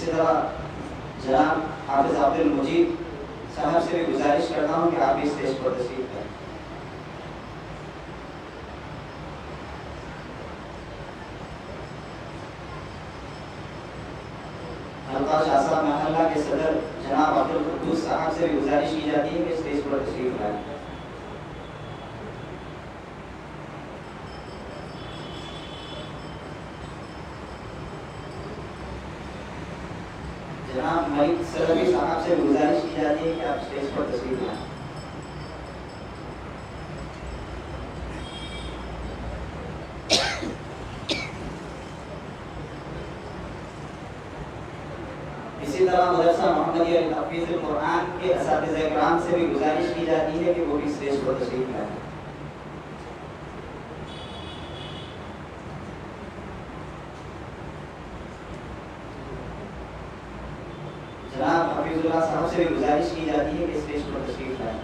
اسی طرح جناب حافظ عبد المجید صاحب سے بھی گزارش کرتا ہوں کہ آپ بھی اسٹیج پر تشریف لائیں. حلقہ شاہ صاحب محلہ کے صدر جناب عبد القدوس صاحب سے بھی گزارش کی جاتی ہے کہ اسٹیج پر تشریف لائیں. جناب ملک سلمی صاحب سے گزارش کی جاتی ہے کہ آپ اسٹیج پر تشریف لائیں. اسی طرح مدرسہ محمدیہ تحفیظ القرآن کے اساتذہ کرام سے بھی گزارش کی جاتی ہے کہ وہ بھی اسٹیج پر تشریف لائیں. جناب حفیظ اللہ صاحب سے بھی گزارش کی جاتی ہے کہ اسٹیج پر تشریف لائیں.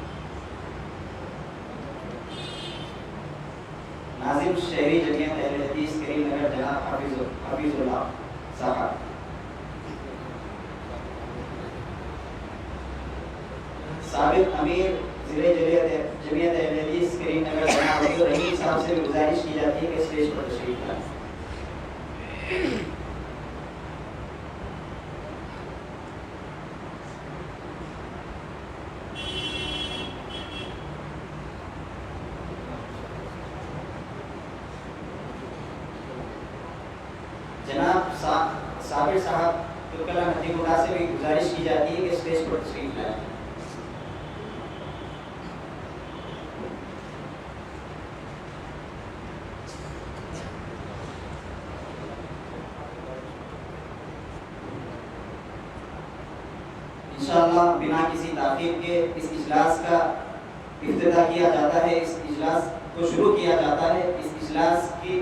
ناظم شہری جمعیت اہل حدیث کریم نگر جناب حفیظ اللہ صاحب. سابق امیر ضلع جمعیت اہل حدیث کریم نگر جناب عبد الرحیم صاحب سے بھی گزارش کی جاتی ہے کہ اسٹیج پر تشریف لائیں. جناب صابر صاحب ترکلا ندیم اللہ سے بھی گزارش کی جاتی ہے کہ اسٹیج پر تشریف لائیں. انشاءاللہ بنا کسی تاخیر کے اس اجلاس کا افتتاح کیا جاتا ہے. اس اجلاس کو شروع کیا جاتا ہے. اس اجلاس کی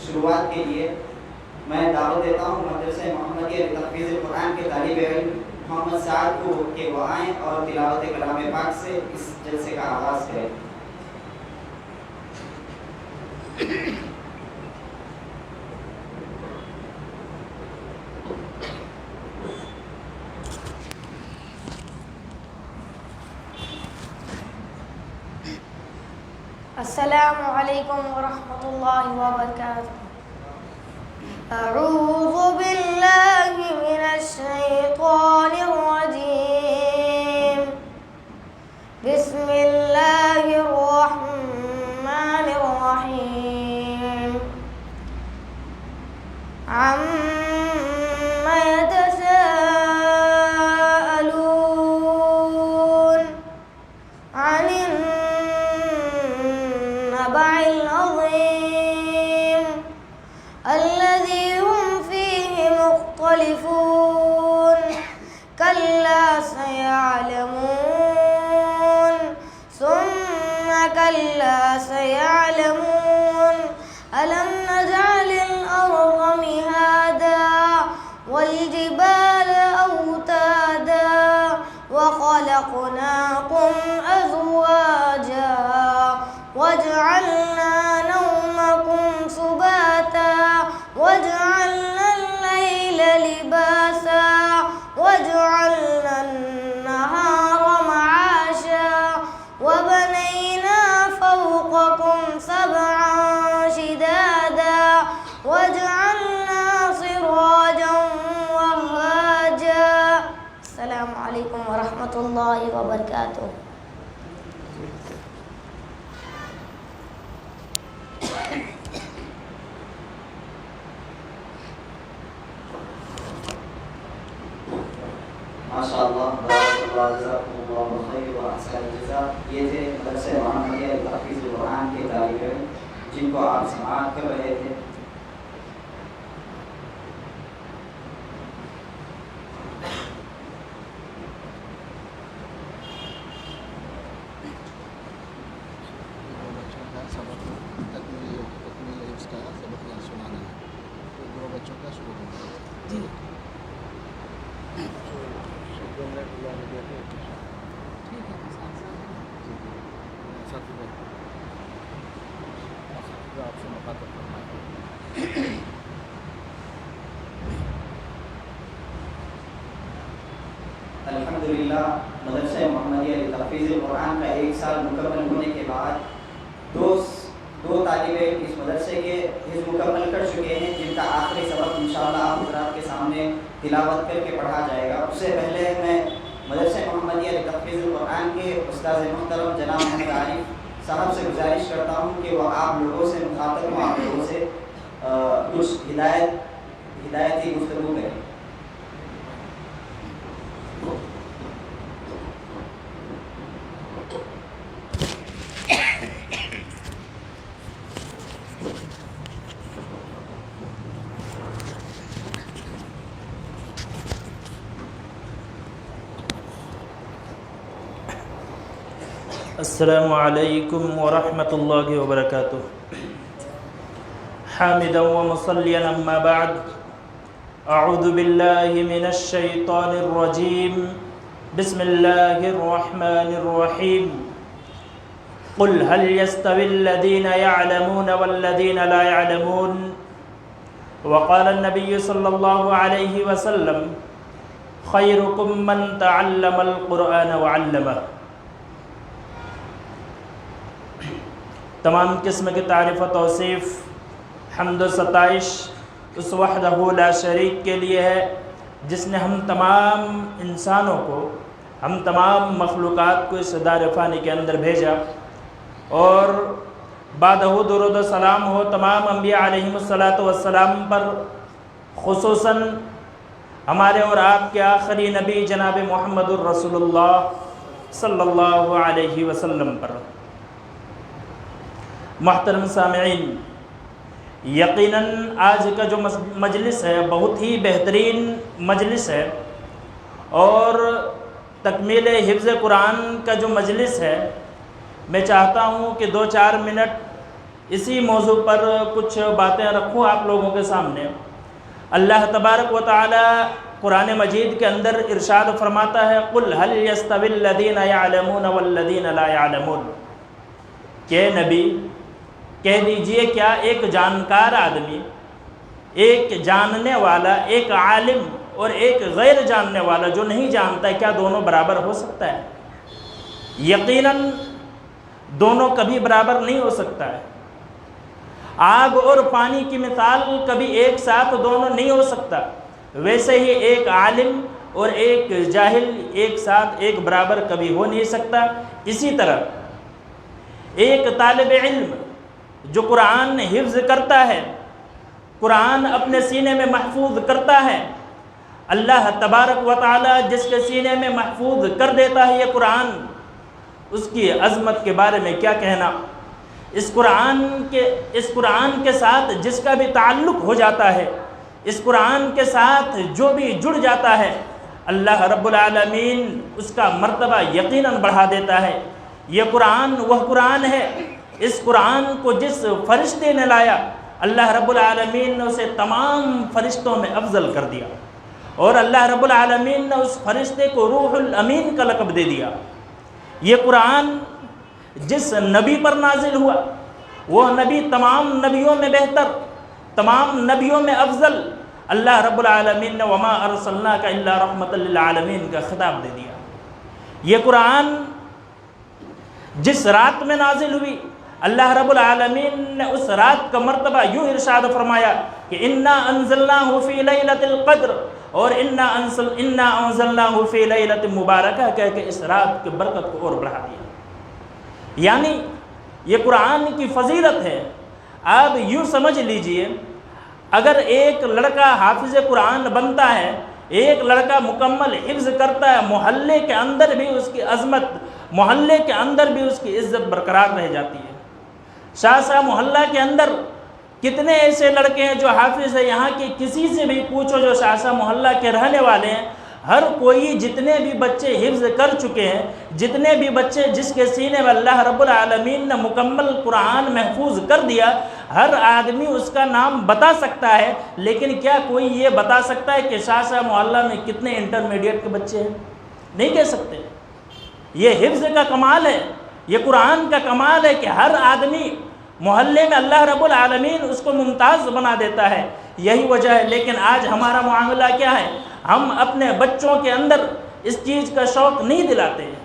شروعات کے لیے میں دعوت دیتا ہوں مدرسہ محمدیہ تحفیظ القرآن کے طالب علم محمد سعد کو کہ وہ آئیں اور تلاوت کلام پاک سے اس جلسے کا آغاز کریں. السلام علیکم ورحمۃ اللہ وبرکاتہ. اعوذ باللہ من الشیطان الرجیم. بسم اللہ الرحمن الرحیم. عما يتساءلون عن النبع العظيم الذي هم فيه مختلفون. كلا سيعلمون ثم كلا سيعلمون. ألم نجعل الأرض مهادا والجبال أوتادا وخلقناكم أزواجا وجعلنا نومكم سباتا وجعلنا الليل لباسا وجعلنا النهار معاشا وبنينا فوقكم سبعا شدادا وجعلنا سراجا وهاجا. السلام علیکم ورحمۃ اللہ وبرکاتہ. ماشاء اللہ بارک اللہ جزاکم اللہ خیر و احسن الجزاء. یہ تھے مدرسہ محمدیہ تحفیظ القرآن کے طالب علم جن کو آپ سماعت کر رہے تھے. گا. مدرسہ محمدیہ لتحفیظ القرآن کا 1 سال مکمل ہونے کے بعد دو طالب علم اس مدرسے کے حفظ مکمل کر چکے ہیں، جن کا آخری سبق انشاءاللہ آپ حضرات کے سامنے تلاوت کر کے پڑھا جائے گا. اس سے پہلے میں مدرسہ محمدیہ لتحفیظ القرآن کے استاد محترم جناب محمد عارف صاحب سے گزارش کرتا ہوں کہ وہ آپ لوگوں سے مخاطب ہوں، آپ لوگوں سے کچھ ہدایتی گفتگو کریں. السلام علیکم ورحمۃ اللہ وبرکاتہ. حامدا ومصلیا اما بعد، اعوذ باللہ من الشیطان الرجیم، بسم اللہ الرحمن الرحیم. قل هل يستوي الذين يعلمون والذين لا يعلمون. وقال النبي صلى الله عليه وسلم خيركم من تعلم القرآن وعلمه. تمام قسم کی تعریف و توصیف، حمد و ستائش اس وحدہ لا شریک کے لیے ہے جس نے ہم تمام انسانوں کو، ہم تمام مخلوقات کو اس دار فانی کے اندر بھیجا، اور بعدہ درود و سلام ہو تمام انبیاء علیہم السلام پر، خصوصاً ہمارے اور آپ کے آخری نبی جناب محمد الرسول اللہ صلی اللہ علیہ وسلم پر. محترم سامعین، یقیناً آج کا جو مجلس ہے بہت ہی بہترین مجلس ہے، اور تکمیل حفظ قرآن کا جو مجلس ہے، میں چاہتا ہوں کہ 2-4 منٹ اسی موضوع پر کچھ باتیں رکھوں آپ لوگوں کے سامنے. اللہ تبارک و تعالی قرآن مجید کے اندر ارشاد فرماتا ہے قل هل يستوي الذين يعلمون والذين لا يعلمون. کہ نبی کہہ دیجئے کیا ایک جانکار آدمی، ایک جاننے والا، ایک عالم اور ایک غیر جاننے والا جو نہیں جانتا ہے، کیا دونوں برابر ہو سکتا ہے؟ یقیناً دونوں کبھی برابر نہیں ہو سکتا ہے. آگ اور پانی کی مثال کبھی ایک ساتھ دونوں نہیں ہو سکتا. ویسے ہی ایک عالم اور ایک جاہل ایک ساتھ ایک برابر کبھی ہو نہیں سکتا. اسی طرح ایک طالب علم جو قرآن حفظ کرتا ہے، قرآن اپنے سینے میں محفوظ کرتا ہے، اللہ تبارک و تعالی جس کے سینے میں محفوظ کر دیتا ہے یہ قرآن، اس کی عظمت کے بارے میں کیا کہنا. اس قرآن کے ساتھ جس کا بھی تعلق ہو جاتا ہے، اس قرآن کے ساتھ جو بھی جڑ جاتا ہے، اللہ رب العالمین اس کا مرتبہ یقیناً بڑھا دیتا ہے. یہ قرآن وہ قرآن ہے، اس قرآن کو جس فرشتے نے لایا، اللہ رب العالمین نے اسے تمام فرشتوں میں افضل کر دیا، اور اللہ رب العالمین نے اس فرشتے کو روح الامین کا لقب دے دیا. یہ قرآن جس نبی پر نازل ہوا، وہ نبی تمام نبیوں میں بہتر، تمام نبیوں میں افضل، اللہ رب العالمین نے وما ارسلناک الا رحمۃ للعالمین کا خطاب دے دیا. یہ قرآن جس رات میں نازل ہوئی، اللہ رب العالمین نے اس رات کا مرتبہ یوں ارشاد فرمایا کہ انا انزلناہ فی لیلۃ القدر، اور انا انزلناہ فی لیلۃ مبارکہ کہہ کے اس رات کی برکت کو اور بڑھا دیا. یعنی یہ قرآن کی فضیلت ہے. آپ یوں سمجھ لیجئے، اگر ایک لڑکا حافظ قرآن بنتا ہے، ایک لڑکا مکمل حفظ کرتا ہے، محلے کے اندر بھی اس کی عظمت، محلے کے اندر بھی اس کی عزت برقرار رہ جاتی ہے. شاہ صاحب محلہ کے اندر کتنے ایسے لڑکے ہیں جو حافظ ہیں، یہاں کی کسی سے بھی پوچھو جو شاہ صاحب محلہ کے رہنے والے ہیں، ہر کوئی جتنے بھی بچے حفظ کر چکے ہیں، جتنے بھی بچے جس کے سینے میں اللہ رب العالمین نے مکمل قرآن محفوظ کر دیا، ہر آدمی اس کا نام بتا سکتا ہے. لیکن کیا کوئی یہ بتا سکتا ہے کہ شاہ صاحب محلہ میں کتنے انٹرمیڈیٹ کے بچے ہیں؟ نہیں کہہ سکتے. یہ حفظ کا کمال ہے، یہ قرآن کا کمال ہے کہ ہر آدمی محلے میں اللہ رب العالمین اس کو ممتاز بنا دیتا ہے. یہی وجہ ہے. لیکن آج ہمارا معاملہ کیا ہے؟ ہم اپنے بچوں کے اندر اس چیز کا شوق نہیں دلاتے ہیں۔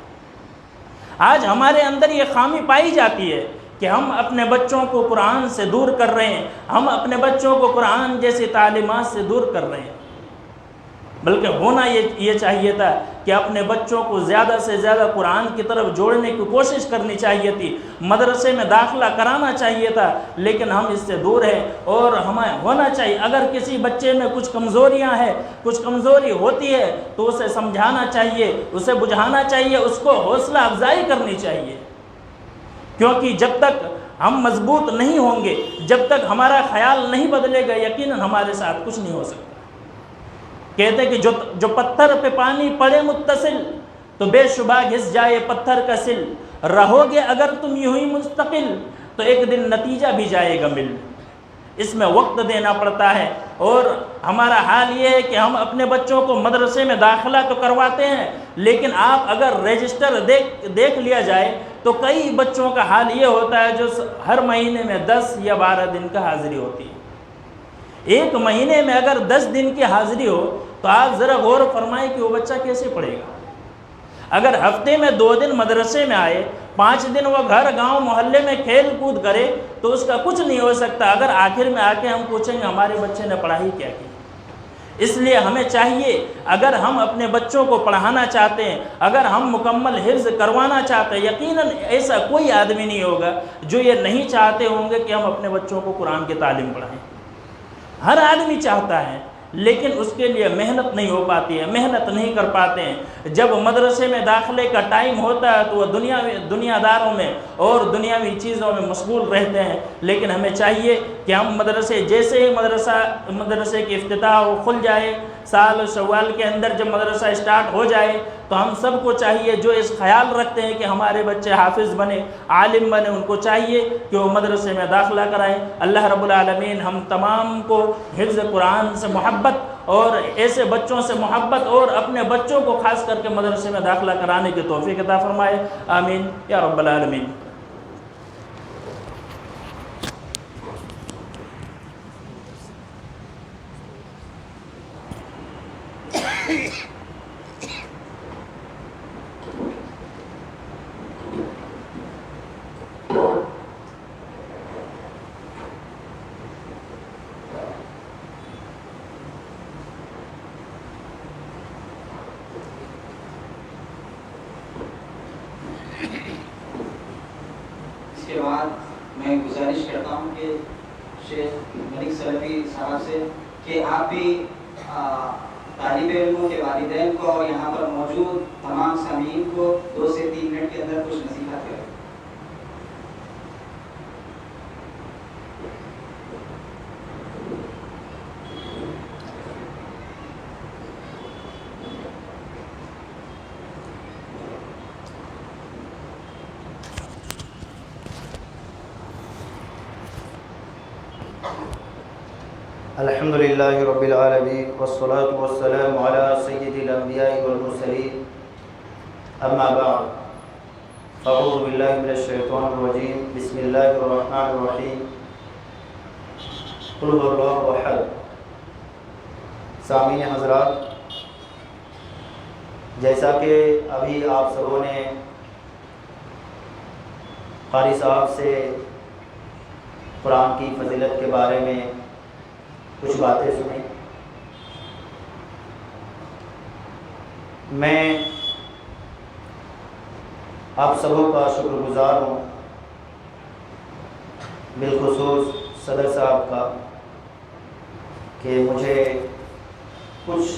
آج ہمارے اندر یہ خامی پائی جاتی ہے کہ ہم اپنے بچوں کو قرآن سے دور کر رہے ہیں، ہم اپنے بچوں کو قرآن جیسی تعلیمات سے دور کر رہے ہیں، بلکہ ہونا یہ چاہیے تھا کہ اپنے بچوں کو زیادہ سے زیادہ قرآن کی طرف جوڑنے کی کوشش کرنی چاہیے تھی، مدرسے میں داخلہ کرانا چاہیے تھا، لیکن ہم اس سے دور ہیں۔ اور ہمیں ہونا چاہیے اگر کسی بچے میں کچھ کمزوریاں ہیں، کچھ کمزوری ہوتی ہے تو اسے سمجھانا چاہیے، اسے بجھانا چاہیے، اس کو حوصلہ افزائی کرنی چاہیے، کیونکہ جب تک ہم مضبوط نہیں ہوں گے، جب تک ہمارا خیال نہیں بدلے گا، یقیناً ہمارے ساتھ کچھ نہیں ہو سکتا۔ کہتے ہیں کہ جو پتھر پہ پانی پڑے متصل تو بے شبہ گھس جائے پتھر کا سل، رہو گے اگر تم یوں ہی مستقل تو ایک دن نتیجہ بھی جائے گا مل۔ اس میں وقت دینا پڑتا ہے، اور ہمارا حال یہ ہے کہ ہم اپنے بچوں کو مدرسے میں داخلہ تو کرواتے ہیں، لیکن آپ اگر رجسٹر دیکھ لیا جائے تو کئی بچوں کا حال یہ ہوتا ہے جو ہر مہینے میں 10 یا 12 دن کا حاضری ہوتی ہے۔ ایک مہینے میں اگر 10 دن کی حاضری ہو تو آپ ذرا غور فرمائیں کہ وہ بچہ کیسے پڑھے گا۔ اگر ہفتے میں 2 دن مدرسے میں آئے، 5 دن وہ گھر گاؤں محلے میں کھیل کود کرے تو اس کا کچھ نہیں ہو سکتا اگر آخر میں آ کے ہم پوچھیں گے ہمارے بچے نے پڑھائی کیا کی۔ اس لیے ہمیں چاہیے اگر ہم اپنے بچوں کو پڑھانا چاہتے ہیں، اگر ہم مکمل حفظ کروانا چاہتے ہیں، یقیناً ایسا کوئی آدمی نہیں ہوگا جو یہ نہیں چاہتے ہوں گے کہ ہم اپنے بچوں کو قرآن کی تعلیم پڑھائیں۔ ہر آدمی چاہتا ہے، لیکن اس کے لیے محنت نہیں ہو پاتی ہے، محنت نہیں کر پاتے ہیں۔ جب مدرسے میں داخلے کا ٹائم ہوتا ہے تو وہ دنیا داروں میں اور دنیاوی چیزوں میں مشغول رہتے ہیں، لیکن ہمیں چاہیے کہ ہم جیسے ہی مدرسے کی افتتاح کھل جائے، سال شوال کے اندر جب مدرسہ اسٹارٹ ہو جائے تو ہم سب کو چاہیے جو اس خیال رکھتے ہیں کہ ہمارے بچے حافظ بنے، عالم بنے، ان کو چاہیے کہ وہ مدرسے میں داخلہ کرائیں۔ اللہ رب العالمین ہم تمام کو حفظ قرآن سے محبت اور ایسے بچوں سے محبت اور اپنے بچوں کو خاص کر کے مدرسے میں داخلہ کرانے کی توفیق عطا فرمائے، آمین یا رب العالمین۔ اس کے بعد میں گزارش کرتا ہوں کہ شیخ ملک سلفی صاحب سے کہ آپ بھی طالب علموں کے والدین کو اور یہاں پر موجود تمام سامعین کو 2 سے 3 منٹ کے اندر کچھ نصیحت کریں۔ الحمد للہ رب العالمین والصلاة والسلام علی سید الانبیاء والمرسلین، اما بعد، اعوذ باللہ من الشیطان الرجیم، بسم اللہ الرحمن الرحیم، قل هو اللہ احد۔ سامعین حضرات، جیسا کہ ابھی آپ سبوں نے قاری صاحب سے قرآن کی فضیلت کے بارے میں کچھ باتیں سنیں، میں آپ سبوں کا شکر گزار ہوں، بالخصوص صدر صاحب کا کہ مجھے کچھ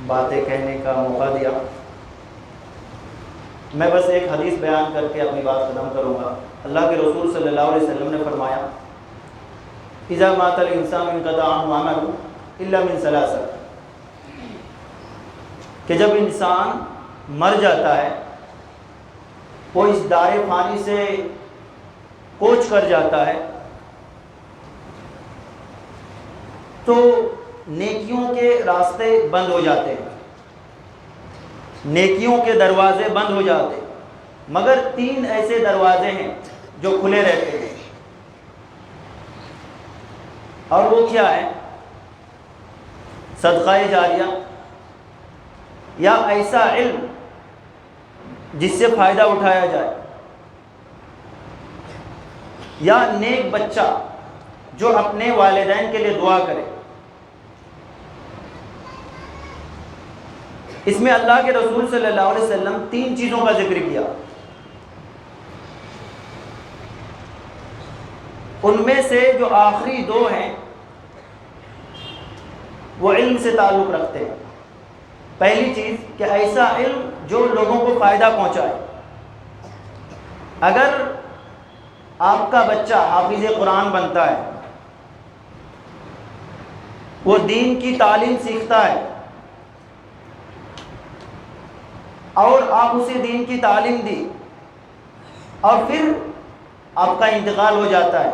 باتیں کہنے کا موقع دیا۔ میں بس ایک حدیث بیان کر کے اپنی بات ختم کروں گا۔ اللہ کے رسول صلی اللہ علیہ وسلم نے فرمایا اذا مات الانسان انقطع عنه عمله الا من ثلاث، کہ جب انسان مر جاتا ہے، وہ اس دار فانی سے کوچ کر جاتا ہے، تو نیکیوں کے راستے بند ہو جاتے ہیں، نیکیوں کے دروازے بند ہو جاتے ہیں، مگر 3 ایسے دروازے ہیں جو کھلے رہتے ہیں، اور وہ کیا ہے؟ صدقہ جاریہ، یا ایسا علم جس سے فائدہ اٹھایا جائے، یا نیک بچہ جو اپنے والدین کے لیے دعا کرے۔ اس میں اللہ کے رسول صلی اللہ علیہ وسلم 3 چیزوں کا ذکر کیا، ان میں سے جو آخری 2 ہیں وہ علم سے تعلق رکھتے ہیں۔ پہلی چیز کہ ایسا علم جو لوگوں کو فائدہ پہنچائے۔ اگر آپ کا بچہ حافظ قرآن بنتا ہے، وہ دین کی تعلیم سیکھتا ہے اور آپ اسے دین کی تعلیم دی اور پھر آپ کا انتقال ہو جاتا ہے،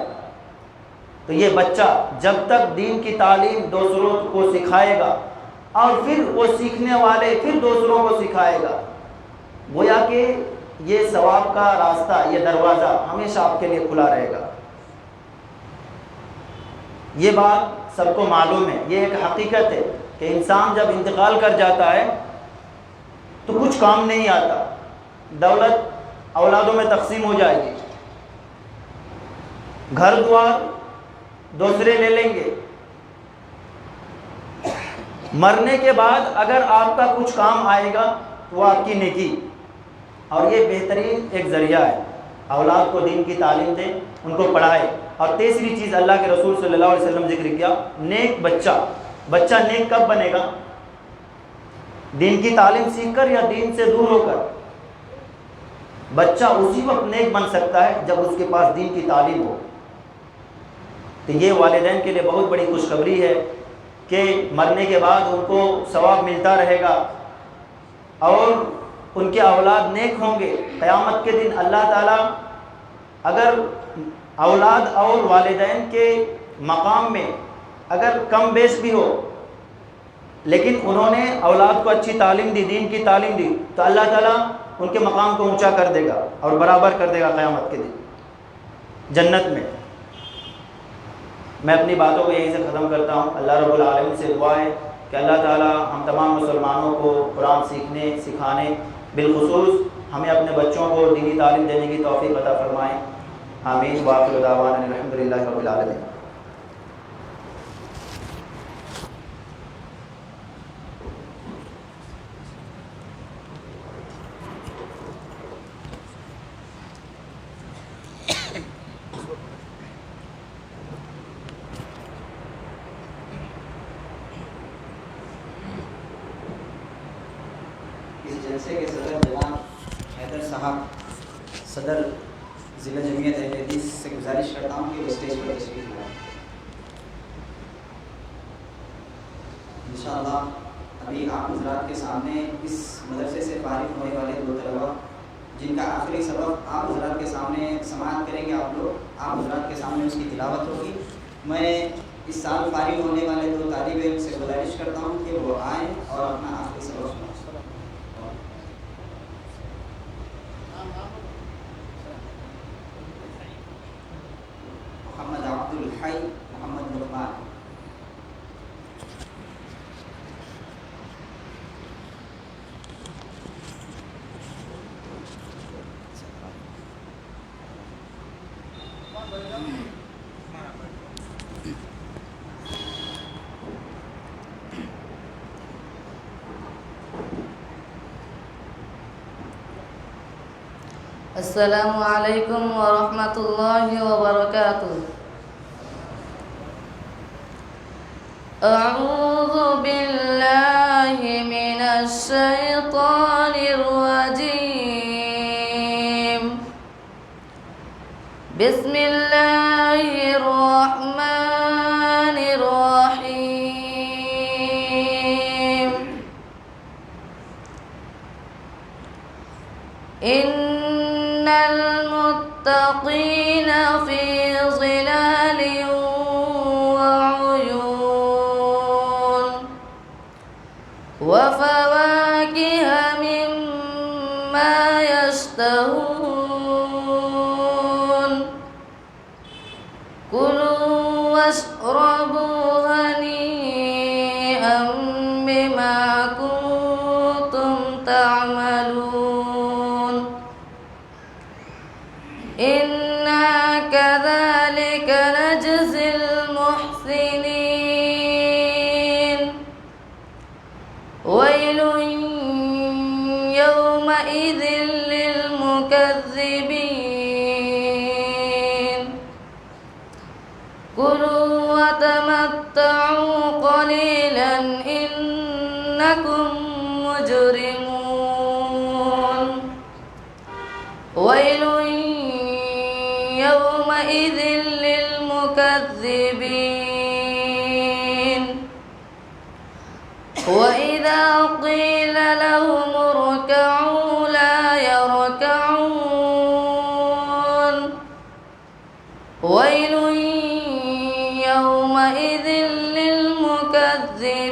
تو یہ بچہ جب تک دین کی تعلیم دوسروں کو سکھائے گا اور پھر وہ سیکھنے والے پھر دوسروں کو سکھائے گا، گویا کہ یہ ثواب کا راستہ، یہ دروازہ ہمیشہ آپ کے لیے کھلا رہے گا۔ یہ بات سب کو معلوم ہے، یہ ایک حقیقت ہے کہ انسان جب انتقال کر جاتا ہے تو کچھ کام نہیں آتا، دولت اولادوں میں تقسیم ہو جائے گی، گھر دوار دوسرے لے لیں گے، مرنے کے بعد اگر آپ کا کچھ کام آئے گا تو وہ آپ کی نیکی، اور یہ بہترین ایک ذریعہ ہے، اولاد کو دین کی تعلیم دیں، ان کو پڑھائے۔ اور تیسری چیز اللہ کے رسول صلی اللہ علیہ وسلم ذکر کیا، نیک بچہ نیک کب بنے گا؟ دین کی تعلیم سیکھ کر یا دین سے دور ہو کر؟ بچہ اسی وقت نیک بن سکتا ہے جب اس کے پاس دین کی تعلیم ہو۔ تو یہ والدین کے لیے بہت بڑی خوشخبری ہے کہ مرنے کے بعد ان کو ثواب ملتا رہے گا اور ان کے اولاد نیک ہوں گے۔ قیامت کے دن اللہ تعالیٰ اگر اولاد اور والدین کے مقام میں اگر کم بیش بھی ہو، لیکن انہوں نے اولاد کو اچھی تعلیم دی، دین کی تعلیم دی، تو اللہ تعالیٰ ان کے مقام کو اونچا کر دے گا اور برابر کر دے گا قیامت کے دن جنت میں۔ میں اپنی باتوں کو یہیں سے ختم کرتا ہوں۔ اللہ رب العالمین سے دعا ہے کہ اللہ تعالیٰ ہم تمام مسلمانوں کو قرآن سیکھنے سکھانے، بالخصوص ہمیں اپنے بچوں کو دینی تعلیم دینے کی توفیق عطا فرمائیں۔ آمین۔ وآخر دعوانا الحمدللہ رب العالمین۔ جلسے کے صدر جناب حیدر صاحب، صدر ضلع جمعیت اہل حدیث سے گزارش کرتا ہوں کہ وہ اسٹیج پر تشریف لائیں۔ انشاءاللہ ابھی آپ حضرات کے سامنے اس مدرسے سے فارغ ہونے والے 2 طلبہ جن کا آخری سبق آپ حضرات کے سامنے سماعت کریں گے، آپ حضرات کے سامنے اس کی تلاوت ہوگی۔ میں اس سال فارغ ہونے والے 2 طالب علم سے گزارش کرتا ہوں کہ وہ آئیں اور اپنا آخری سبق سنائیں۔ محمد عبد الحی، محمد لقمان۔ السلام علیکم ورحمۃ اللہ وبرکاتہ۔ اعوذ باللہ من الشیطان الرجیم، بسم اللہ الرحمن الرحیم۔ ان المتقین فی ظلال وعیون وفواکہ مما یشتہون، کلوا واشربوا ہنیئا بما کنتم سنين ويل يومئذ للمكذبين كلوا وتمتعوا قليلا إنكم مجرمون ويل يومئذ للمكذبين وإذا قيل لهم اركعوا لا يركعون ويل يومئذ للمكذبين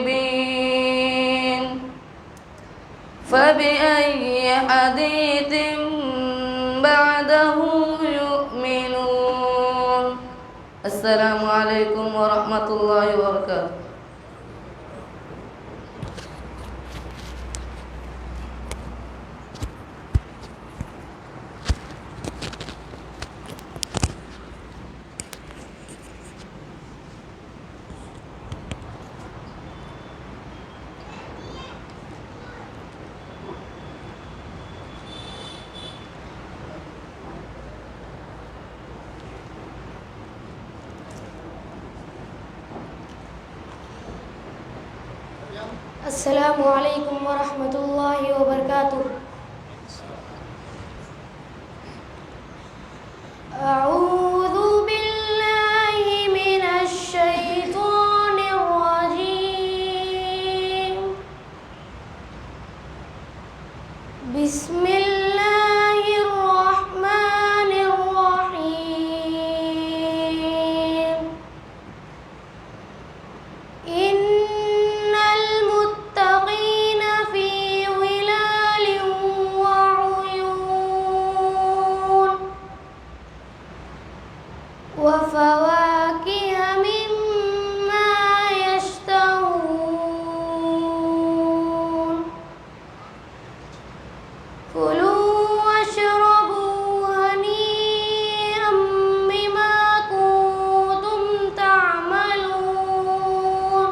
فبأي حديث بعده يؤمنون السلام عليكم ورحمة الله وبركاته. السلام علیکم ورحمۃ اللہ وبرکاتہ. اعوذ باللہ من الشیطان الرجیم. بسم اللہ الرحمن الرحیم. وفواكه مما يشتهون كلوا واشربوا هنيئا بما كنتم تعملون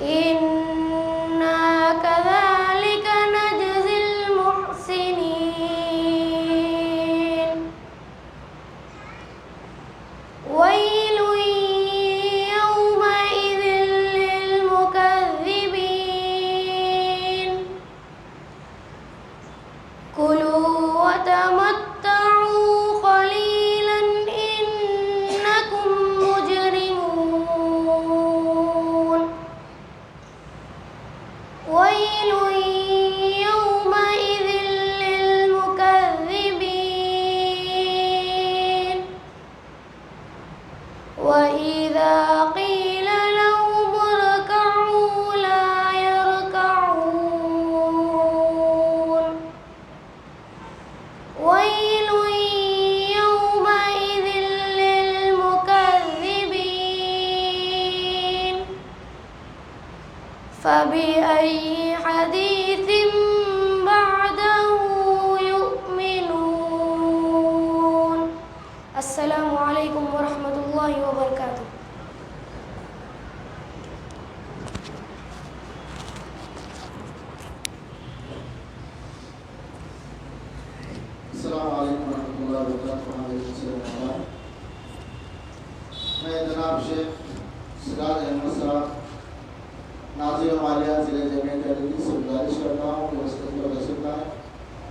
إنا كذلك نجزي المحسنين. ويل يومئذ للمكذبين كلوا وتمتعوا قليلا إنكم مجرمون. ويل يومئذ للمكذبين وإذا قيل لهم اركعوا لا يركعون. ويل يومئذ للمكذبين فبأي حديث بعده يؤمنون. السلام علیکم ورحمۃ اللہ وبرکاتہ. السلام علیکم ورحمۃ اللہ وبرکاتہ. میں جناب شیخ سراج احمد صاحب ناظم مالیہ ضلع جامعہ دہلی سے گزارش کرتا ہوں کہ وسط پر رسول ہے.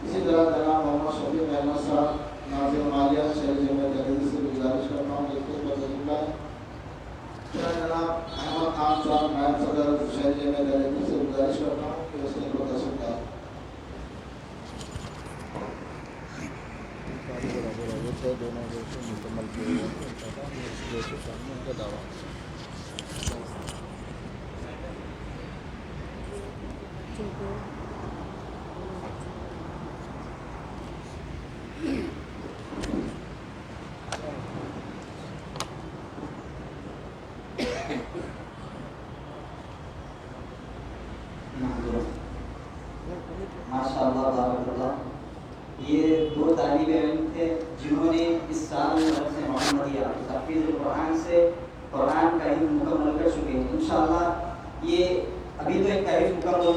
اسی طرح جناب محمد شفیق احمد صاحب ناظم مالیہ شہر جامعہ دہلی سے گزارش کرتا ہوں کہ وسط پر رسول ہے. جناب احمد خان صاحب نائب صدر شہر جامعہ دہلی سے گزارش کرتا ہوں کہ وسط پر رسول ہے. دونوں مکمل کیے ہوئے ہیں سامنے ان کا دعویٰ. ماشاء اللہ بارک اللہ. یہ دو طالب علم تھے جنہوں نے اس سال مدرسہ محمدیہ تحفیظ القرآن سے انشاءاللہ یہ ابھی تو ایک تعریف مکمل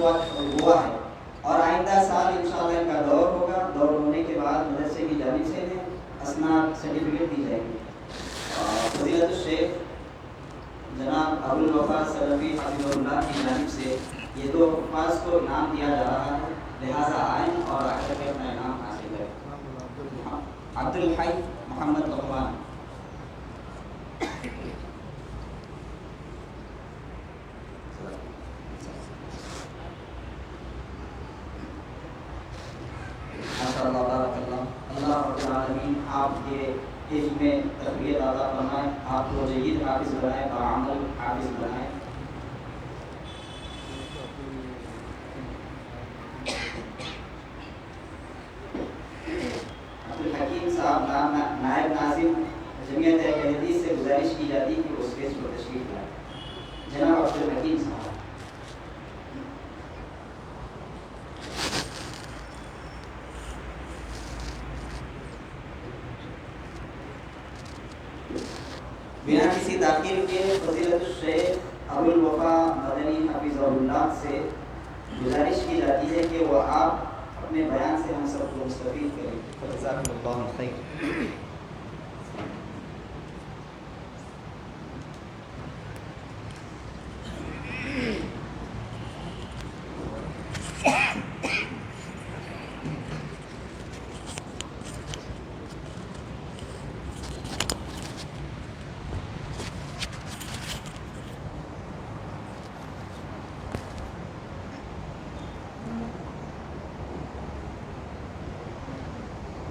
ہوا ہے اور آئندہ سال انشاءاللہ ان کا دور ہوگا. دور ہونے کے بعد مدرسے کی جانب سے انہیں اسناد سرٹیفکیٹ دی جائے گی. فضیلت الشیخ جناب ابو الوفا سلفی حفظہ اللہ کی جانب سے یہ 2 حفاظ کو انعام دیا جا رہا ہے، لہٰذا آئیں اور آ کر کے اپنا انعام حاصل کریں. عبد الحی محمد قبان. ماشاءاللہ بارک اللہ. اللہ رب العالمین آپ کے علم میں تربیت عطا فرمائے، آپ کو جید حافظ بنائے، باعمل حافظ بنائے. عبدالحکیم صاحب نائب ناظم جمعیت اہل حدیث سے گزارش کی جاتی ہے کہ وہ اسٹیج پر تشریف لائیں. جناب عبدالحکیم صاحب. بنا کسی تاخیر کے فضیلت الشیخ ابو الوفا مدنی حفظہ اللہ سے گزارش کی جاتی ہے کہ وہ آپ اپنے بیان سے ہم سب کو مستفید کریں. جزاکم اللہ خیر.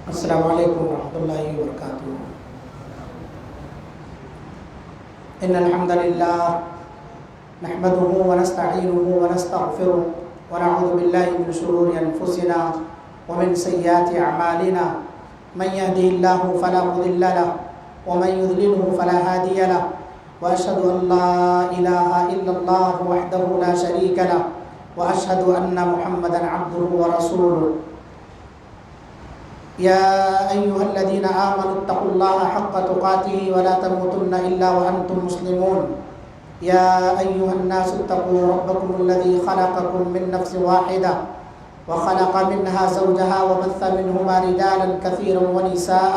السلام علیکم ورحمۃ اللہ وبرکاتہ. ان الحمد للہ نحمده ونستعینه ونستغفره ونعوذ باللہ من شرور انفسنا ومن سیئات اعمالنا. من يهده الله فلا مضل له ومن يضلله فلا هادي له واشهد ان لا اله الا الله وحده لا شريك له واشهد ان محمدا عبده ورسوله. يا أيها الذين آمنوا اتقوا الله حق تقاته ولا تموتن إلا وأنتم مسلمون. يا أيها الناس اتقوا ربكم الذي خلقكم من نفس واحدة وخلق منها زوجها وبث منهما رجالا كثيرا ونساء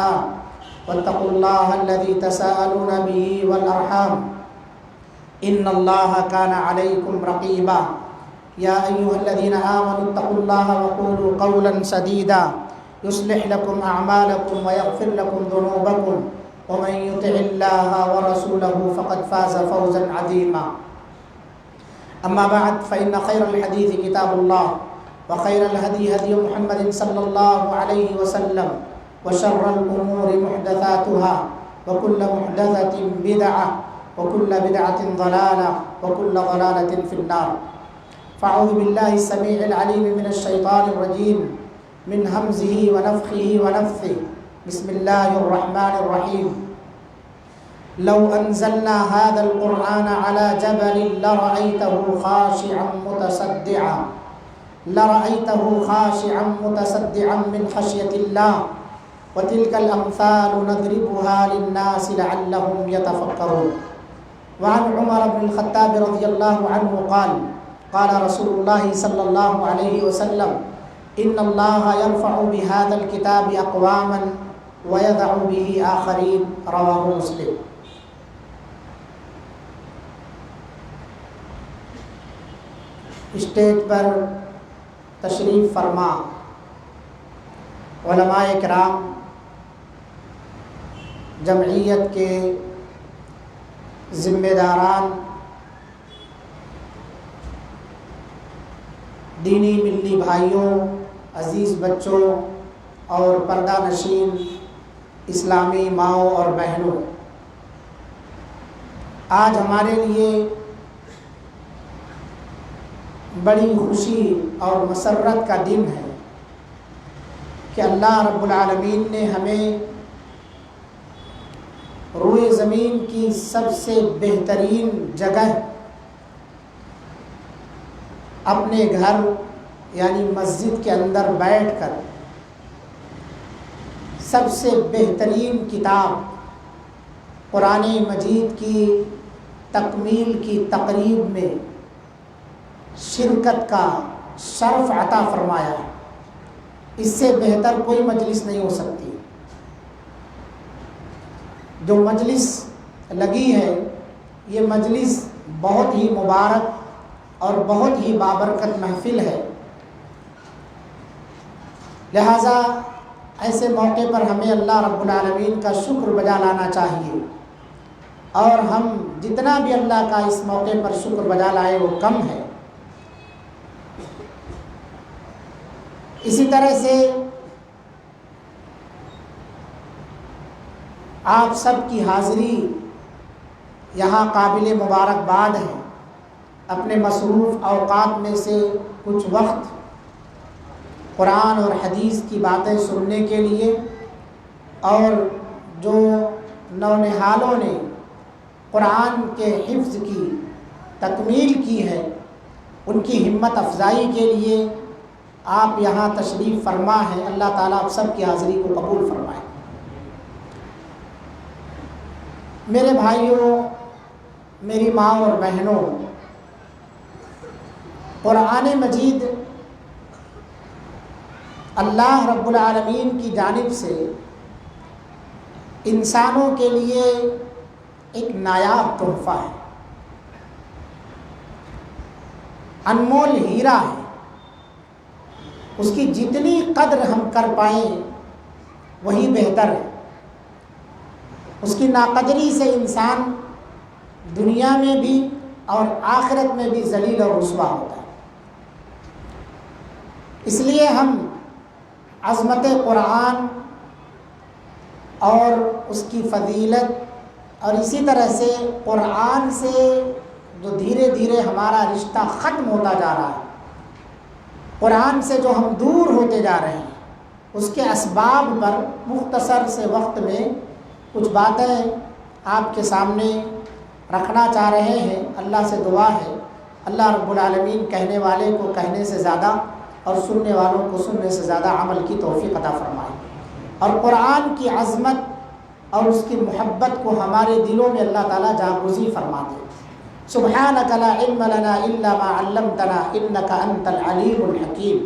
واتقوا الله الذي تساءلون به والأرحام إن الله كان عليكم رقيبا. يا أيها الذين آمنوا اتقوا الله وقولوا قولا سديدا يصلح لكم أعمالكم ويغفر لكم ذنوبكم ومن يطع الله ورسوله فقد فاز فوزا عظيما. أما بعد فإن خير الحديث كتاب الله وخير الهدي هدي محمد صلى الله عليه وسلم وشر الأمور محدثاتها وكل محدثة بدعة وكل بدعة ضلالة وكل ضلالة في النار. فأعوذ بالله السميع العليم من الشيطان الرجيم من همزه ونفخه ونفثه. بسم الله الرحمن الرحيم. لو أنزلنا هذا القرآن على جبل لرأيته خاشعا متصدعا من خشية الله وتلك الأمثال نضربها للناس لعلهم يتفكرون. وعن عمر بن الخطاب رضي الله عنه قال قال رسول الله صلى الله عليه وسلم إن الله يرفع بهذا الكتاب أقواما ويضع به آخرين. رواه مسلم. اسٹیج پر تشریف فرما علماء کرام، جمعیت کے ذمہ داران، دینی ملی بھائیوں، عزیز بچوں اور پردہ نشین اسلامی ماؤں اور بہنوں، آج ہمارے لیے بڑی خوشی اور مسرت کا دن ہے کہ اللہ رب العالمین نے ہمیں روئے زمین کی سب سے بہترین جگہ اپنے گھر یعنی مسجد کے اندر بیٹھ کر سب سے بہترین کتاب قرآن مجید کی تکمیل کی تقریب میں شرکت کا شرف عطا فرمایا ہے۔ اس سے بہتر کوئی مجلس نہیں ہو سکتی۔ جو مجلس لگی ہے یہ مجلس بہت ہی مبارک اور بہت ہی بابرکت محفل ہے، لہٰذا ایسے موقع پر ہمیں اللہ رب العالمین کا شکر بجا لانا چاہیے، اور ہم جتنا بھی اللہ کا اس موقع پر شکر بجا لائے وہ کم ہے۔ اسی طرح سے آپ سب کی حاضری یہاں قابل مبارکباد ہے۔ اپنے مصروف اوقات میں سے کچھ وقت قرآن اور حدیث کی باتیں سننے کے لیے، اور جو نونہالوں نے قرآن کے حفظ کی تکمیل کی ہے ان کی ہمت افزائی کے لیے آپ یہاں تشریف فرما ہے۔ اللہ تعالیٰ آپ سب کی حاضری کو قبول فرمائے۔ میرے بھائیوں، میری ماں اور بہنوں، قرآن مجید اللہ رب العالمین کی جانب سے انسانوں کے لیے ایک نایاب تحفہ ہے، انمول ہیرا ہے۔ اس کی جتنی قدر ہم کر پائیں وہی بہتر ہے۔ اس کی ناقدری سے انسان دنیا میں بھی اور آخرت میں بھی ذلیل اور رسوا ہوتا ہے۔ اس لیے ہم عظمت قرآن اور اس کی فضیلت، اور اسی طرح سے قرآن سے جو دھیرے دھیرے ہمارا رشتہ ختم ہوتا جا رہا ہے، قرآن سے جو ہم دور ہوتے جا رہے ہیں، اس کے اسباب پر مختصر سے وقت میں کچھ باتیں آپ کے سامنے رکھنا چاہ رہے ہیں۔ اللہ سے دعا ہے اللہ رب العالمین کہنے والے کو کہنے سے زیادہ اور سننے والوں کو سننے سے زیادہ عمل کی توفیق عطا فرمائے، اور قرآن کی عظمت اور اس کی محبت کو ہمارے دلوں میں اللہ تعالیٰ جاگوزی فرما دے۔ سبحانک لا علم لنا الا ما علمتنا انک انت العلیم الحکیم۔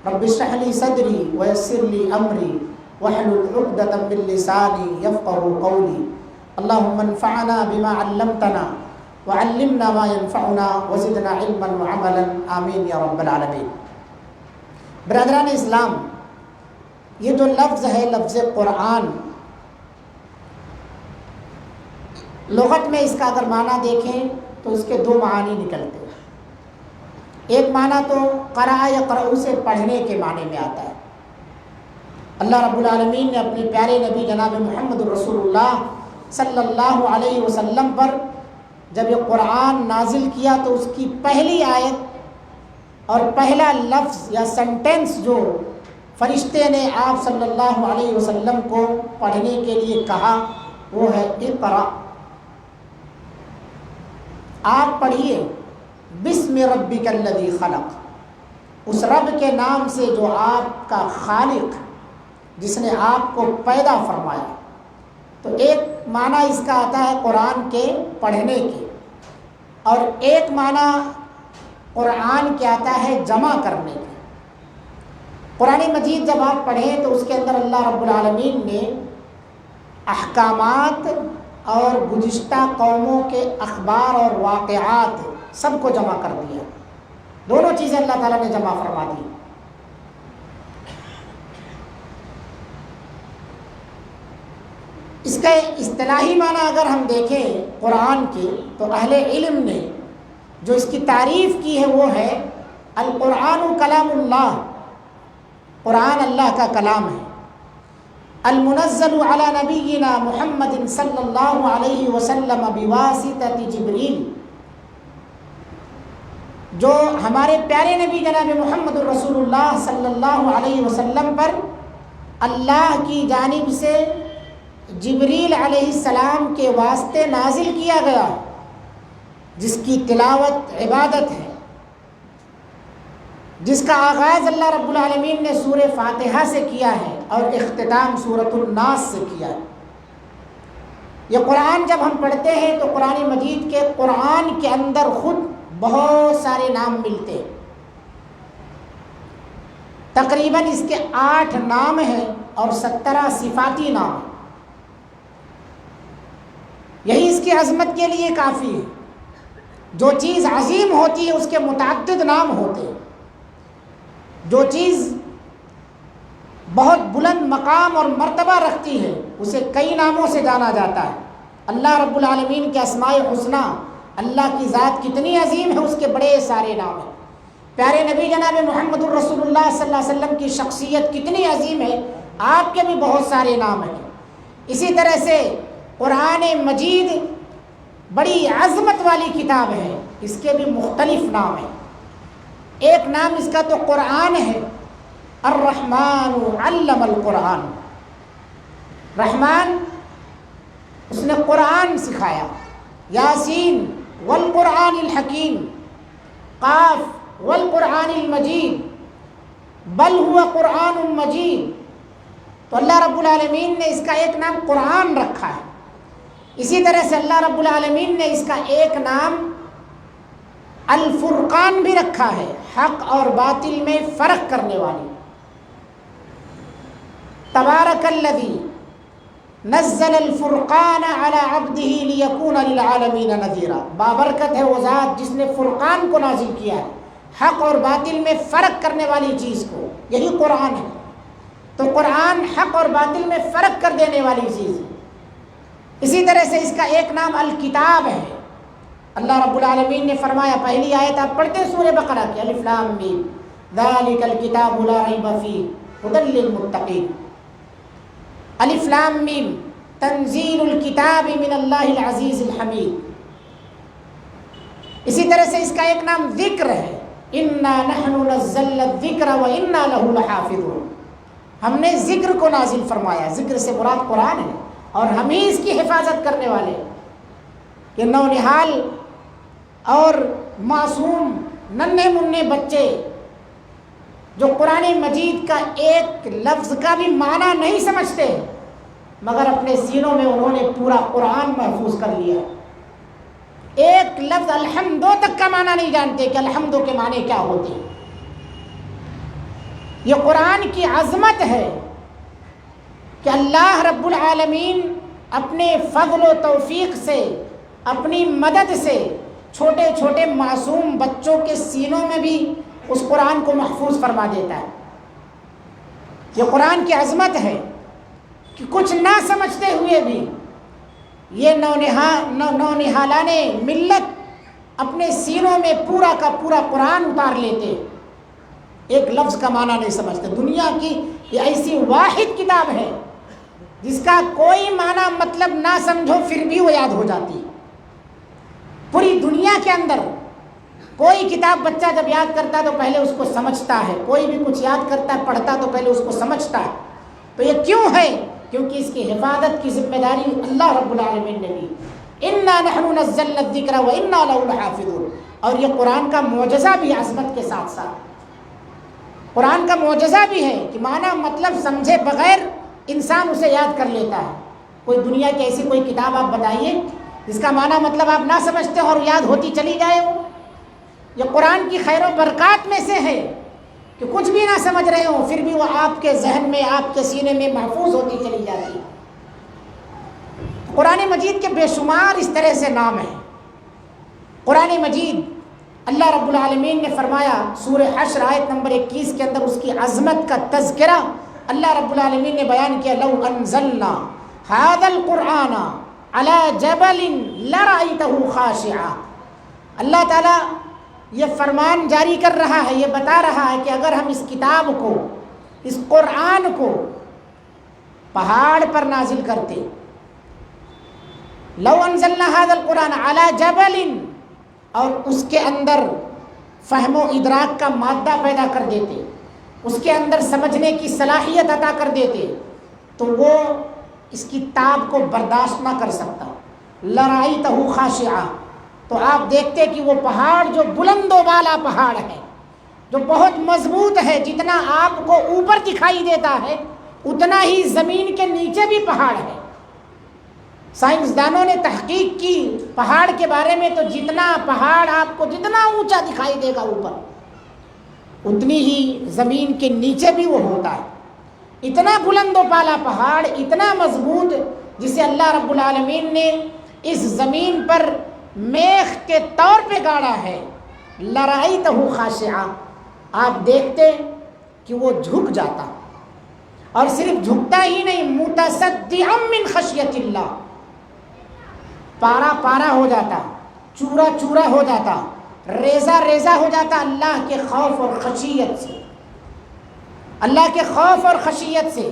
رب اشرح لی صدری ویسر لی امری واحلل عقدۃ من لسانی یفقهوا قولی۔ اللهم انفعنا بما علمتنا وعلمنا ما ينفعنا وزدنا علما وعملا آمین یا رب العالمین۔ برادران اسلام، یہ جو لفظ ہے لفظ قرآن، لغت میں اس کا اگر معنی دیکھیں تو اس کے دو معنی نکلتے ہیں۔ ایک معنی تو قرأ یقرأ سے پڑھنے کے معنی میں آتا ہے۔ اللہ رب العالمین نے اپنے پیارے نبی جناب محمد رسول اللہ صلی اللہ علیہ وسلم پر جب یہ قرآن نازل کیا تو اس کی پہلی آیت اور پہلا لفظ یا سنٹینس جو فرشتے نے آپ صلی اللہ علیہ وسلم کو پڑھنے کے لیے کہا وہ ہے اقرأ، آپ پڑھیے بسم ربک الذی خلق، اس رب کے نام سے جو آپ کا خالق، جس نے آپ کو پیدا فرمایا۔ تو ایک معنی اس کا آتا ہے قرآن کے پڑھنے کے، اور ایک معنی قرآن کے آتا ہے جمع کرنے کے۔ قرآن مجید جب آپ پڑھیں تو اس کے اندر اللہ رب العالمین نے احکامات اور گزشتہ قوموں کے اخبار اور واقعات سب کو جمع کر دیا۔ دونوں چیزیں اللہ تعالیٰ نے جمع فرما دی۔ اس کا اصطلاحی معنی اگر ہم دیکھیں قرآن کے تو اہل علم نے جو اس کی تعریف کی ہے وہ ہے القرآن کلام اللہ، قرآن اللہ کا کلام ہے، المنزل علی نبینا محمد صلی اللہ علیہ وسلم بواسطۃ جبریل، جو ہمارے پیارے نبی جناب محمد رسول اللہ صلی اللہ علیہ وسلم پر اللہ کی جانب سے جبریل علیہ السلام کے واسطے نازل کیا گیا، جس کی تلاوت عبادت ہے، جس کا آغاز اللہ رب العالمین نے سورہ فاتحہ سے کیا ہے اور اختتام سورۃ الناس سے کیا ہے۔ یہ قرآن جب ہم پڑھتے ہیں تو قرآن مجید کے قرآن کے اندر خود بہت سارے نام ملتے ہیں. تقریباً اس کے 8 نام ہیں اور 17 صفاتی نام ہیں. یہی اس کی عظمت کے لیے کافی ہے. جو چیز عظیم ہوتی ہے اس کے متعدد نام ہوتے ہیں. جو چیز بہت بلند مقام اور مرتبہ رکھتی ہے اسے کئی ناموں سے جانا جاتا ہے. اللہ رب العالمین کے اسماء الحسنی، اللہ کی ذات کتنی عظیم ہے، اس کے بڑے سارے نام ہیں. پیارے نبی جناب محمد الرسول اللہ صلی اللہ علیہ وسلم کی شخصیت کتنی عظیم ہے، آپ کے بھی بہت سارے نام ہیں. اسی طرح سے قرآن مجید بڑی عظمت والی کتاب ہے، اس کے بھی مختلف نام ہیں. ایک نام اس کا تو قرآن ہے، الرحمن علم القرآن. رحمان اس نے قرآن سکھایا. یاسین والقرآن الحکیم، قاف والقرآن المجید، بل ہوا قرآن مجید. تو اللہ رب العالمین نے اس کا ایک نام قرآن رکھا ہے. اسی طرح سے اللہ رب العالمین نے اس کا ایک نام الفرقان بھی رکھا ہے، حق اور باطل میں فرق کرنے والی. تبارک الذی نزل الفرقان علی عبدہ لیکون للعالمین نذیرا. بابرکت ہے وہ ذات جس نے فرقان کو نازل کیا ہے، حق اور باطل میں فرق کرنے والی چیز کو. یہی قرآن ہے. تو قرآن حق اور باطل میں فرق کر دینے والی چیز ہے. اسی طرح سے اس کا ایک نام الکتاب ہے. اللہ رب العالمین نے فرمایا، پہلی آیت آپ پڑھتے سورہ بقرہ کی، الف لام میم ذالک الکتاب لا ریب فیہ ھدی للمتقین. الف لام میم تنزیل الکتاب من اللہ العزیز الحمید. اسی طرح سے اس کا ایک نام ذکر ہے، انا نحن نزلنا الذکر وانا لہ لحافظون. ہم نے ذکر کو نازل فرمایا. ذکر سے مراد قرآن ہے اور ہم ہی اس کی حفاظت کرنے والے ہیں. کہ نونہال اور معصوم ننھے منھے بچے جو قرآن مجید کا ایک لفظ کا بھی معنی نہیں سمجھتے، مگر اپنے سینوں میں انہوں نے پورا قرآن محفوظ کر لیا. ایک لفظ الحمدو تک کا معنی نہیں جانتے کہ الحمدو کے معنی کیا ہوتے ہیں. یہ قرآن کی عظمت ہے کہ اللہ رب العالمین اپنے فضل و توفیق سے، اپنی مدد سے چھوٹے چھوٹے معصوم بچوں کے سینوں میں بھی اس قرآن کو محفوظ فرما دیتا ہے. یہ قرآن کی عظمت ہے کہ کچھ نہ سمجھتے ہوئے بھی یہ نونہالان ملت اپنے سینوں میں پورا کا پورا قرآن اتار لیتے. ایک لفظ کا معنی نہیں سمجھتے. دنیا کی یہ ایسی واحد کتاب ہے جس کا کوئی معنی مطلب نہ سمجھو پھر بھی وہ یاد ہو جاتی. پوری دنیا کے اندر کوئی کتاب بچہ جب یاد کرتا تو پہلے اس کو سمجھتا ہے، کوئی بھی کچھ یاد کرتا ہے پڑھتا تو پہلے اس کو سمجھتا ہے. تو یہ کیوں ہے؟ کیونکہ اس کی حفاظت کی ذمہ داری اللہ رب العالمین نے دی. انا نحن نزلنا الذکر وانا لہ لحافظون. اور یہ قرآن کا معجزہ بھی عظمت کے ساتھ ساتھ قرآن کا معجزہ بھی ہے کہ معنی مطلب سمجھے بغیر انسان اسے یاد کر لیتا ہے. کوئی دنیا کی ایسی کوئی کتاب آپ بتائیے جس کا معنی مطلب آپ نہ سمجھتے ہو اور یاد ہوتی چلی جائے. وہ یہ قرآن کی خیر و برکات میں سے ہے کہ کچھ بھی نہ سمجھ رہے ہوں پھر بھی وہ آپ کے ذہن میں، آپ کے سینے میں محفوظ ہوتی چلی جاتی. قرآن مجید کے بے شمار اس طرح سے نام ہیں. قرآن مجید اللہ رب العالمین نے فرمایا سورہ حشر آیت نمبر 21 کے اندر اس کی عظمت کا تذکرہ اللہ رب العالمین نے بیان کیا. لو انزلنا هذا القرآن على جبل لرأيته خاشعا. اللہ تعالیٰ یہ فرمان جاری کر رہا ہے، یہ بتا رہا ہے کہ اگر ہم اس کتاب کو، اس قرآن کو پہاڑ پر نازل کرتے، لو انزلنا هذا القرآن على جبل، اور اس کے اندر فہم و ادراک کا مادہ پیدا کر دیتے، اس کے اندر سمجھنے کی صلاحیت عطا کر دیتے، تو وہ اس کی تاب کو برداشت نہ کر سکتا. لرأیتہ خاشعا. تو آپ دیکھتے کہ وہ پہاڑ جو بلند و بالا پہاڑ ہے، جو بہت مضبوط ہے، جتنا آپ کو اوپر دکھائی دیتا ہے اتنا ہی زمین کے نیچے بھی پہاڑ ہے. سائنسدانوں نے تحقیق کی پہاڑ کے بارے میں، تو جتنا پہاڑ آپ کو جتنا اونچا دکھائی دے گا اوپر، اتنی ہی زمین کے نیچے بھی وہ ہوتا ہے. اتنا بلند و بالا پہاڑ، اتنا مضبوط، جسے اللہ رب العالمین نے اس زمین پر میخ کے طور پہ گاڑا ہے. لرأیتہ خاشعا، آپ دیکھتے کہ وہ جھک جاتا، اور صرف جھکتا ہی نہیں، متصدعا من خشیت اللہ، پارا پارا ہو جاتا، چورا چورا ہو جاتا، ریزہ ریزہ ہو جاتا اللہ کے خوف اور خشیت سے. اللہ کے خوف اور خشیت سے.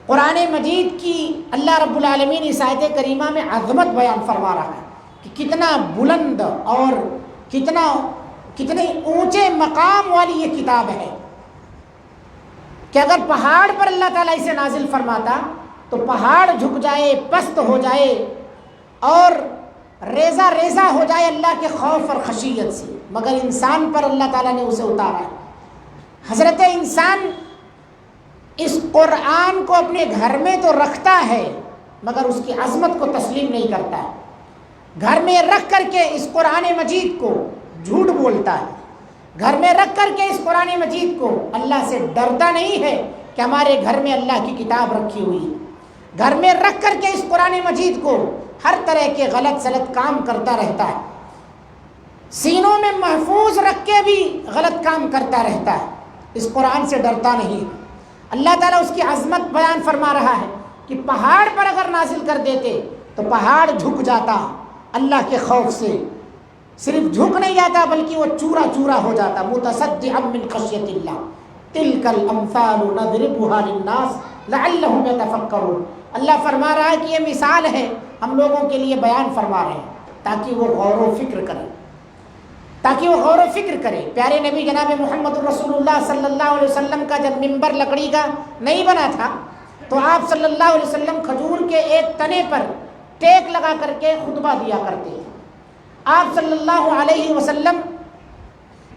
قرآن مجید کی اللہ رب العالمین اس آیت کریمہ میں عظمت بیان فرما رہا ہے کہ کتنا بلند اور کتنے اونچے مقام والی یہ کتاب ہے، کہ اگر پہاڑ پر اللہ تعالیٰ اسے نازل فرماتا تو پہاڑ جھک جائے، پست ہو جائے اور ریزہ ریزہ ہو جائے اللہ کے خوف اور خشیت سے، مگر انسان پر اللہ تعالیٰ نے اسے اتارا ہے. حضرت انسان اس قرآن کو اپنے گھر میں تو رکھتا ہے مگر اس کی عظمت کو تسلیم نہیں کرتا ہے. گھر میں رکھ کر کے اس قرآن مجید کو جھوٹ بولتا ہے، گھر میں رکھ کر کے اس قرآن مجید کو اللہ سے ڈرتا نہیں ہے کہ ہمارے گھر میں اللہ کی کتاب رکھی ہوئی ہے. گھر میں رکھ کر کے اس قرآن مجید کو ہر طرح کے غلط سلط کام کرتا رہتا ہے، سینوں میں محفوظ رکھ کے بھی غلط کام کرتا رہتا ہے، اس قرآن سے ڈرتا نہیں. اللہ تعالیٰ اس کی عظمت بیان فرما رہا ہے کہ پہاڑ پر اگر نازل کر دیتے تو پہاڑ جھک جاتا اللہ کے خوف سے. صرف جھک نہیں جاتا بلکہ وہ چورا چورا ہو جاتا. متصدعا من خشیت اللہ تلک الامثال نضربها للناس لعلهم يتفکرون. اللہ فرما رہا ہے کہ یہ مثال ہے، ہم لوگوں کے لیے بیان فرما رہے ہیں تاکہ وہ غور و فکر کریں، تاکہ وہ غور و فکر کرے. پیارے نبی جناب محمد رسول اللہ صلی اللہ علیہ وسلم کا جب ممبر لکڑی کا نہیں بنا تھا تو آپ صلی اللہ علیہ وسلم کھجور کے ایک تنے پر ٹیک لگا کر کے خطبہ دیا کرتے تھے. آپ صلی اللہ علیہ وسلم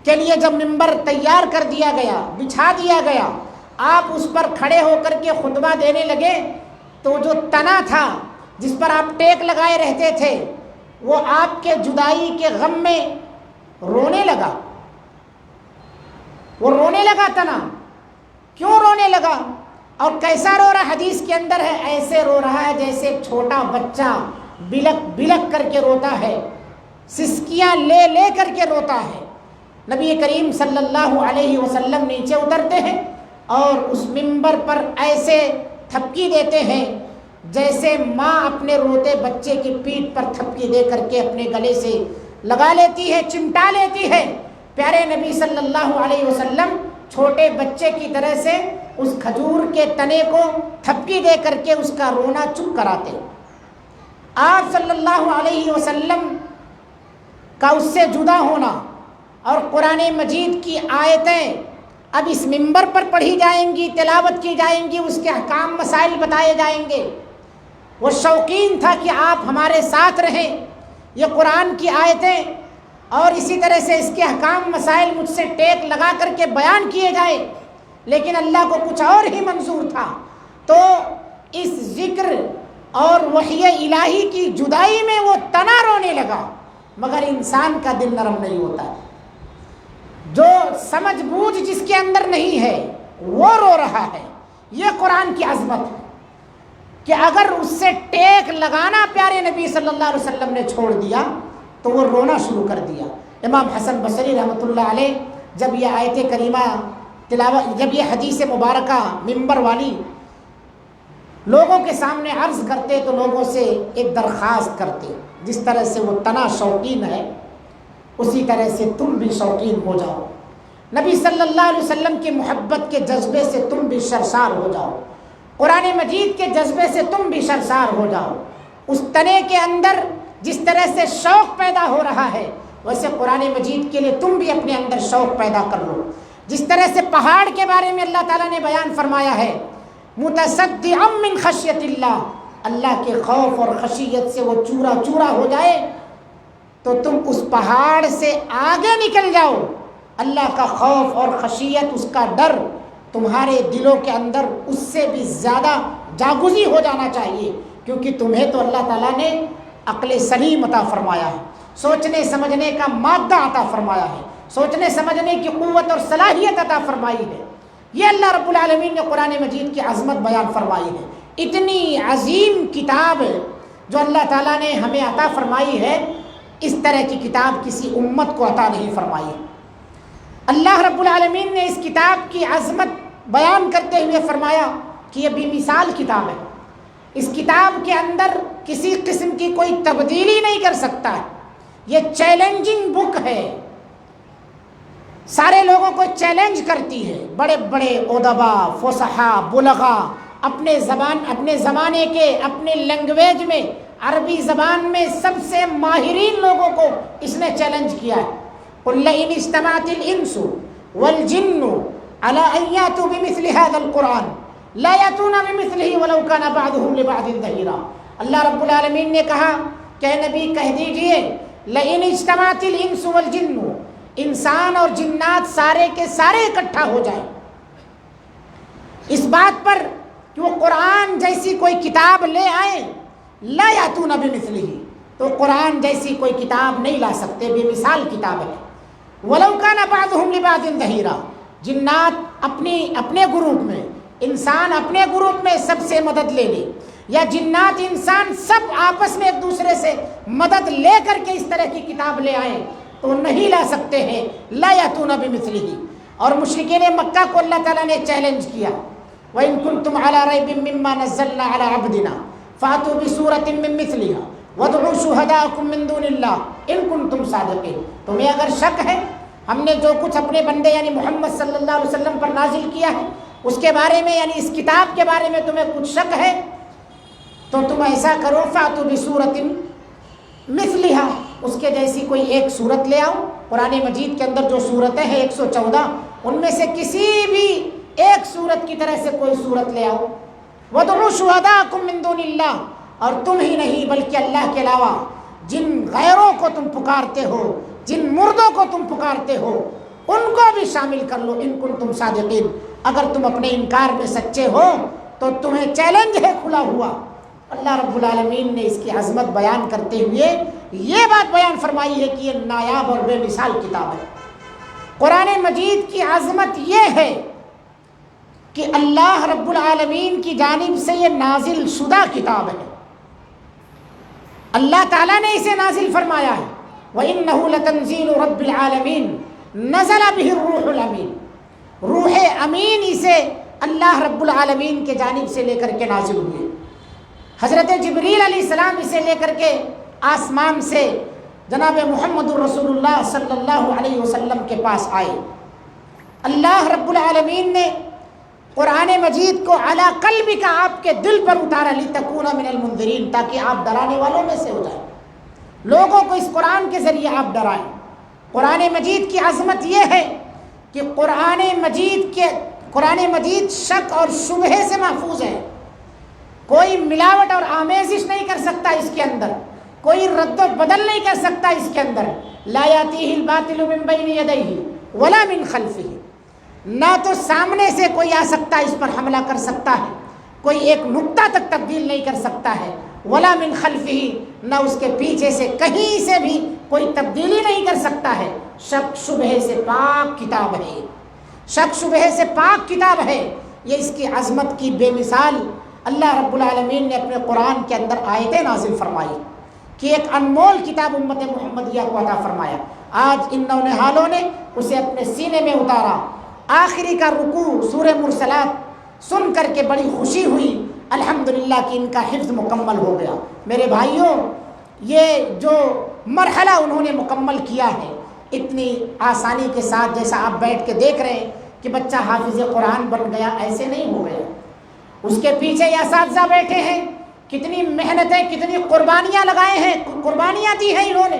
کے لیے جب ممبر تیار کر دیا گیا، بچھا دیا گیا، آپ اس پر کھڑے ہو کر کے خطبہ دینے لگے تو جو تنا تھا جس پر آپ ٹیک لگائے رہتے تھے وہ آپ کے جدائی کے غم میں رونے لگا. وہ رونے لگا تنا. کیوں رونے لگا اور کیسا رو رہا؟ حدیث کے اندر ہے ایسے رو رہا ہے جیسے چھوٹا بچہ بلک بلک کر کے روتا ہے، سسکیاں لے لے کر کے روتا ہے. نبی کریم صلی اللہ علیہ وسلم نیچے اترتے ہیں اور اس ممبر پر ایسے تھپکی دیتے ہیں جیسے ماں اپنے روتے بچے کی پیٹھ پر تھپکی دے کر کے اپنے گلے سے لگا لیتی ہے، چمٹا لیتی ہے. پیارے نبی صلی اللہ علیہ وسلم چھوٹے بچے کی طرح سے اس کھجور کے تنے کو تھپکی دے کر کے اس کا رونا چپ کراتے. آپ صلی اللہ علیہ وسلم کا اس سے جدا ہونا اور قرآن مجید کی آیتیں اب اس ممبر پر پڑھی جائیں گی، تلاوت کی جائیں گی، اس کے احکام مسائل بتائے جائیں گے. وہ شوقین تھا کہ آپ ہمارے ساتھ رہیں، یہ قرآن کی آیتیں اور اسی طرح سے اس کے احکام مسائل مجھ سے ٹیک لگا کر کے بیان کیے جائیں، لیکن اللہ کو کچھ اور ہی منظور تھا. تو اس ذکر اور وحی الہی کی جدائی میں وہ تنا رونے لگا، مگر انسان کا دل نرم نہیں ہوتا. جو سمجھ بوجھ جس کے اندر نہیں ہے وہ رو رہا ہے. یہ قرآن کی عظمت ہے کہ اگر اس سے ٹیک لگانا پیارے نبی صلی اللہ علیہ وسلم نے چھوڑ دیا تو وہ رونا شروع کر دیا. امام حسن بصری رحمۃ اللہ علیہ جب یہ آیت کریمہ تلاوت، جب یہ حدیث مبارکہ ممبر والی لوگوں کے سامنے عرض کرتے تو لوگوں سے ایک درخواست کرتے، جس طرح سے وہ تنا شوقین ہے اسی طرح سے تم بھی شوقین ہو جاؤ. نبی صلی اللہ علیہ وسلم کی محبت کے جذبے سے تم بھی سرشار ہو جاؤ، قرآن مجید کے جذبے سے تم بھی سرشار ہو جاؤ. اس تنے کے اندر جس طرح سے شوق پیدا ہو رہا ہے ویسے قرآن مجید کے لیے تم بھی اپنے اندر شوق پیدا کر لو. جس طرح سے پہاڑ کے بارے میں اللہ تعالیٰ نے بیان فرمایا ہے متصدعا من خشیت اللہ، اللہ کے خوف اور خشیت سے وہ چورا چورا ہو جائے تو تم اس پہاڑ سے آگے نکل جاؤ. اللہ کا خوف اور خشیت، اس کا ڈر تمہارے دلوں کے اندر اس سے بھی زیادہ جاگزی ہو جانا چاہیے کیونکہ تمہیں تو اللہ تعالیٰ نے عقل سلیم عطا فرمایا ہے، سوچنے سمجھنے کا مادہ عطا فرمایا ہے، سوچنے سمجھنے کی قوت اور صلاحیت عطا فرمائی ہے۔ یہ اللہ رب العالمین نے قرآن مجید کی عظمت بیان فرمائی ہے۔ اتنی عظیم کتاب جو اللہ تعالیٰ نے ہمیں عطا فرمائی ہے، اس طرح کی کتاب کسی امت کو عطا نہیں فرمائی ہے۔ اللہ رب العالمین نے اس کتاب کی عظمت بیان کرتے ہوئے فرمایا کہ یہ بے مثال کتاب ہے، اس کتاب کے اندر کسی قسم کی کوئی تبدیلی نہیں کر سکتا ہے، یہ چیلنجنگ بک ہے، سارے لوگوں کو چیلنج کرتی ہے۔ بڑے بڑے ادبا، فصحا، بلغا، اپنے زمانے کے اپنے لینگویج میں، عربی زبان میں سب سے ماہرین لوگوں کو اس نے چیلنج کیا ہے۔ قُلْ لَئِنِ اجْتَمَعَتِ الْإِنسُ وَالْجِنُّ عَلَىٰ أَن يَأْتُوا بِمِثْلِ هَٰذَا الْقُرْآنِ لَا يَأْتُونَ بِمِثْلِهِ وَلَوْ كَانَ بَعْضُهُمْ لِبَعْضٍ ظَهِيرًا۔ اللہ رب العالمین نے کہا کہ اے نبی کہہ دیجئے لَئِنِ اجْتَمَعَتِ الْإِنسُ وَالْجِنُّ، انسان اور جنات سارے کے سارے اکٹھا ہو جائیں اس بات پر کہ وہ قرآن جیسی کوئی کتاب لے آئیں، لا یاتون بمثلہ، تو قرآن جیسی کوئی کتاب نہیں لا سکتے، بے مثال کتاب ہے۔ ولو کان بعضهم لبعض ظہیرا، جنات اپنے گروپ میں، انسان اپنے گروپ میں سب سے مدد لے لے، یا جنات انسان سب آپس میں ایک دوسرے سے مدد لے کر کے اس طرح کی کتاب لے آئیں تو نہیں لا سکتے ہیں، لا یاتون بمثلہ۔ اور مشرکین مکہ کو اللہ تعالیٰ نے چیلنج کیا، وَإِن كُنتُمْ عَلَىٰ رَيْبٍ مِّمَّا نَزَّلْنَا عَلَىٰ عَبْدِنَا فَأْتُوا بِسُورَةٍ مِّن مِّثْلِهَا وَادْعُوا شُهَدَاءَكُم مِّن دُونِ اللَّهِ إِن كُنتُمْ صَادِقِينَ۔ تمہیں اگر شک ہے ہم نے جو کچھ اپنے بندے یعنی محمد صلی اللہ علیہ وسلم پر نازل کیا ہے اس کے بارے میں، یعنی اس کتاب کے بارے میں تمہیں کچھ شک ہے تو تم ایسا کرو، فَأْتُوا بِسُورَةٍ مِّثْلِهَا، اس کے جیسی کوئی ایک صورت لے آؤ۔ قرآن مجید کے اندر جو صورتیں ہیں 114، ان میں سے کسی بھی ایک صورت کی طرح سے کوئی صورت لے آؤ۔ وَادْعُوا شُهَدَاءَكُم مِّن دُونِ اللَّهِ، اور تم ہی نہیں بلکہ اللہ کے علاوہ جن غیروں کو تم پکارتے ہو، جن مردوں کو تم پکارتے ہو، ان کو بھی شامل کر لو، ان کنتم صادقین، اگر تم اپنے انکار میں سچے ہو تو تمہیں چیلنج ہے کھلا ہوا۔ اللہ رب العالمین نے اس کی عظمت بیان کرتے ہوئے یہ بات بیان فرمائی ہے کہ یہ نایاب اور بے مثال کتاب ہے۔ قرآن مجید کی عظمت یہ ہے کہ اللہ رب العالمین کی جانب سے یہ نازل شدہ کتاب ہے، اللہ تعالیٰ نے اسے نازل فرمایا ہے۔ وَإِنَّهُ لَتَنزِيلُ رَبِّ الْعَالَمِينَ نَزَلَ بِهِ الرُّوحُ الْأَمِينُ، روح امین اسے اللہ رب العالمین کے جانب سے لے کر کے نازل ہوئے۔ حضرت جبریل علیہ السلام اسے لے کر کے آسمان سے جناب محمد رسول اللہ صلی اللہ علیہ وسلم کے پاس آئے۔ اللہ رب العالمین نے قرآن مجید کو علی قلبک، آپ کے دل پر اتارا، لتکون من المنذرین، تاکہ آپ ڈرانے والوں میں سے ہو جائیں، لوگوں کو اس قرآن کے ذریعے آپ ڈرائیں۔ قرآن مجید کی عظمت یہ ہے کہ قرآن مجید شک اور شبہے سے محفوظ ہے، کوئی ملاوٹ اور آمیزش نہیں کر سکتا اس کے اندر، کوئی رد و بدل نہیں کر سکتا اس کے اندر۔ لا یاتیہ الباطل من بین یدیہ ولا من خلفہ، نہ تو سامنے سے کوئی آ سکتا اس پر حملہ کر سکتا ہے، کوئی ایک نقطہ تک تبدیل نہیں کر سکتا ہے، ولا من خلفہ، نہ اس کے پیچھے سے کہیں سے بھی کوئی تبدیلی نہیں کر سکتا ہے۔ شک شبہے سے پاک کتاب ہے، شک شبہے سے پاک کتاب ہے۔ یہ اس کی عظمت کی بے مثال اللہ رب العالمین نے اپنے قرآن کے اندر آیتیں نازل فرمائی کہ ایک انمول کتاب امت محمدیہ کو عطا فرمایا۔ آج ان نونہالوں نے اسے اپنے سینے میں اتارا۔ آخری کا رکوع سورہ مرسلات سن کر کے بڑی خوشی ہوئی، الحمدللہ کہ ان کا حفظ مکمل ہو گیا۔ میرے بھائیوں، یہ جو مرحلہ انہوں نے مکمل کیا ہے اتنی آسانی کے ساتھ، جیسا آپ بیٹھ کے دیکھ رہے ہیں کہ بچہ حافظ قرآن بن گیا، ایسے نہیں ہو گیا۔ اس کے پیچھے یہ اساتذہ بیٹھے ہیں، کتنی محنتیں، کتنی قربانیاں لگائے ہیں، قربانیاں دی ہیں انہوں نے،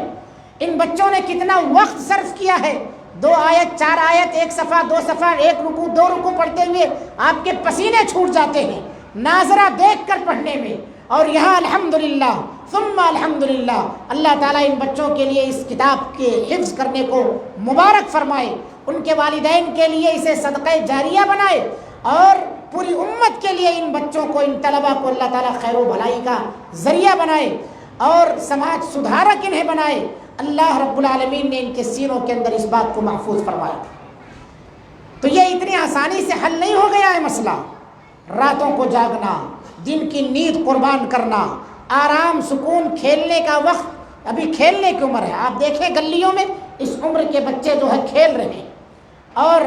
ان بچوں نے کتنا وقت صرف کیا ہے۔ 2 آیت 4 آیت، 1 صفحہ 2 صفحہ، 1 رکوع 2 رکوع پڑھتے ہوئے آپ کے پسینے چھوٹ جاتے ہیں ناظرہ دیکھ کر پڑھنے میں، اور یہاں الحمدللہ ثم الحمدللہ اللہ تعالیٰ ان بچوں کے لیے اس کتاب کے حفظ کرنے کو مبارک فرمائے، ان کے والدین کے لیے اسے صدقہ جاریہ بنائے، اور پوری امت کے لیے ان بچوں کو، ان طلبہ کو اللہ تعالیٰ خیر و بھلائی کا ذریعہ بنائے اور سماج سدھارک انہیں بنائے۔ اللہ رب العالمین نے ان کے سینوں کے اندر اس بات کو محفوظ فرمایا۔ تو یہ اتنی آسانی سے حل نہیں ہو گیا ہے مسئلہ۔ راتوں کو جاگنا، دن کی نیند قربان کرنا، آرام سکون، کھیلنے کا وقت، ابھی کھیلنے کی عمر ہے۔ آپ دیکھیں گلیوں میں اس عمر کے بچے جو ہے کھیل رہے ہیں، اور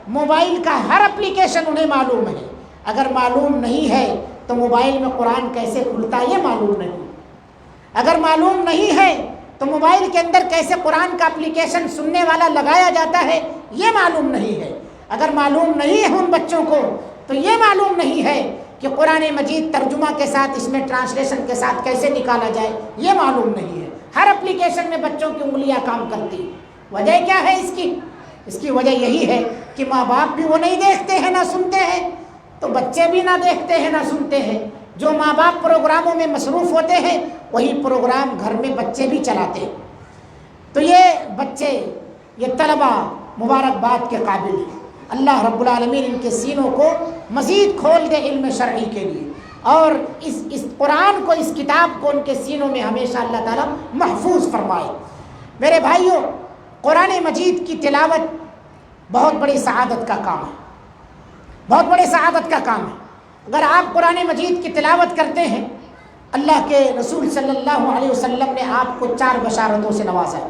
موبائل کا ہر اپلیکیشن انہیں معلوم ہے۔ اگر معلوم نہیں ہے تو موبائل میں قرآن کیسے کھلتا ہے یہ معلوم نہیں۔ اگر معلوم نہیں ہے تو موبائل کے اندر کیسے قرآن کا اپلیکیشن سننے والا لگایا جاتا ہے یہ معلوم نہیں ہے۔ اگر معلوم نہیں ہے ان بچوں کو تو یہ معلوم نہیں ہے کہ قرآن مجید ترجمہ کے ساتھ، اس میں ٹرانسلیشن کے ساتھ کیسے نکالا جائے یہ معلوم نہیں ہے۔ ہر اپلیکیشن میں بچوں کی انگلیاں کام کرتی۔ وجہ کیا ہے اس کی؟ اس کی وجہ یہی ہے کہ ماں باپ بھی وہ نہیں دیکھتے ہیں نہ سنتے ہیں، تو بچے بھی نہ دیکھتے ہیں نہ سنتے ہیں۔ جو ماں باپ پروگراموں میں مصروف ہوتے ہیں وہی پروگرام گھر میں بچے بھی چلاتے ہیں۔ تو یہ بچے، یہ طلبہ مبارکباد کے قابل ہیں۔ اللہ رب العالمین ان کے سینوں کو مزید کھول دے علم شرعی کے لیے، اور اس قرآن کو، اس کتاب کو ان کے سینوں میں ہمیشہ اللہ تعالیٰ محفوظ فرمائے۔ میرے بھائیوں، قرآن مجید کی تلاوت بہت بڑی سعادت کا کام ہے، بہت بڑی سعادت کا کام ہے۔ اگر آپ قرآن مجید کی تلاوت کرتے ہیں، اللہ کے رسول صلی اللہ علیہ وسلم نے آپ کو 4 بشارتوں سے نوازا ہے۔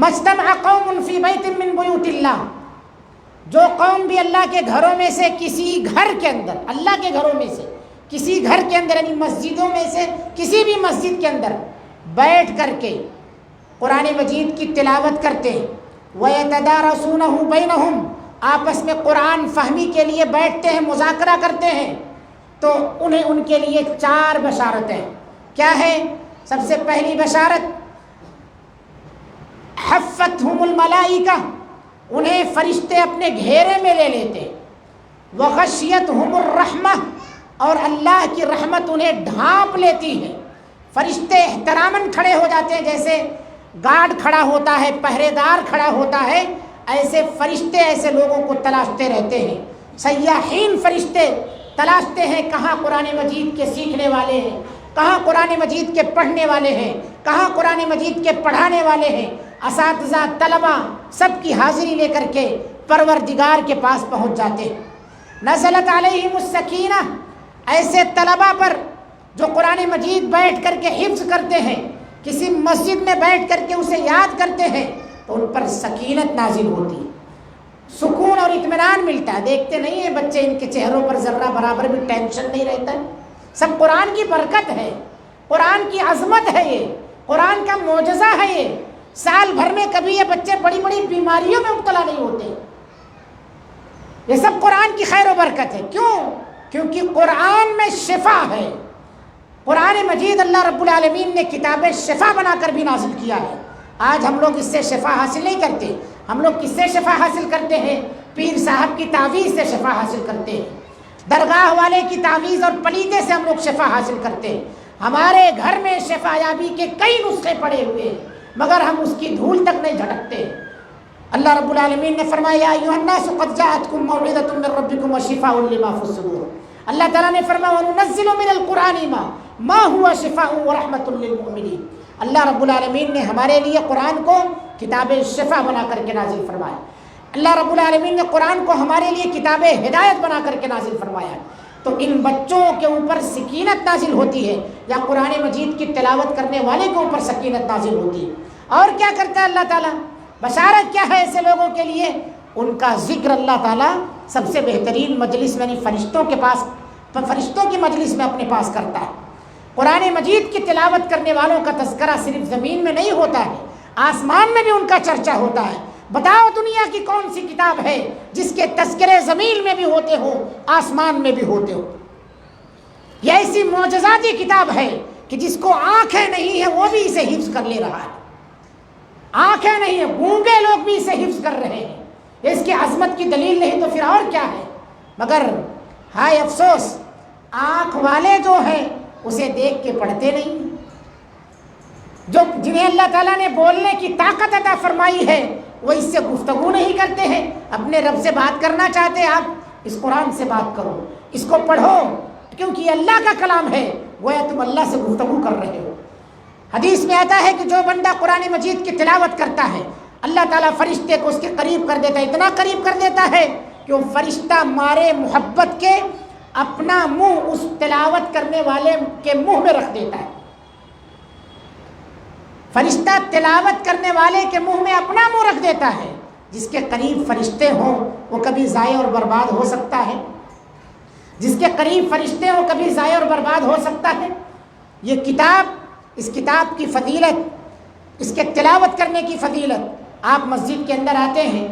مجتمع قوم فی بیت من بیوت اللہ، جو قوم بھی اللہ کے گھروں میں سے کسی گھر کے اندر، اللہ کے گھروں میں سے کسی گھر کے اندر، یعنی مسجدوں میں سے کسی بھی مسجد کے اندر بیٹھ کر کے قرآن مجید کی تلاوت کرتے ہیں، وَيَتَدَارَسُونَهُ بَيْنَهُمْ، آپس میں قرآن فہمی کے لیے بیٹھتے ہیں، مذاکرہ کرتے ہیں، تو انہیں ان کے لیے 4 بشارتیں کیا ہے؟ سب سے پہلی بشارت، حفتہم الملائکہ، انہیں فرشتے اپنے گھیرے میں لے لیتے، وغشیتہم الرحمہ، اور اللہ کی رحمت انہیں ڈھانپ لیتی ہے۔ فرشتے احتراماً کھڑے ہو جاتے ہیں، جیسے گارڈ کھڑا ہوتا ہے، پہرے دار کھڑا ہوتا ہے، ایسے فرشتے ایسے لوگوں کو تلاشتے رہتے ہیں۔ سیاحین فرشتے تلاشتے ہیں کہاں قرآن مجید کے سیکھنے والے ہیں، کہاں قرآن مجید کے پڑھنے والے ہیں، کہاں قرآن مجید کے پڑھانے والے ہیں۔ اساتذہ، طلبہ سب کی حاضری لے کر کے پروردگار کے پاس پہنچ جاتے ہیں۔ نزلت علیہم السکینہ، ایسے طلبہ پر جو قرآن مجید بیٹھ کر کے حفظ کرتے ہیں، کسی مسجد میں بیٹھ کر کے اسے یاد کرتے ہیں، تو ان پر سکینت نازل ہوتی ہے، سکون اور اطمینان ملتا ہے۔ دیکھتے نہیں ہیں بچے، ان کے چہروں پر ذرہ برابر بھی ٹینشن نہیں رہتا ہے۔ سب قرآن کی برکت ہے، قرآن کی عظمت ہے، یہ قرآن کا معجزہ ہے۔ یہ سال بھر میں کبھی یہ بچے بڑی بڑی بیماریوں میں مبتلا نہیں ہوتے۔ یہ سب قرآن کی خیر و برکت ہے۔ کیوں؟ کیونکہ قرآن میں شفا ہے۔ قرآن مجید اللہ رب العالمین نے کتاب شفا بنا کر بھی نازل کیا ہے۔ آج ہم لوگ اس سے شفا حاصل نہیں کرتے، ہم لوگ کس سے شفا حاصل کرتے ہیں؟ پیر صاحب کی تعویذ سے شفا حاصل کرتے ہیں، درگاہ والے کی تعویذ اور پلیتے سے ہم لوگ شفا حاصل کرتے ہیں۔ ہمارے گھر میں شفا یابی کے کئی نسخے پڑے ہوئے ہیں، مگر ہم اس کی دھول تک نہیں جھٹکتے۔ اللہ رب العالمین نے فرمایا، یا ایھا الناس قد جاءتکم موعظۃ من ربکم وشفاء لما فی الصدور۔ اللہ تعالیٰ نے فرمایا، وننزل من القرآن ما هو شفاء ورحمۃ للمؤمنین۔ اللہ رب العالمین نے ہمارے لیے قرآن کو کتاب شفا بنا کر کے نازل فرمایا۔ اللہ رب العالمین نے قرآن کو ہمارے لیے کتاب ہدایت بنا کر کے نازل فرمایا۔ تو ان بچوں کے اوپر سکینت نازل ہوتی ہے، یا قرآن مجید کی تلاوت کرنے والے کے اوپر سکینت نازل ہوتی ہے۔ اور کیا کرتا ہے اللہ تعالیٰ؟ بشارت کیا ہے ایسے لوگوں کے لیے؟ ان کا ذکر اللہ تعالیٰ سب سے بہترین مجلس میں، یعنی فرشتوں کے پاس، فرشتوں کی مجلس میں اپنے پاس کرتا ہے۔ قرآن مجید کی تلاوت کرنے والوں کا تذکرہ صرف زمین میں نہیں ہوتا ہے، آسمان میں بھی ان کا چرچا ہوتا ہے۔ بتاؤ دنیا کی کون سی کتاب ہے جس کے تذکرے زمین میں بھی ہوتے ہو، آسمان میں بھی ہوتے ہو؟ یہ ایسی معجزاتی کتاب ہے کہ جس کو آنکھیں نہیں ہیں وہ بھی اسے حفظ کر لے رہا ہے۔ آنکھیں نہیں ہیں، گونگے لوگ بھی اسے حفظ کر رہے ہیں۔ اس کی عظمت کی دلیل نہیں تو پھر اور کیا ہے؟ مگر ہائے افسوس، آنکھ والے جو ہیں اسے دیکھ کے پڑھتے نہیں، جو جنہیں اللہ تعالیٰ نے بولنے کی طاقت عطا فرمائی ہے وہ اس سے گفتگو نہیں کرتے ہیں. اپنے رب سے بات کرنا چاہتے ہیں آپ اس قرآن سے بات کرو, اس کو پڑھو, کیونکہ یہ اللہ کا کلام ہے, گویا تم اللہ سے گفتگو کر رہے ہو. حدیث میں آتا ہے کہ جو بندہ قرآن مجید کی تلاوت کرتا ہے اللہ تعالیٰ فرشتے کو اس کے قریب کر دیتا ہے, اتنا قریب کر دیتا ہے کہ وہ فرشتہ مارے محبت کے اپنا منہ اس تلاوت کرنے والے کے منہ میں رکھ دیتا ہے. فرشتہ تلاوت کرنے والے کے منہ میں اپنا منہ رکھ دیتا ہے. جس کے قریب فرشتے ہوں وہ کبھی ضائع اور برباد ہو سکتا ہے, جس کے قریب فرشتے ہوں کبھی ضائع اور برباد ہو سکتا ہے. یہ کتاب, اس کتاب کی فضیلت, اس کے تلاوت کرنے کی فضیلت, آپ مسجد کے اندر آتے ہیں,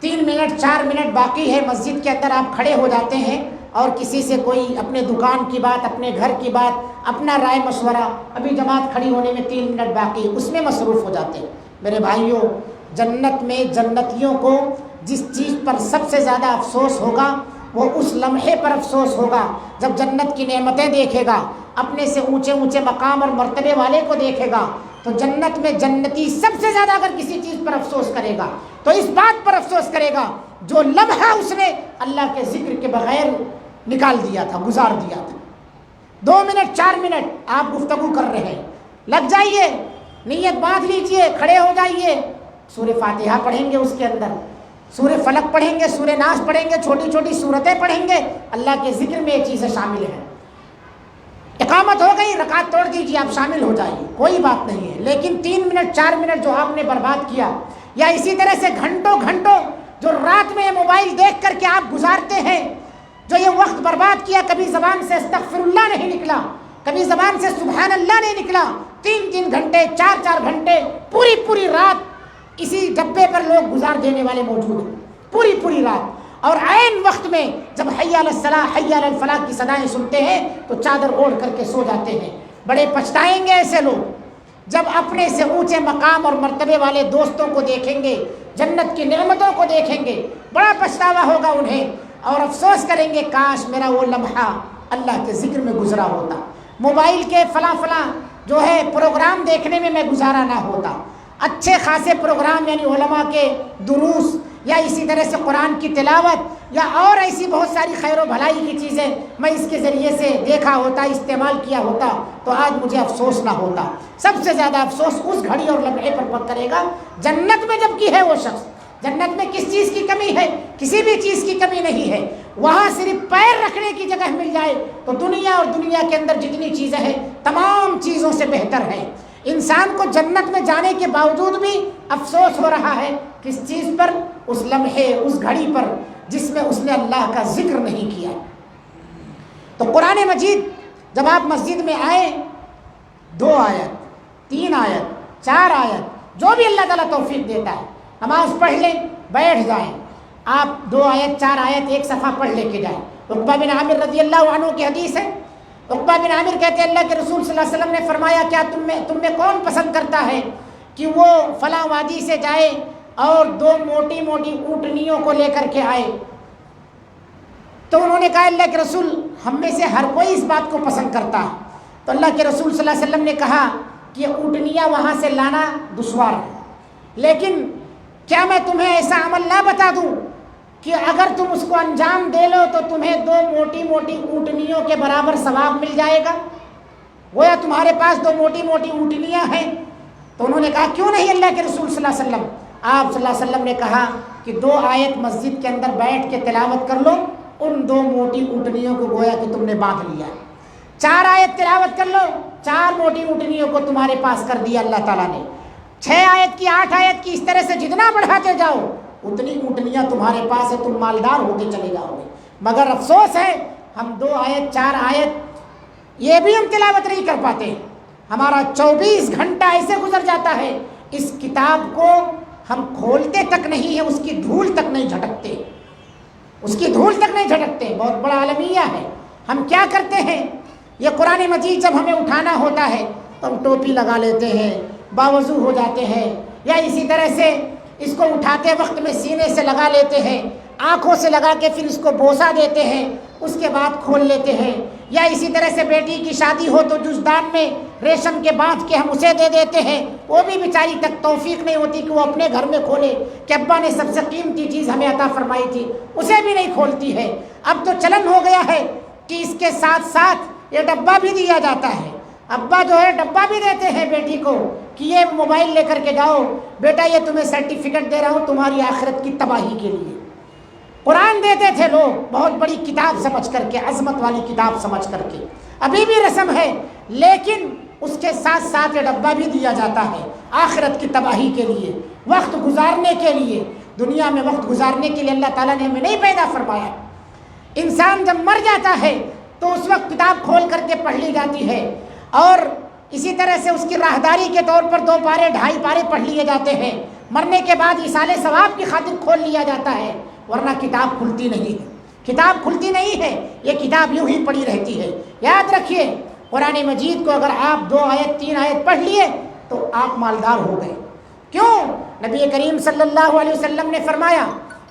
3 منٹ 4 منٹ باقی ہے, مسجد کے اندر آپ کھڑے ہو جاتے ہیں اور کسی سے کوئی اپنے دکان کی بات, اپنے گھر کی بات, اپنا رائے مشورہ, ابھی جماعت کھڑی ہونے میں 3 منٹ باقی, اس میں مصروف ہو جاتے ہیں. میرے بھائیوں, جنت میں جنتیوں کو جس چیز پر سب سے زیادہ افسوس ہوگا وہ اس لمحے پر افسوس ہوگا جب جنت کی نعمتیں دیکھے گا, اپنے سے اونچے اونچے مقام اور مرتبے والے کو دیکھے گا. تو جنت میں جنتی سب سے زیادہ اگر کسی چیز پر افسوس کرے گا تو اس بات پر افسوس کرے گا جو لمحہ اس نے اللہ کے ذکر کے بغیر نکال دیا تھا, گزار دیا تھا. 2 منٹ 4 منٹ آپ گفتگو کر رہے ہیں, لگ جائیے, نیت باندھ لیجئے, کھڑے ہو جائیے, سورہ فاتحہ پڑھیں گے, اس کے اندر سورہ فلق پڑھیں گے, سورہ ناس پڑھیں گے, چھوٹی چھوٹی سورتیں پڑھیں گے. اللہ کے ذکر میں یہ چیزیں شامل ہیں. اقامت ہو گئی, رکعت توڑ دیجیے, آپ شامل ہو جائیے, کوئی بات نہیں ہے. لیکن 3 منٹ 4 منٹ جو آپ نے برباد کیا, یا اسی طرح سے گھنٹوں گھنٹوں جو رات میں موبائل دیکھ کر کے آپ گزارتے ہیں, جو یہ وقت برباد کیا, کبھی زبان سے استغفر اللہ نہیں نکلا, کبھی زبان سے سبحان اللہ نہیں نکلا, 3 گھنٹے 4 گھنٹے پوری رات اسی ڈبے پر لوگ گزار دینے والے موجود ہیں, پوری رات. اور عین وقت میں جب حی علی الصلاح حی علی الفلاح کی صدائیں سنتے ہیں تو چادر اوڑھ کر کے سو جاتے ہیں. بڑے پچھتائیں گے ایسے لوگ جب اپنے سے اونچے مقام اور مرتبے والے دوستوں کو دیکھیں گے, جنت کی نعمتوں کو دیکھیں گے, بڑا پچھتاوا ہوگا انہیں, اور افسوس کریں گے کاش میرا وہ لمحہ اللہ کے ذکر میں گزرا ہوتا, موبائل کے فلاں جو ہے پروگرام دیکھنے میں گزارا نہ ہوتا. اچھے خاصے پروگرام یعنی علماء کے دروس, یا اسی طرح سے قرآن کی تلاوت, یا اور ایسی بہت ساری خیر و بھلائی کی چیزیں میں اس کے ذریعے سے دیکھا ہوتا, استعمال کیا ہوتا, تو آج مجھے افسوس نہ ہوتا. سب سے زیادہ افسوس اس گھڑی اور لمحے پر کرے گا جنت میں جب کی ہے وہ شخص. جنت میں کس چیز کی کمی ہے؟ کسی بھی چیز کی کمی نہیں ہے. وہاں صرف پیر رکھنے کی جگہ مل جائے تو دنیا اور دنیا کے اندر جتنی چیزیں ہیں تمام چیزوں سے بہتر ہے. انسان کو جنت میں جانے کے باوجود بھی افسوس ہو رہا ہے کس چیز پر؟ اس لمحے, اس گھڑی پر جس میں اس نے اللہ کا ذکر نہیں کیا. تو قرآن مجید جب آپ مسجد میں آئیں, 2 آیت 3 آیت 4 آیت جو بھی اللہ تعالیٰ توفیق دیتا ہے, نماز پڑھ لیں, بیٹھ جائیں, آپ 2 آیت 4 آیت ایک صفحہ پڑھ لے کے جائیں. عقبہ بن عامر رضی اللہ عنہ کی حدیث ہے. عقبہ بن عامر کہتے ہیں اللہ کے رسول صلی اللہ علیہ وسلم نے فرمایا کیا تم میں کون پسند کرتا ہے کہ وہ فلاں وادی سے جائے اور 2 موٹی موٹی اونٹنیوں کو لے کر کے آئے؟ تو انہوں نے کہا اللہ کے رسول ہم میں سے ہر کوئی اس بات کو پسند کرتا ہے. تو اللہ کے رسول صلی اللہ علیہ وسلم نے کہا کہ اونٹنیاں وہاں سے لانا دشوار ہے, لیکن کیا میں تمہیں ایسا عمل نہ بتا دوں کہ اگر تم اس کو انجام دے لو تو تمہیں 2 موٹی موٹی اونٹنیوں کے برابر ثواب مل جائے گا؟ گویا تمہارے پاس 2 موٹی موٹی اونٹنیاں ہیں. تو انہوں نے کہا کیوں نہیں اللہ کے رسول صلی اللہ علیہ وسلم. آپ صلی اللہ علیہ وسلم نے کہا کہ 2 آیت مسجد کے اندر بیٹھ کے تلاوت کر لو, ان 2 موٹی اونٹنیوں کو گویا کہ تم نے باندھ لیا. 4 آیت تلاوت کر لو, 4 موٹی اونٹنیوں کو تمہارے پاس کر دیا اللہ تعالیٰ نے. 6 آیت کی 8 آیت کی اس طرح سے جتنا بڑھاتے جاؤ اتنی اونٹنیاں تمہارے پاس ہے, تم مالدار ہوتے چلے جاؤ گے. مگر افسوس ہے ہم 2 آیت 4 آیت یہ بھی ہم تلاوت نہیں کر پاتے. ہمارا 24 گھنٹہ ایسے گزر جاتا ہے, اس کتاب کو ہم کھولتے تک نہیں ہیں, اس کی دھول تک نہیں جھٹکتے, اس کی دھول تک نہیں جھٹکتے. بہت بڑا عالمیہ ہے. ہم کیا کرتے ہیں, یہ قرآن مجید جب ہمیں اٹھانا ہوتا ہے تو ہم ٹوپی لگا لیتے ہیں, باوضو ہو جاتے ہیں, یا اسی طرح سے اس کو اٹھاتے وقت میں سینے سے لگا لیتے ہیں, آنکھوں سے لگا کے پھر اس کو بوسہ دیتے ہیں, اس کے بعد کھول لیتے ہیں. یا اسی طرح سے بیٹی کی شادی ہو تو جزدان میں ریشم کے باندھ کے ہم اسے دے دیتے ہیں، وہ بھی بیچاری تک توفیق نہیں ہوتی کہ وہ اپنے گھر میں کھولے کہ ابا نے سب سے قیمتی چیز ہمیں عطا فرمائی تھی، اسے بھی نہیں کھولتی ہے۔ اب تو چلن ہو گیا ہے کہ اس کے ساتھ ساتھ یہ ڈبہ بھی دیا جاتا ہے، ابا جو ہے ڈبہ بھی دیتے ہیں بیٹی کو کہ یہ موبائل لے کر کے جاؤ بیٹا، یہ تمہیں سرٹیفکیٹ دے رہا ہوں تمہاری آخرت کی تباہی کے لیے۔ قرآن دیتے تھے لوگ بہت بڑی کتاب سمجھ کر کے، عظمت والی کتاب سمجھ کر کے، ابھی بھی رسم ہے، لیکن اس کے ساتھ ساتھ یہ ڈبہ بھی دیا جاتا ہے آخرت کی تباہی کے لیے، وقت گزارنے کے لیے۔ دنیا میں وقت گزارنے کے لیے اللہ تعالیٰ نے ہمیں نہیں پیدا فرمایا۔ انسان جب مر جاتا ہے تو اس وقت کتاب کھول کر کے پڑھ لی جاتی ہے، اور اسی طرح سے اس کی راہداری کے طور پر 2 پارے 2.5 پارے پڑھ لیے جاتے ہیں، مرنے کے بعد ایصال ثواب کی خاطر کھول لیا جاتا ہے، ورنہ کتاب کھلتی نہیں ہے، کتاب کھلتی نہیں ہے، یہ کتاب یوں ہی پڑی رہتی ہے۔ یاد رکھیے قرآن مجید کو اگر آپ 2 آیت 3 آیت پڑھ لیے تو آپ مالدار ہو گئے۔ کیوں؟ نبی کریم صلی اللہ علیہ وسلم نے فرمایا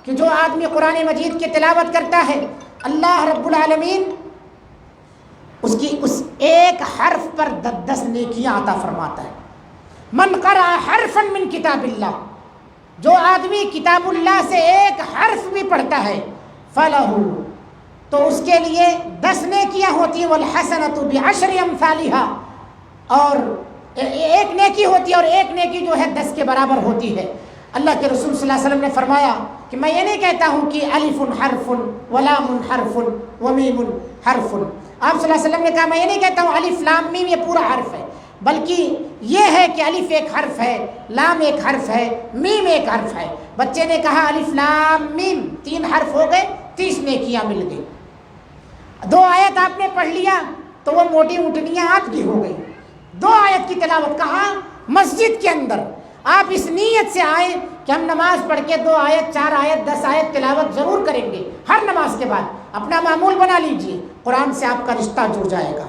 کہ جو آدمی قرآن مجید کی تلاوت کرتا ہے اللہ رب العالمین اس کی اس ایک حرف پر 10 نیکیاں عطا فرماتا ہے۔ من قرأ حرفا من کتاب اللہ، جو آدمی کتاب اللہ سے ایک حرف بھی پڑھتا ہے فلہ، تو اس کے لیے 10 نیکیاں ہوتی ہیں، والحسنۃ بعشر امثالها، اور ایک نیکی ہوتی ہے اور ایک نیکی جو ہے 10 کے برابر ہوتی ہے۔ اللہ کے رسول صلی اللہ علیہ وسلم نے فرمایا کہ میں یہ نہیں کہتا ہوں کہ الف حرف ولام حرف ومیم حرف، آپ صلی اللہ علیہ وسلم نے کہا میں یہ نہیں کہتا ہوں الف لام میم یہ پورا حرف ہے، بلکہ یہ ہے کہ الف ایک حرف ہے، لام ایک حرف ہے، میم ایک حرف ہے۔ بچے نے کہا الف لام میم 3 حرف ہو گئے، 30 نیکیاں مل گئی۔ 2 آیت آپ نے پڑھ لیا تو وہ موٹی اونٹنیاں آپ کی ہو گئی۔ 2 آیت کی تلاوت کہاں؟ مسجد کے اندر۔ آپ اس نیت سے آئیں کہ ہم نماز پڑھ کے 2 آیت 4 آیت 10 آیت تلاوت ضرور کریں گے ہر نماز کے بعد، اپنا معمول بنا لیجئے، قرآن سے آپ کا رشتہ جڑ جائے گا۔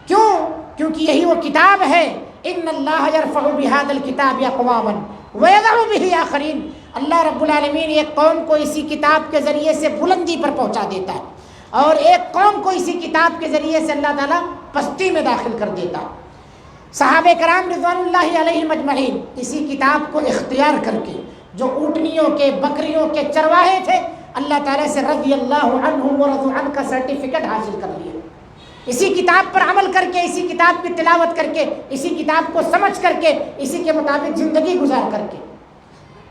کیوں؟ کیونکہ یہی وہ کتاب ہے، ان اللہ یرفع بہذا الکتاب اقواما ویضع بہ آخرین، اللہ رب العالمین ایک قوم کو اسی کتاب کے ذریعے سے بلندی پر پہنچا دیتا ہے، اور ایک قوم کو اسی کتاب کے ذریعے سے اللہ تعالیٰ پستی میں داخل کر دیتا ہے۔ صحابہ کرام رضوان اللہ علیہم اجمعین اسی کتاب کو اختیار کر کے، جو اونٹنیوں کے بکریوں کے چرواہے تھے، اللہ تعالیٰ سے رضی اللہ عنہم ورضوا عنہ کا سرٹیفکیٹ حاصل کر لیا۔ اسی کتاب پر عمل کر کے، اسی کتاب کی تلاوت کر کے، اسی کتاب کو سمجھ کر کے، اسی کے مطابق زندگی گزار کر کے،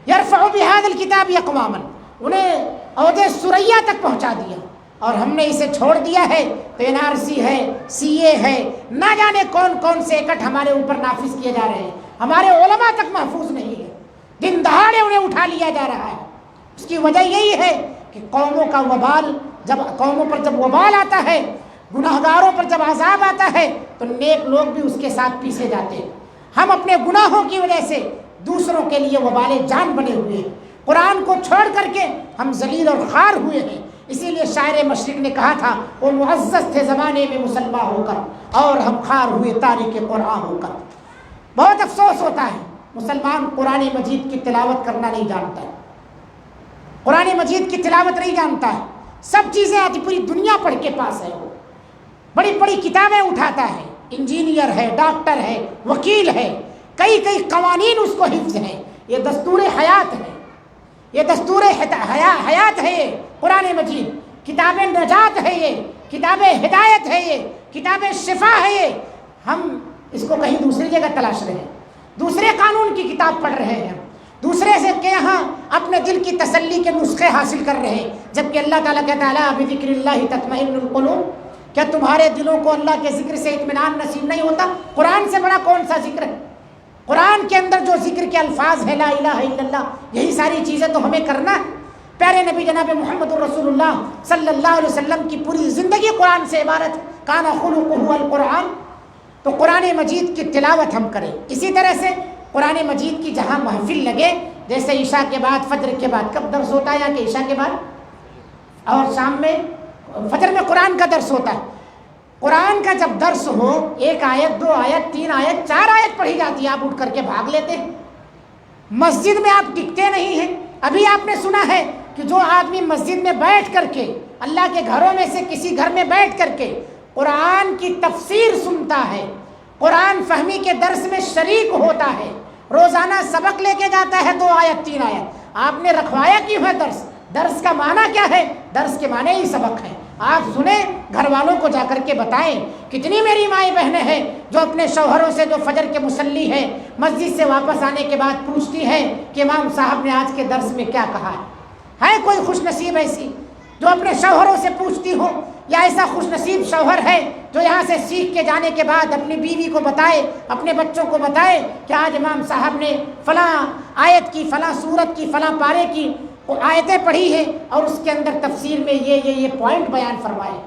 یرفع بہذا الکتاب اقواما، انہیں عہدے ثریا تک پہنچا دیا۔ اور ہم نے اسے چھوڑ دیا ہے تو NRC ہے، CA ہے، نہ جانے کون کون سے ایکٹ ہمارے اوپر نافذ کیے جا رہے ہیں، ہمارے علماء تک محفوظ نہیں ہے، دن دہاڑے انہیں اٹھا لیا جا رہا ہے۔ اس کی وجہ یہی ہے کہ قوموں کا وبال، جب قوموں پر جب وبال آتا ہے، گناہگاروں پر جب عذاب آتا ہے تو نیک لوگ بھی اس کے ساتھ پیسے جاتے ہیں۔ ہم اپنے گناہوں کی وجہ سے دوسروں کے لیے وبال جان بنے ہوئے ہیں، قرآن کو چھوڑ کر کے ہم ذلیل اور خوار ہوئے ہیں۔ اسی لیے شاعر مشرق نے کہا تھا وہ معزز تھے زمانے میں مسلمان ہو کر، اور ہم خوار ہوئے تاریک قرآن ہو کر۔ بہت افسوس ہوتا ہے مسلمان قرآن مجید کی تلاوت کرنا نہیں جانتا ہے، قرآن مجید کی تلاوت نہیں جانتا ہے، سب چیزیں آتی پوری دنیا پڑھ کے پاس ہے، وہ بڑی بڑی کتابیں اٹھاتا ہے، انجینئر ہے، ڈاکٹر ہے، وکیل ہے، کئی قوانین اس کو حفظ ہیں، یہ دستور حیات ہے، یہ دستور حیات ہے، یہ قرآن مجید کتاب نجات ہے، یہ کتاب ہدایت ہے، یہ کتاب شفا ہے۔ یہ ہم اس کو کہیں دوسری جگہ تلاش رہے ہیں، دوسرے قانون کی کتاب پڑھ رہے ہیں، دوسرے سے کے یہاں اپنے دل کی تسلی کے نسخے حاصل کر رہے ہیں، جبکہ اللہ تعالیٰ کہتا ہے بذکر اللہ تطمئن القلوب، کیا تمہارے دلوں کو اللہ کے ذکر سے اطمینان نصیب نہیں ہوتا؟ قرآن سے بڑا کون سا ذکر ہے؟ قرآن کے اندر جو ذکر کے الفاظ ہے لا الہ الا اللہ، یہی ساری چیزیں تو ہمیں کرنا ہے۔ پیارے نبی جناب محمد الرسول اللہ صلی اللہ علیہ وسلم کی پوری زندگی قرآن سے عبارت، کان خلقہ القرآن، تو قرآن مجید کی تلاوت ہم کریں۔ اسی طرح سے قرآن مجید کی جہاں محفل لگے، جیسے عشاء کے بعد، فجر کے بعد، کب درس ہوتا ہے؟ یا کہ عشاء کے بعد اور شام میں، فجر میں قرآن کا درس ہوتا ہے۔ قرآن کا جب درس ہو، 1 آیت 2 آیت 3 آیت 4 آیت پڑھی جاتی ہے، آپ اٹھ کر کے بھاگ لیتے ہیں، مسجد میں آپ ٹکتے نہیں ہیں۔ ابھی آپ نے سنا ہے کہ جو آدمی مسجد میں بیٹھ کر کے، اللہ کے گھروں میں سے کسی گھر میں بیٹھ کر کے قرآن کی تفسیر سنتا ہے، قرآن فہمی کے درس میں شریک ہوتا ہے، روزانہ سبق لے کے جاتا ہے 2 آیت 3 آیت، آپ نے رکھوایا کیوں ہے درس کا معنی کیا ہے؟ درس کے معنی ہی سبق ہے۔ آپ سنیں، گھر والوں کو جا کر کے بتائیں۔ کتنی میری مائیں بہنیں ہیں جو اپنے شوہروں سے، جو فجر کے مصلی ہے، مسجد سے واپس آنے کے بعد پوچھتی ہے کہ امام صاحب نے آج کے درس میں کیا کہا ہے کوئی خوش نصیب ایسی جو اپنے شوہروں سے پوچھتی ہو، یا ایسا خوش نصیب شوہر ہے جو یہاں سے سیکھ کے جانے کے بعد اپنی بیوی کو بتائے، اپنے بچوں کو بتائے کہ آج امام صاحب نے فلاں آیت کی، فلاں سورت کی، فلاں پارے کی آیتیں پڑھی ہیں اور اس کے اندر تفسیر میں یہ پوائنٹ بیان فرمائے۔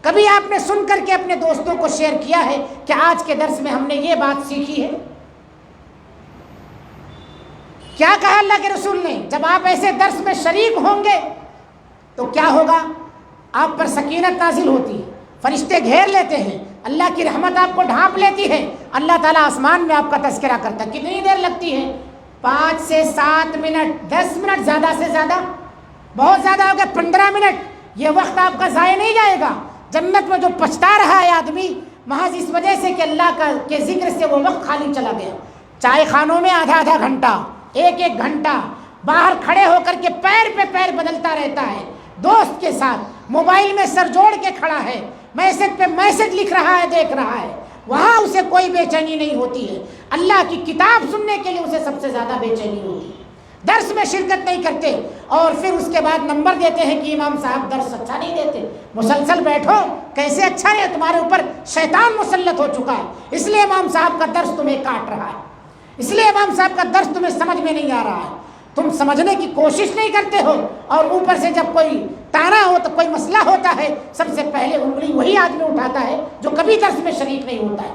کبھی آپ نے سن کر کے اپنے دوستوں کو شیئر کیا ہے کہ آج کے درس میں ہم نے یہ بات سیکھی ہے؟ کیا کہا اللہ کے رسول نے؟ جب آپ ایسے درس میں شریک ہوں گے تو کیا ہوگا؟ آپ پر سکینت نازل ہوتی ہے، فرشتے گھیر لیتے ہیں، اللہ کی رحمت آپ کو ڈھانپ لیتی ہے، اللہ تعالیٰ آسمان میں آپ کا تذکرہ کرتا ہے۔ کتنی دیر لگتی ہے؟ 5 سے 7 منٹ، 10 منٹ زیادہ سے زیادہ، بہت زیادہ ہو گیا 15 منٹ۔ یہ وقت آپ کا ضائع نہیں جائے گا۔ جنت میں جو پچھتا رہا ہے آدمی، محض اس وجہ سے کہ اللہ کے ذکر سے وہ وقت خالی چلا گیا۔ چائے خانوں میں آدھا گھنٹہ، 1 گھنٹہ باہر کھڑے ہو کر کے پیر پہ پیر بدلتا رہتا ہے، دوست کے ساتھ موبائل میں سر جوڑ کے کھڑا ہے، میسج پہ میسج لکھ رہا ہے، دیکھ رہا ہے، وہاں اسے کوئی بے چینی نہیں ہوتی ہے۔ اللہ کی کتاب سننے کے لیے اسے سب سے زیادہ بے چینی ہوتی ہے۔ درس میں شرکت نہیں کرتے اور پھر اس کے بعد نمبر دیتے ہیں کہ امام صاحب درس اچھا نہیں دیتے۔ مسلسل بیٹھو، کیسے اچھا نہیں؟ تمہارے اوپر شیطان مسلط ہو چکا ہے، اس لیے امام صاحب کا درس تمہیں کاٹ رہا ہے، اس لیے امام صاحب کا درس تمہیں سمجھ میں نہیں آ رہا ہے، تم سمجھنے کی کوشش نہیں کرتے ہو، اور اوپر سے جب کوئی تانا ہو تو کوئی مسئلہ ہوتا ہے، سب سے پہلے انگلی وہی آدمی اٹھاتا ہے جو کبھی درس میں شریک نہیں ہوتا ہے۔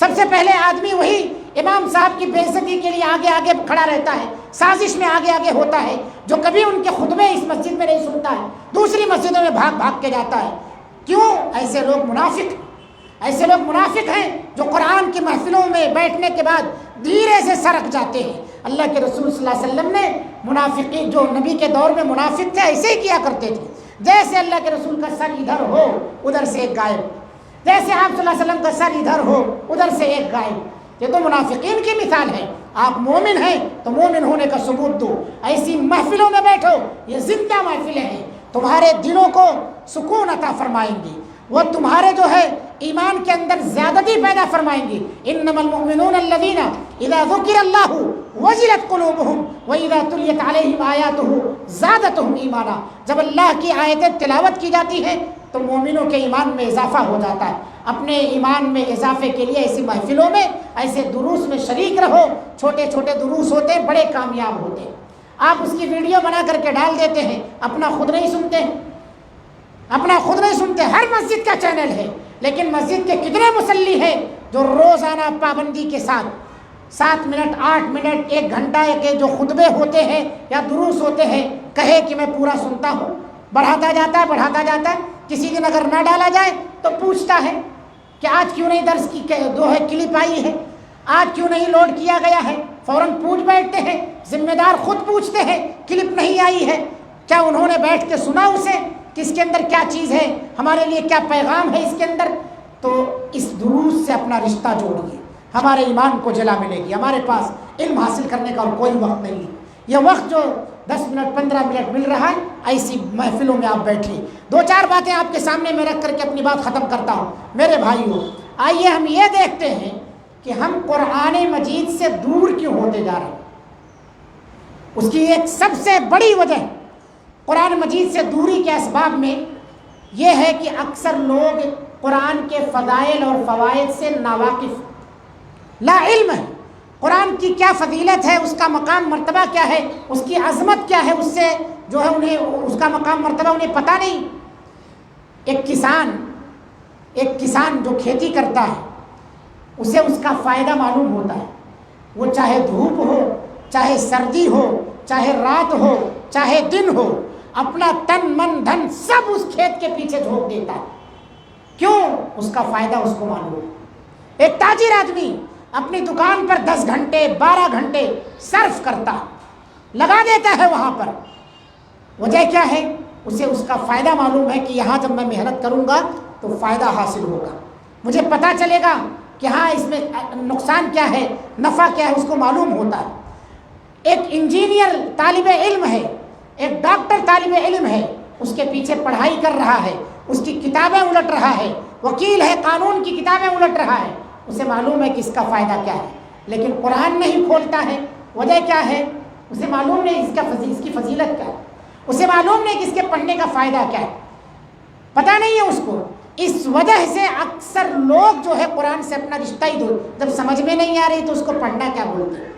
سب سے پہلے آدمی وہی امام صاحب کی بے عزتی کے لیے آگے آگے کھڑا رہتا ہے، سازش میں آگے آگے ہوتا ہے، جو کبھی ان کے خطبے اس مسجد میں نہیں سنتا ہے، دوسری مسجدوں میں بھاگ بھاگ کے جاتا ہے۔ کیوں؟ ایسے لوگ منافق ہیں، ایسے لوگ منافق ہیں جو قرآن کی محفلوں میں بیٹھنے کے بعد دھیرے سے سرک جاتے ہیں۔ اللہ کے رسول صلی اللہ علیہ وسلم نے منافقین جو نبی کے دور میں منافق تھے ایسے ہی کیا کرتے تھے، جیسے اللہ کے رسول کا سر ادھر ہو ادھر سے ایک غائب، جیسے آپ صلی اللہ علیہ وسلم کا سر ادھر ہو ادھر سے ایک غائب۔ یہ تو منافقین کی مثال ہے۔ آپ مومن ہیں تو مومن ہونے کا ثبوت دو، ایسی محفلوں میں بیٹھو، یہ زندہ محفلیں ہیں، تمہارے دلوں کو سکون عطا فرمائیں گی، وہ تمہارے جو ہے ایمان کے اندر زیادتی پیدا فرمائیں گی۔ انما المؤمنون الذین اذا ذکر اللہ وجلت قلوبہم واذا تلیت علیہم آیاتہ زادتہم ایمانا۔ جب اللہ کی آیتیں تلاوت کی جاتی ہیں تو مومنوں کے ایمان میں اضافہ ہو جاتا ہے۔ اپنے ایمان میں اضافے کے لیے ایسی محفلوں میں، ایسے دروس میں شریک رہو۔ چھوٹے چھوٹے دروس ہوتے ہیں، بڑے کامیاب ہوتے ہیں۔ آپ اس کی ویڈیو بنا کر کے ڈال دیتے ہیں، اپنا خود نہیں سنتے ہیں، اپنا خود نہیں سنتے۔ ہر مسجد کا چینل ہے، لیکن مسجد کے کتنے مصلی ہیں جو روزانہ پابندی کے ساتھ 7 منٹ 8 منٹ 1 گھنٹہ کے جو خطبے ہوتے ہیں یا دروس ہوتے ہیں کہے کہ میں پورا سنتا ہوں، بڑھاتا جاتا ہے۔ کسی دن اگر نہ ڈالا جائے تو پوچھتا ہے کہ آج کیوں نہیں درس کی جو ہے کلپ آئی ہے، آج کیوں نہیں لوڈ کیا گیا ہے، فوراً پوچھ بیٹھتے ہیں۔ ذمہ دار خود پوچھتے ہیں کلپ نہیں آئی ہے، کیا انہوں نے بیٹھ کے سنا اسے کہ اس کے اندر کیا چیز ہے، ہمارے لیے کیا پیغام ہے اس کے اندر؟ تو اس دروس سے اپنا رشتہ جوڑیے، ہمارے ایمان کو جلا ملے گی۔ ہمارے پاس علم حاصل کرنے کا اور کوئی وقت نہیں ہے۔ یہ وقت جو 10 منٹ 15 منٹ مل رہا ہے، ایسی محفلوں میں آپ بیٹھیے۔ 2-4 باتیں آپ کے سامنے میں رکھ کر کے اپنی بات ختم کرتا ہوں۔ میرے بھائیوں، آئیے ہم یہ دیکھتے ہیں کہ ہم قرآن مجید سے دور کیوں ہوتے جا رہے ہیں۔ اس کی ایک سب سے بڑی وجہ قرآن مجید سے دوری کے اسباب میں یہ ہے کہ اکثر لوگ قرآن کے فضائل اور فوائد سے ناواقف، لا علم ہے۔ قرآن کی کیا فضیلت ہے، اس کا مقام مرتبہ کیا ہے، اس کی عظمت کیا ہے، اس سے جو ہے انہیں اس کا مقام مرتبہ انہیں پتہ نہیں۔ ایک کسان جو کھیتی کرتا ہے اسے اس کا فائدہ معلوم ہوتا ہے، وہ چاہے دھوپ ہو، چاہے سردی ہو، چاہے رات ہو، چاہے دن ہو، اپنا تن من دھن سب اس کھیت کے پیچھے جھونک دیتا ہے۔ کیوں؟ اس کا فائدہ اس کو معلوم ہے۔ ایک تاجر آدمی اپنی دکان پر 10 گھنٹے 12 گھنٹے صرف کرتا، لگا دیتا ہے وہاں پر، وجہ کیا ہے؟ اسے اس کا فائدہ معلوم ہے کہ یہاں جب میں محنت کروں گا تو تو فائدہ حاصل ہوگا، مجھے پتہ چلے گا کہ ہاں اس میں نقصان کیا ہے، نفع کیا ہے، اس کو معلوم ہوتا ہے۔ ایک انجینئر طالب علم ہے، ایک ڈاکٹر طالب علم ہے، اس کے پیچھے پڑھائی کر رہا ہے، اس کی کتابیں الٹ رہا ہے، وکیل ہے قانون کی کتابیں الٹ رہا ہے، اسے معلوم ہے کہ اس کا فائدہ کیا ہے، لیکن قرآن نہیں کھولتا ہے، وجہ کیا ہے؟ اسے معلوم نہیں اس کی فضیلت کیا ہے، اسے معلوم نہیں کہ اس کے پڑھنے کا فائدہ کیا ہے، پتہ نہیں ہے اس کو۔ اس وجہ سے اکثر لوگ جو ہے قرآن سے اپنا رشتہ ہی دو، جب سمجھ میں نہیں آ رہی تو اس کو پڑھنا کیا بولتے ہیں،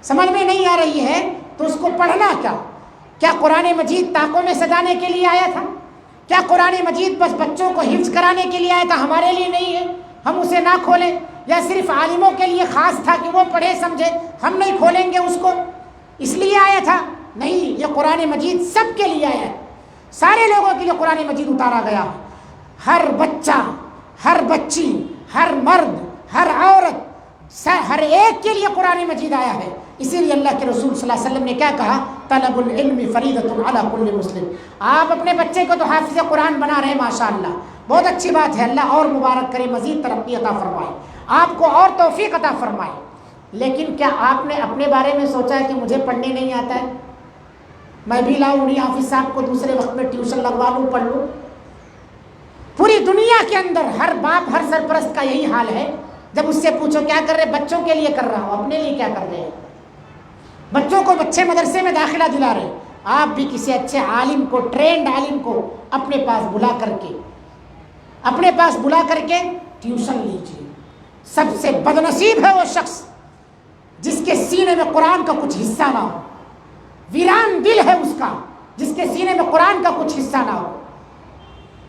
سمجھ میں نہیں آ رہی ہے تو اس کو پڑھنا کیا؟ کیا قرآن مجید طاقوں میں سجانے کے لیے آیا تھا؟ کیا قرآن مجید بس بچوں کو حفظ کرانے کے لیے آیا تھا؟ ہمارے لیے نہیں ہے، ہم اسے نہ کھولیں؟ یا صرف عالموں کے لیے خاص تھا کہ وہ پڑھے سمجھے، ہم نہیں کھولیں گے اس کو، اس لیے آیا تھا؟ نہیں، یہ قرآن مجید سب کے لیے آیا ہے، سارے لوگوں کے لیے قرآن مجید اتارا گیا، ہر بچہ، ہر بچی، ہر مرد، ہر عورت، ہر ایک کے لیے قرآن مجید آیا ہے۔ اسی لیے اللہ کے رسول صلی اللہ علیہ وسلم نے کیا کہا؟ طلب العلم فریضۃ علی کل مسلم۔ آپ اپنے بچے کو تو حافظ قرآن بنا رہے ہیں، ماشاءاللہ، بہت اچھی بات ہے، اللہ اور مبارک کرے، مزید ترقی عطا فرمائے، آپ کو اور توفیق عطا فرمائے، لیکن کیا آپ نے اپنے بارے میں سوچا ہے کہ مجھے پڑھنے نہیں آتا ہے، میں بھی لاؤں انہیں حافظ صاحب کو دوسرے وقت میں ٹیوشن لگوا لوں، پڑھ لوں؟ پوری دنیا کے اندر ہر باپ، ہر سرپرست کا یہی حال ہے، جب اس سے پوچھو کیا کر رہے، بچوں کے لیے کر رہا ہوں، اپنے لیے کیا کر رہے ہیں؟ بچوں کو اچھے مدرسے میں داخلہ دلا رہے، آپ بھی کسی اچھے عالم کو، ٹرینڈ عالم کو اپنے پاس بلا کر کے ٹیوشن لیجیے۔ سب سے بدنصیب ہے وہ شخص جس کے سینے میں قرآن کا کچھ حصہ نہ ہو، ویران دل ہے اس کا جس کے سینے میں قرآن کا کچھ حصہ نہ ہو۔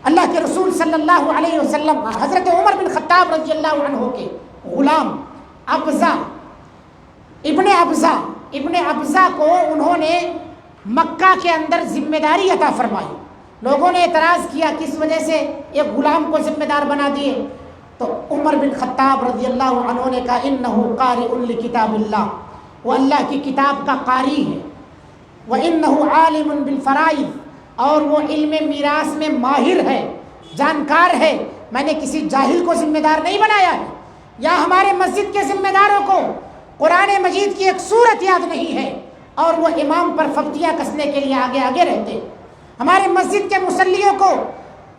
اللہ کے رسول صلی اللہ علیہ وسلم حضرت عمر بن خطاب رضی اللہ عنہ کے غلام ابن ابزا کو انہوں نے مکہ کے اندر ذمہ داری عطا فرمائی، لوگوں نے اعتراض کیا کس وجہ سے ایک غلام کو ذمہ دار بنا دیے، تو عمر بن خطاب رضی اللہ عنہ نے کہا انہ قارئ لکتاب اللہ، وہ اللہ کی کتاب کا قاری ہے، وانہ عالم بالفرائض، اور وہ علم میراث میں ماہر ہے، جانکار ہے، میں نے کسی جاہل کو ذمہ دار نہیں بنایا ہے، یا ہمارے مسجد کے ذمہ داروں کو قرآن مجید کی ایک سورت یاد نہیں ہے اور وہ امام پر ففتیاں کسنے کے لیے آگے آگے رہتے، ہمارے مسجد کے مصلیوں کو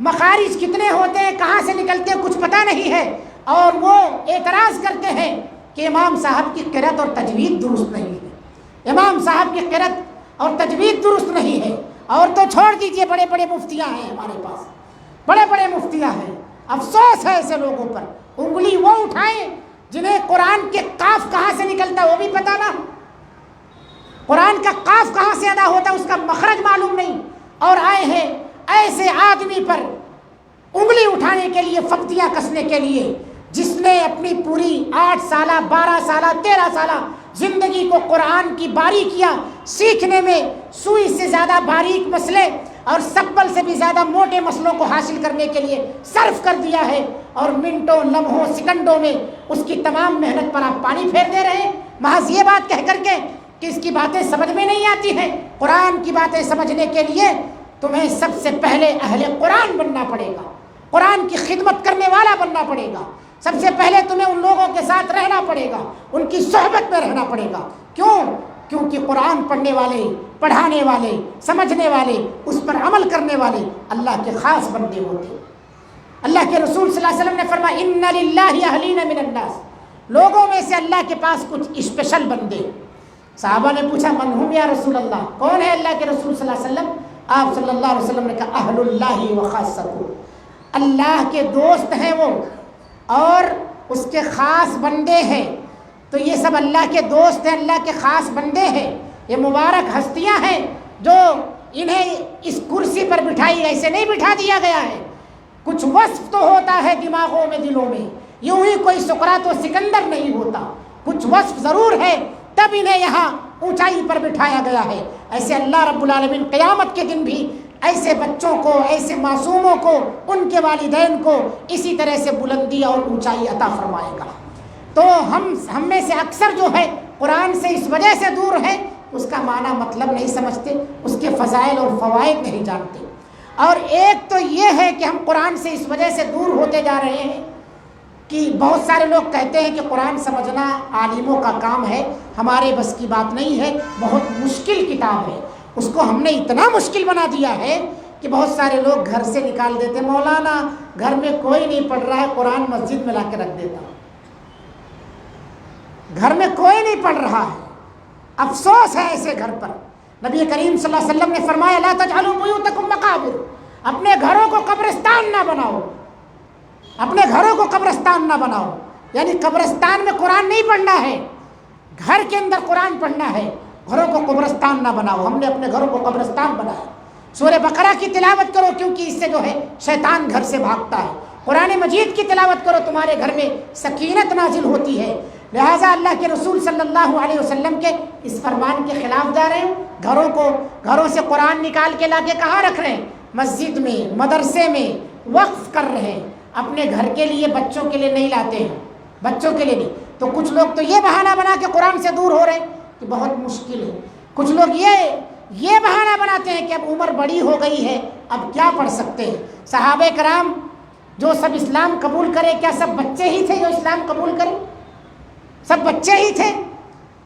مخارج کتنے ہوتے ہیں، کہاں سے نکلتے ہیں، کچھ پتہ نہیں ہے، اور وہ اعتراض کرتے ہیں کہ امام صاحب کی قرأت اور تجوید درست نہیں ہے، امام صاحب کی قرأت اور تجوید درست نہیں ہے، اور تو چھوڑ دیجئے، بڑے بڑے مفتیاں ہیں ہمارے پاس، بڑے بڑے مفتیاں ہیں، افسوس ہے ایسے لوگوں پر، انگلی وہ اٹھائیں جنہیں قرآن کے قاف کہاں سے نکلتا وہ بھی پتہ نہ، قرآن کا قاف کہاں سے ادا ہوتا اس کا مخرج معلوم نہیں، اور آئے ہیں ایسے آدمی پر انگلی اٹھانے کے لیے، ففتیاں کسنے کے لیے، جس نے اپنی پوری 8 سالہ 12 سالہ 13 سالہ زندگی کو قرآن کی باریکیاں سیکھنے میں، سوئی سے زیادہ باریک مسئلے اور سبل سے بھی زیادہ موٹے مسئلوں کو حاصل کرنے کے لیے صرف کر دیا ہے، اور منٹوں، لمحوں، سیکنڈوں میں اس کی تمام محنت پر آپ پانی پھیر دے رہے ہیں، محض یہ بات کہہ کر کے کہ اس کی باتیں سمجھ میں نہیں آتی ہیں۔ قرآن کی باتیں سمجھنے کے لیے تمہیں سب سے پہلے اہل قرآن بننا پڑے گا، قرآن کی خدمت کرنے والا بننا پڑے گا، سب سے پہلے تمہیں ان لوگوں کے ساتھ رہنا پڑے گا، ان کی صحبت میں رہنا پڑے گا۔ کیونکہ قرآن پڑھنے والے، پڑھانے والے، سمجھنے والے، اس پر عمل کرنے والے اللہ کے خاص بندے ہوتے ہیں۔ اللہ کے رسول صلی اللہ علیہ وسلم نے فرمایا ان للہ اہلین من الناس، لوگوں میں سے اللہ کے پاس کچھ اسپیشل بندے۔ صحابہ نے پوچھا من ہم یا رسول اللہ، کون ہے اللہ کے رسول صلی اللہ علیہ وسلم؟ آپ صلی اللہ علیہ وسلم نے کہا اہل اللہ و خاصتہ، اللہ کے دوست ہیں وہ اور اس کے خاص بندے ہیں۔ تو یہ سب اللہ کے دوست ہیں، اللہ کے خاص بندے ہیں، یہ مبارک ہستیاں ہیں جو انہیں اس کرسی پر بٹھائی ایسے نہیں بٹھا دیا گیا ہے، کچھ وصف تو ہوتا ہے دماغوں میں، دلوں میں، یوں ہی کوئی سقراط و سکندر نہیں ہوتا، کچھ وصف ضرور ہے تب انہیں یہاں اونچائی پر بٹھایا گیا ہے۔ ایسے اللہ رب العالمین قیامت کے دن بھی ایسے بچوں کو، ایسے معصوموں کو، ان کے والدین کو اسی طرح سے بلندی اور اونچائی عطا فرمائے گا۔ تو ہم میں سے اکثر جو ہے قرآن سے اس وجہ سے دور ہے، اس کا معنی مطلب نہیں سمجھتے، اس کے فضائل اور فوائد نہیں جانتے۔ اور ایک تو یہ ہے کہ ہم قرآن سے اس وجہ سے دور ہوتے جا رہے ہیں کہ بہت سارے لوگ کہتے ہیں کہ قرآن سمجھنا عالموں کا کام ہے، ہمارے بس کی بات نہیں ہے، بہت مشکل کتاب ہے، اس کو ہم نے اتنا مشکل بنا دیا ہے کہ بہت سارے لوگ گھر سے نکال دیتے، مولانا گھر میں کوئی نہیں پڑھ رہا ہے، قرآن مسجد میں لا کے رکھ دیتا ہوں، گھر میں کوئی نہیں پڑھ رہا ہے، افسوس ہے ایسے گھر پر۔ نبی کریم صلی اللہ علیہ وسلم نے فرمایا لا تجعلوا بیوتکم مقابر، اپنے گھروں کو قبرستان نہ بناؤ، اپنے گھروں کو قبرستان نہ بناؤ، یعنی قبرستان میں قرآن نہیں پڑھنا ہے، گھر کے اندر قرآن پڑھنا ہے، گھروں کو قبرستان نہ بناؤ۔ ہم نے اپنے گھروں کو قبرستان بنایا۔ سورہ بقرہ کی تلاوت کرو کیونکہ اس سے جو ہے شیطان گھر سے بھاگتا ہے، قرآن مجید کی تلاوت کرو تمہارے گھر میں سکینت نازل ہوتی ہے۔ لہٰذا اللہ کے رسول صلی اللہ علیہ وسلم کے اس فرمان کے خلاف جا رہے ہیں، گھروں سے قرآن نکال کے لا کے کہاں رکھ رہے ہیں؟ مسجد میں، مدرسے میں وقف کر رہے ہیں، اپنے گھر کے لیے بچوں کے لیے نہیں لاتے ہیں، بچوں کے لیے نہیں۔ تو کچھ لوگ تو یہ بہانہ بنا کے قرآن سے دور ہو رہے ہیں کہ بہت مشکل ہے، کچھ لوگ یہ بہانہ بناتے ہیں کہ اب عمر بڑی ہو گئی ہے، اب کیا پڑھ سکتے ہیں۔ صحابہ کرام جو سب اسلام قبول کرے، کیا سب بچے ہی تھے جو اسلام قبول کرے؟ سب بچے ہی تھے؟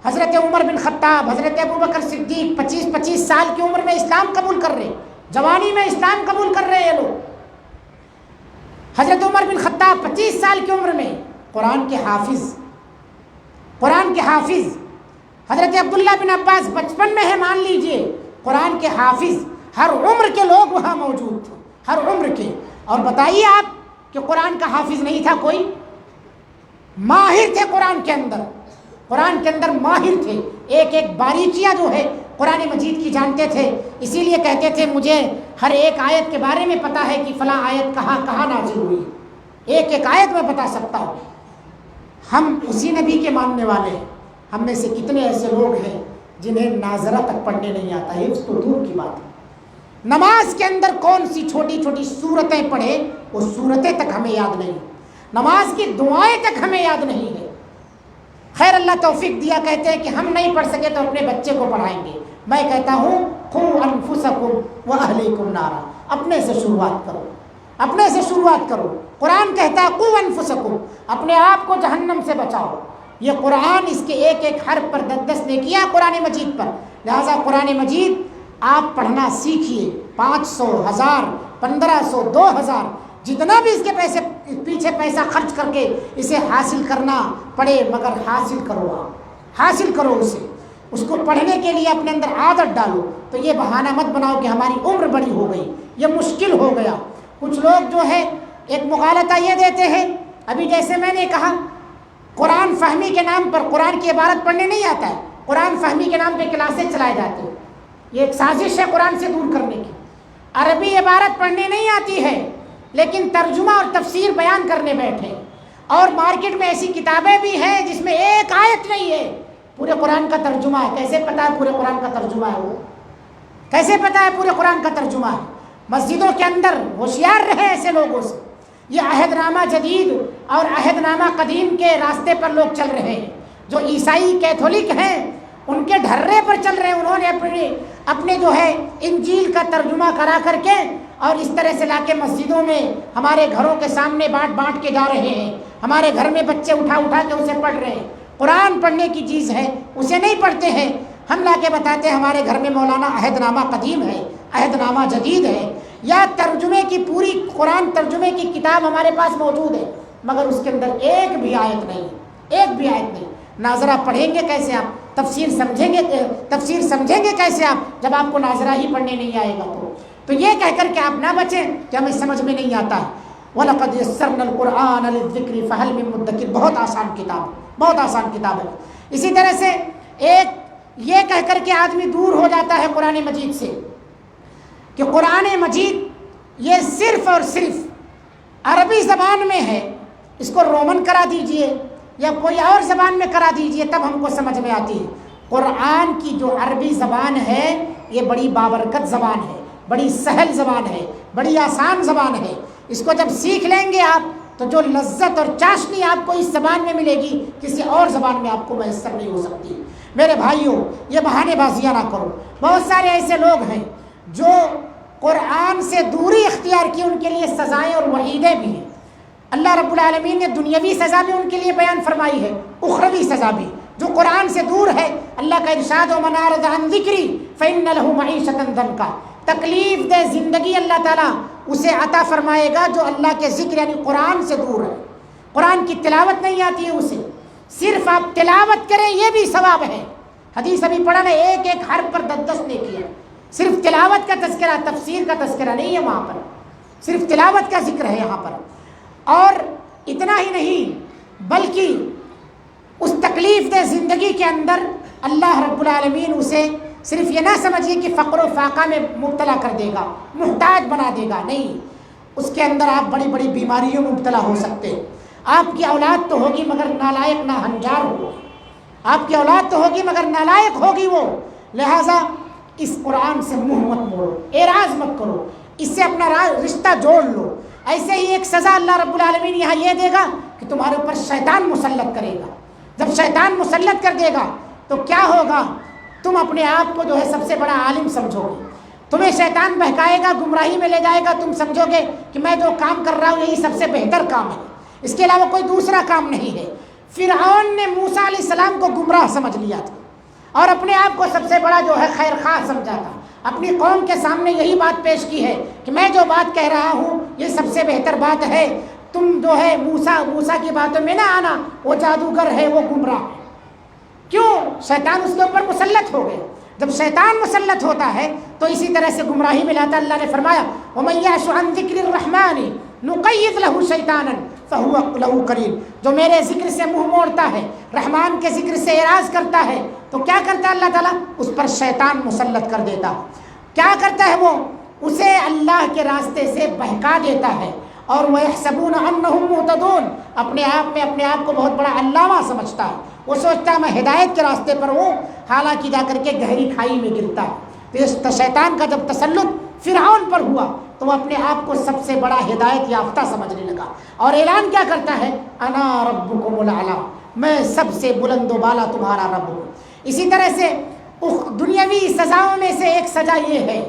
حضرت عمر بن خطاب، حضرت ابوبکر صدیق 25 سال کی عمر میں اسلام قبول کر رہے، جوانی میں اسلام قبول کر رہے ہیں یہ لوگ۔ حضرت عمر بن خطاب 25 سال کی عمر میں قرآن کے حافظ، حضرت عبداللہ بن عباس 55 میں ہے، مان لیجئے، قرآن کے حافظ، ہر عمر کے لوگ وہاں موجود تھے، ہر عمر کے۔ اور بتائیے آپ کہ قرآن کا حافظ نہیں تھا کوئی؟ ماہر تھے قرآن کے اندر ماہر تھے، ایک باریکیاں جو ہے قرآن مجید کی جانتے تھے، اسی لیے کہتے تھے مجھے ہر ایک آیت کے بارے میں پتہ ہے کہ فلاں آیت کہاں نازل ہوئی، ایک آیت میں بتا سکتا ہوں۔ ہم اسی نبی کے ماننے والے ہیں۔ ہم میں سے کتنے ایسے لوگ ہیں جنہیں ناظرہ تک پڑھنے نہیں آتا ہے، اس تو دور کی بات ہے۔ نماز کے اندر کون سی چھوٹی چھوٹی صورتیں پڑھے وہ صورتیں تک ہمیں یاد نہیں، نماز کی دعائیں تک ہمیں یاد نہیں ہے۔ خیر اللہ توفیق دیا، کہتے ہیں کہ ہم نہیں پڑھ سکے تو اپنے بچے کو پڑھائیں گے۔ میں کہتا ہوں قوا انفسکم واہلیکم نارا، اپنے سے شروعات کرو۔ قرآن کہتا ہے قوا انفسکم، اپنے آپ کو جہنم سے بچاؤ۔ یہ قرآن اس کے ایک حرف پر 10 نے کیا قرآن مجید پر، لہذا قرآن مجید آپ پڑھنا سیکھیے۔ 500، 1000، 1500، 2000 جتنا بھی اس کے پیچھے پیسہ خرچ کر کے اسے حاصل کرنا پڑے، مگر حاصل کرو اس کو پڑھنے کے لیے اپنے اندر عادت ڈالو۔ تو یہ بہانہ مت بناؤ کہ ہماری عمر بڑی ہو گئی، یہ مشکل ہو گیا۔ کچھ لوگ جو ہے ایک مغالطہ یہ دیتے ہیں، ابھی جیسے میں نے کہا قرآن فہمی کے نام پر قرآن کی عبارت پڑھنے نہیں آتا ہے، قرآن فہمی کے نام پہ کلاسیں چلائے جاتے ہیں، یہ ایک سازش ہے قرآن سے دور کرنے کی۔ عربی عبارت پڑھنے نہیں آتی ہے لیکن ترجمہ اور تفسیر بیان کرنے بیٹھے، اور مارکیٹ میں ایسی کتابیں بھی ہیں جس میں ایک آیت نہیں ہے، پورے قرآن کا ترجمہ ہے۔ کیسے پتہ ہے پورے قرآن کا ترجمہ ہے؟ وہ کیسے پتہ ہے پورے قرآن کا ترجمہ ہے؟ مسجدوں کے اندر ہوشیار رہے ایسے لوگوں سے۔ یہ عہد نامہ جدید اور عہد نامہ قدیم کے راستے پر لوگ چل رہے ہیں، جو عیسائی کیتھولک ہیں ان کے ڈھرے پر چل رہے ہیں۔ انہوں نے اپنے جو ہے انجیل کا ترجمہ کرا کر کے اور اس طرح سے لا کے مسجدوں میں ہمارے گھروں کے سامنے بانٹ کے جا رہے ہیں، ہمارے گھر میں بچے اٹھا کے اسے پڑھ رہے ہیں۔ قرآن پڑھنے کی چیز ہے، اسے نہیں پڑھتے ہیں۔ ہم لا کے بتاتے ہیں ہمارے گھر میں مولانا عہد نامہ قدیم ہے، عہد نامہ جدید ہے، یا ترجمے کی پوری قرآن ترجمے کی کتاب ہمارے پاس موجود ہے، مگر اس کے اندر ایک بھی آیت نہیں۔ ناظرہ پڑھیں گے کیسے آپ؟ تفسیر سمجھیں گے کیسے آپ جب آپ کو ناظرہ ہی پڑھنے نہیں آئے گا؟ تو یہ کہہ کر کہ آپ نہ بچیں کہ ہمیں سمجھ میں نہیں آتا ہے۔ وَلَقَدْ يَسَّرْنَا الْقُرْآنَ لِلذِّكْرِ فَهَلْ مِن مُدَّكِرٍ، بہت آسان کتاب ہے۔ اسی طرح سے ایک یہ کہہ کر کے آدمی دور ہو جاتا ہے قرآن مجید سے کہ قرآن مجید یہ صرف اور صرف عربی زبان میں ہے، اس کو رومن کرا دیجئے یا کوئی اور زبان میں کرا دیجئے تب ہم کو سمجھ میں آتی ہے۔ قرآن کی جو عربی زبان ہے یہ بڑی بابرکت زبان ہے، بڑی سہل زبان ہے، بڑی آسان زبان ہے۔ اس کو جب سیکھ لیں گے آپ تو جو لذت اور چاشنی آپ کو اس زبان میں ملے گی کسی اور زبان میں آپ کو میسر نہیں ہو سکتی۔ میرے بھائیوں، یہ بہانے بازیاں نہ کرو۔ بہت سارے ایسے لوگ ہیں جو قرآن سے دوری اختیار کی ان کے لیے سزائیں اور وعیدیں بھی ہیں۔ اللہ رب العالمین نے دنیاوی سزا بھی ان کے لیے بیان فرمائی ہے، اخروی سزا بھی۔ جو قرآن سے دور ہے، اللہ کا ارشاد و من اعرض عن ذکری فإن له معیشۃ ضنکا، تکلیف دہ زندگی اللہ تعالیٰ اسے عطا فرمائے گا جو اللہ کے ذکر یعنی قرآن سے دور ہے۔ قرآن کی تلاوت نہیں آتی ہے اسے، صرف آپ تلاوت کریں یہ بھی ثواب ہے۔ حدیث ابھی پڑھا نا، ایک ایک حرف پر 10 نیکی ہے۔ صرف تلاوت کا تذکرہ، تفسیر کا تذکرہ نہیں ہے وہاں پر، صرف تلاوت کا ذکر ہے یہاں پر۔ اور اتنا ہی نہیں بلکہ اس تکلیف دہ زندگی کے اندر اللہ رب العالمین اسے صرف یہ نہ سمجھیے کہ فقر و فاقہ میں مبتلا کر دے گا، محتاج بنا دے گا، نہیں، اس کے اندر آپ بڑی بڑی بیماریوں میں مبتلا ہو سکتے ہیں۔ آپ کی اولاد تو ہوگی مگر نالائق ناہنجار ہوگی، آپ کی اولاد تو ہوگی مگر نالائق ہوگی وہ، لہٰذا اس قرآن سے منہ مت موڑو، اعراض مت کرو، اس سے اپنا رشتہ جوڑ لو۔ ایسے ہی ایک سزا اللہ رب العالمین یہاں یہ دے گا کہ تمہارے اوپر شیطان مسلط کرے گا۔ جب شیطان مسلط کر دے گا تو کیا ہوگا؟ تم اپنے آپ کو جو ہے سب سے بڑا عالم سمجھو گے، تمہیں شیطان بہکائے گا، گمراہی میں لے جائے گا، تم سمجھو گے کہ میں جو کام کر رہا ہوں یہی سب سے بہتر کام ہے، اس کے علاوہ کوئی دوسرا کام نہیں ہے۔ فرعون نے موسیٰ علیہ السلام کو گمراہ سمجھ لیا تھا اور اپنے آپ کو سب سے بڑا جو ہے خیر خواہ سمجھا تھا، اپنی قوم کے سامنے یہی بات پیش کی ہے کہ میں جو بات کہہ رہا ہوں یہ سب سے بہتر بات ہے، تم جو ہے موسیٰ کی باتوں میں نہ آنا، وہ جادوگر ہے، وہ گمراہ ہے۔ کیوں؟ شیطان اس کے اوپر مسلط ہو گئے۔ جب شیطان مسلط ہوتا ہے تو اسی طرح سے گمراہی میں لاتا۔ اللہ نے فرمایا وَمَن يَعْشُ عَن ذِكْرِ الرَّحْمَنِ نُقَيِّضْ لَهُ شَيْطَانًا فَهُوَ لَهُ قَرِينٌ، جو میرے ذکر سے منہ موڑتا ہے، رحمان کے ذکر سے اعراض کرتا ہے تو کیا کرتا ہے اللہ تعالیٰ؟ اس پر شیطان مسلط کر دیتا ہے۔ کیا کرتا ہے وہ؟ اسے اللہ کے راستے سے بہکا دیتا ہے، اور وَيَحْسَبُونَ أَنَّهُمْ مُهْتَدُونَ، اپنے آپ کو بہت بڑا علامہ سمجھتا ہے، وہ سوچتا ہے میں ہدایت کے راستے پر ہوں، حالانکہ جا کر کے گہری کھائی میں گرتا ہے۔ تو شیطان کا جب تسلط فرعون پر ہوا تو وہ اپنے آپ کو سب سے بڑا ہدایت یافتہ سمجھنے لگا، اور اعلان کیا کرتا ہے؟ انا ربکم الاعلی، میں سب سے بلند و بالا تمہارا رب ہوں۔ اسی طرح سے دنیاوی سزاؤں میں سے ایک سزا یہ ہے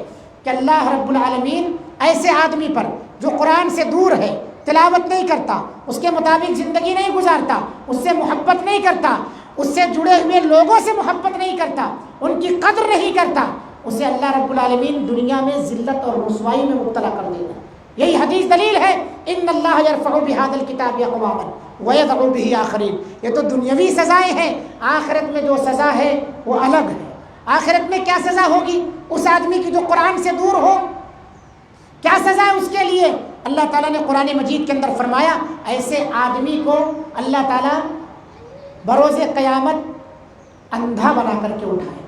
کہ اللہ رب العالمین ایسے آدمی پر جو قرآن سے دور ہے، تلاوت نہیں کرتا، اس کے مطابق زندگی نہیں گزارتا، اس سے محبت نہیں کرتا، اس سے جڑے ہوئے لوگوں سے محبت نہیں کرتا، ان کی قدر نہیں کرتا، اسے اللہ رب العالمین دنیا میں ذلت اور رسوائی میں مبتلا کر دے گا۔ یہی حدیث دلیل ہے ان اللہ یرفع بہذا الکتاب اقواما ویضع بہ آخرین۔ یہ تو دنیاوی سزائیں ہیں، آخرت میں جو سزا ہے وہ الگ ہے۔ آخرت میں کیا سزا ہوگی اس آدمی کی جو قرآن سے دور ہو؟ کیا سزا ہے اس کے لیے؟ اللہ تعالیٰ نے قرآن مجید کے اندر فرمایا ایسے آدمی کو اللہ تعالیٰ بروز قیامت اندھا بنا کر کے اٹھائے گا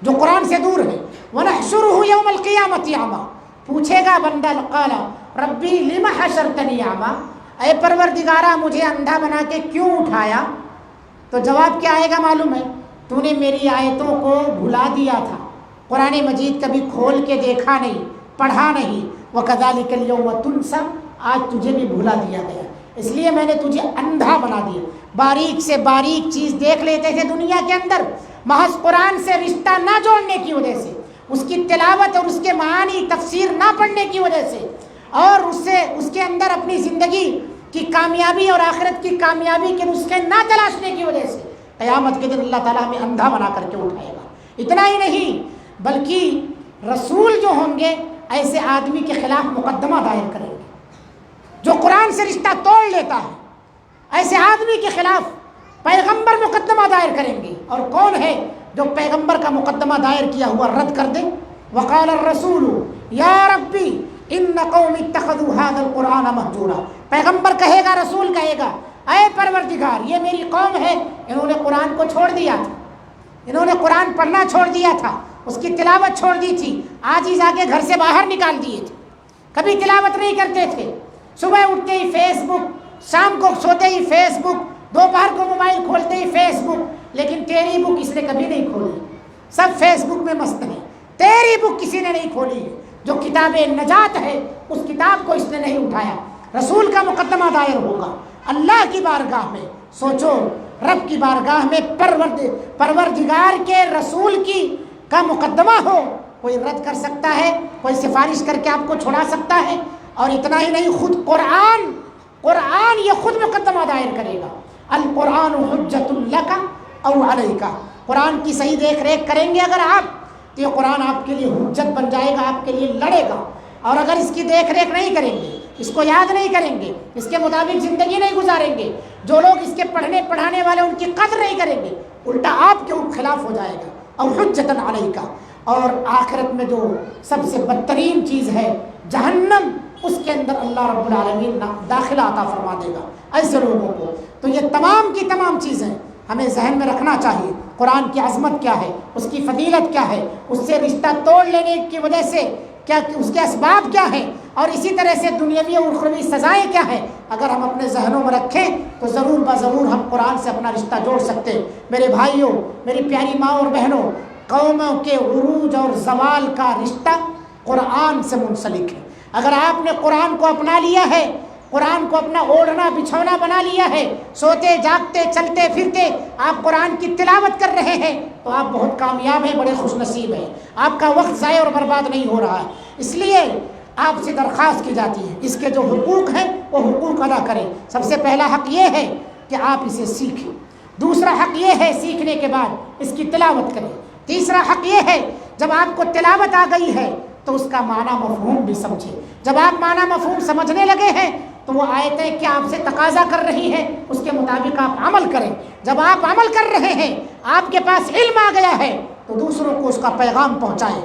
جو قرآن سے دور ہے۔ وَنَحْشُرُهُ يَوْمَ الْقِيَامَةِ أَعْمَىٰ، پوچھے گا بندہ قال ربی لم حشرتنی اعمیٰ، اے پروردگارا مجھے اندھا بنا کے کیوں اٹھایا؟ تو جواب کیا آئے گا معلوم ہے؟ تو نے میری آیتوں کو بھلا دیا تھا، قرآن مجید کبھی کھول کے دیکھا نہیں، پڑھا نہیں۔ وَكَذَلِكَ الْيَوْمَ تُنسَىٰ، آج تجھے بھی بھلا دیا گیا، اس لیے میں نے تجھے اندھا بنا دیا۔ باریک سے باریک چیز دیکھ لیتے تھے دنیا کے اندر، محض قرآن سے رشتہ نہ جوڑنے کی وجہ سے، اس کی تلاوت اور اس کے معانی تفسیر نہ پڑھنے کی وجہ سے، اور اس کے اندر اپنی زندگی کی کامیابی اور آخرت کی کامیابی کے نسخے نہ تلاشنے کی وجہ سے قیامت کے دن اللہ تعالیٰ ہمیں اندھا بنا کر کے اٹھائے گا۔ اتنا ہی نہیں بلکہ رسول جو ہوں گے ایسے آدمی کے خلاف مقدمہ دائر کریں گے جو قرآن سے رشتہ توڑ لیتا ہے، ایسے آدمی کے خلاف پیغمبر مقدمہ دائر کریں گے۔ اور کون ہے جو پیغمبر کا مقدمہ دائر کیا ہوا رد کر دے؟ وقال الرسول یا ربی ان قوم اتخذوا هذا القرآن مہجورا، پیغمبر کہے گا، رسول کہے گا اے پروردگار یہ میری قوم ہے، انہوں نے قرآن کو چھوڑ دیا تھا، انہوں نے قرآن پڑھنا چھوڑ دیا تھا، اس کی تلاوت چھوڑ دی تھی، آج ہی جا کے گھر سے باہر نکال دیے تھے، کبھی تلاوت نہیں کرتے تھے، صبح اٹھتے ہی فیس بک، شام کو سوتے ہی فیس بک، دوپہر کو موبائل کھولتے ہی فیس بک، لیکن تیری بک اس نے کبھی نہیں کھولی، سب فیس بک میں مست ہیں، تیری بک کسی نے نہیں کھولی، جو کتاب نجات ہے اس کتاب کو اس نے نہیں اٹھایا۔ رسول کا مقدمہ دائر ہوگا اللہ کی بارگاہ میں، سوچو رب کی بارگاہ میں پروردگار کے رسول کا مقدمہ ہو کوئی رد کر سکتا ہے، کوئی سفارش کر کے آپ کو چھڑا سکتا ہے. اور اتنا ہی نہیں، خود قرآن یہ خود مقدمہ دائر کرے گا. القرآن حجت لک او علیک. قرآن کی صحیح دیکھ ریکھ کریں گے اگر آپ تو یہ قرآن آپ کے لیے حجت بن جائے گا، آپ کے لیے لڑے گا. اور اگر اس کی دیکھ ریکھ نہیں کریں گے، اس کو یاد نہیں کریں گے، اس کے مطابق زندگی نہیں گزاریں گے، جو لوگ اس کے پڑھنے پڑھانے والے ان کی قدر نہیں کریں گے، الٹا آپ کے خلاف ہو جائے گا. اور حجتاً علیک. اور آخرت میں جو سب سے بدترین چیز ہے جہنم، اس کے اندر اللہ رب العالمین داخلہ عطا فرما دے گا ایسے لوگوں کو. تو یہ تمام کی تمام چیزیں ہمیں ذہن میں رکھنا چاہیے. قرآن کی عظمت کیا ہے، اس کی فضیلت کیا ہے، اس سے رشتہ توڑ لینے کی وجہ سے کیا اس کے اسباب کیا ہیں، اور اسی طرح سے دنیاوی اور اخروی سزائیں کیا ہیں. اگر ہم اپنے ذہنوں میں رکھیں تو ضرور بضرور ہم قرآن سے اپنا رشتہ جوڑ سکتے ہیں. میرے بھائیوں، میری پیاری ماں اور بہنوں، قوموں کے عروج اور زوال کا رشتہ قرآن سے منسلک ہے. اگر آپ نے قرآن کو اپنا لیا ہے، قرآن کو اپنا اوڑھنا بچھونا بنا لیا ہے، سوتے جاگتے چلتے پھرتے آپ قرآن کی تلاوت کر رہے ہیں، تو آپ بہت کامیاب ہیں، بڑے خوش نصیب ہیں. آپ کا وقت ضائع اور برباد نہیں ہو رہا ہے. اس لیے آپ سے درخواست کی جاتی ہے اس کے جو حقوق ہیں وہ حقوق ادا کریں. سب سے پہلا حق یہ ہے کہ آپ اسے سیکھیں. دوسرا حق یہ ہے سیکھنے کے بعد اس کی تلاوت کریں. تیسرا حق یہ ہے جب آپ کو تلاوت آ گئی ہے تو اس کا معنی مفہوم بھی سمجھیں. جب آپ معنی مفہوم سمجھنے لگے ہیں تو وہ آیتیں کیا آپ سے تقاضا کر رہی ہیں، اس کے مطابق آپ عمل کریں. جب آپ عمل کر رہے ہیں، آپ کے پاس علم آ گیا ہے، تو دوسروں کو اس کا پیغام پہنچائیں.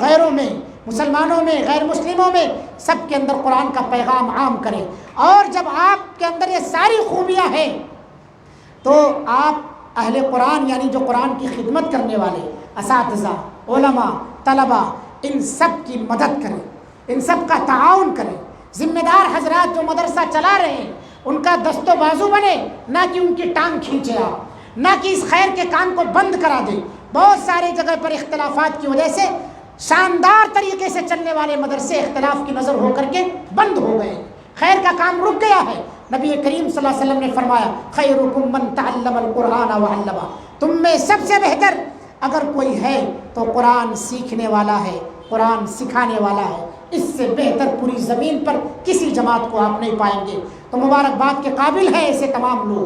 غیروں میں، مسلمانوں میں، غیر مسلموں میں، سب کے اندر قرآن کا پیغام عام کریں. اور جب آپ کے اندر یہ ساری خوبیاں ہیں تو آپ اہل قرآن یعنی جو قرآن کی خدمت کرنے والے اساتذہ، علماء، طلباء، ان سب کی مدد کریں، ان سب کا تعاون کریں. ذمہ دار حضرات جو مدرسہ چلا رہے ہیں ان کا دست و بازو بنے، نہ کہ ان کی ٹانگ کھینچے آپ، نہ کہ اس خیر کے کام کو بند کرا دیں. بہت ساری جگہ پر اختلافات کی وجہ سے شاندار طریقے سے چلنے والے مدرسے اختلاف کی نظر ہو کر کے بند ہو گئے، خیر کا کام رک گیا ہے. نبی کریم صلی اللہ علیہ وسلم نے فرمایا خیرکم من تعلم القرآن وعلمہ. تم میں سب سے بہتر اگر کوئی ہے تو قرآن سیکھنے والا ہے، قرآن سکھانے والا ہے. اس سے بہتر پوری زمین پر کسی جماعت کو آپ نہیں پائیں گے. تو مبارکباد کے قابل ہیں ایسے تمام لوگ.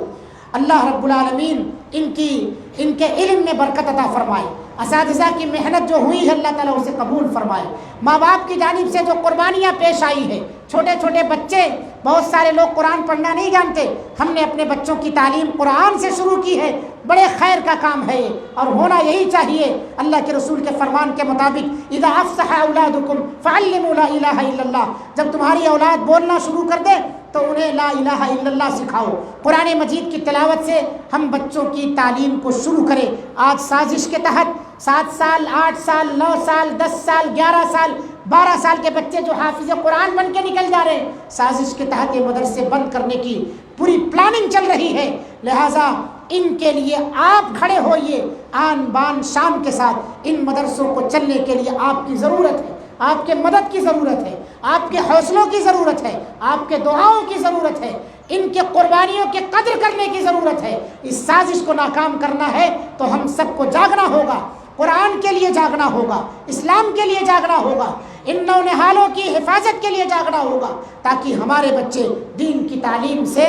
اللہ رب العالمین ان کے علم میں برکت عطا فرمائے. اساتذہ کی محنت جو ہوئی ہے اللہ تعالیٰ اسے قبول فرمائے. ماں باپ کی جانب سے جو قربانیاں پیش آئی ہیں، چھوٹے چھوٹے بچے، بہت سارے لوگ قرآن پڑھنا نہیں جانتے، ہم نے اپنے بچوں کی تعلیم قرآن سے شروع کی ہے. بڑے خیر کا کام ہے یہ، اور ہونا یہی چاہیے. اللہ کے رسول کے فرمان کے مطابق اذا افصح اولادکم فعلموا لا الہ الا اللہ. جب تمہاری اولاد بولنا شروع کر دے تو انہیں لا الہ الا اللہ سکھاؤ. قرآن مجید کی تلاوت سے ہم بچوں کی تعلیم کو شروع کریں. آج سازش کے تحت 7 سال، 8 سال، 9 سال، 10 سال، 11 سال، 12 سال کے بچے جو حافظ قرآن بن کے نکل جا رہے ہیں، سازش کے تحت یہ مدرسے بند کرنے کی پوری پلاننگ چل رہی ہے. لہٰذا ان کے لیے آپ کھڑے ہوئیے آن بان شان کے ساتھ. ان مدرسوں کو چلنے کے لیے آپ کی ضرورت ہے، آپ کے مدد کی ضرورت ہے، آپ کے حوصلوں کی ضرورت ہے، آپ کے دعاؤں کی ضرورت ہے، ان کے قربانیوں کی قدر کرنے کی ضرورت ہے. اس سازش کو ناکام کرنا ہے تو ہم سب کو جاگنا ہوگا، قرآن کے لیے جاگنا ہوگا، اسلام کے لیے جاگنا ہوگا، ان نونہالوں کی حفاظت کے لیے جاگنا ہوگا، تاکہ ہمارے بچے دین کی تعلیم سے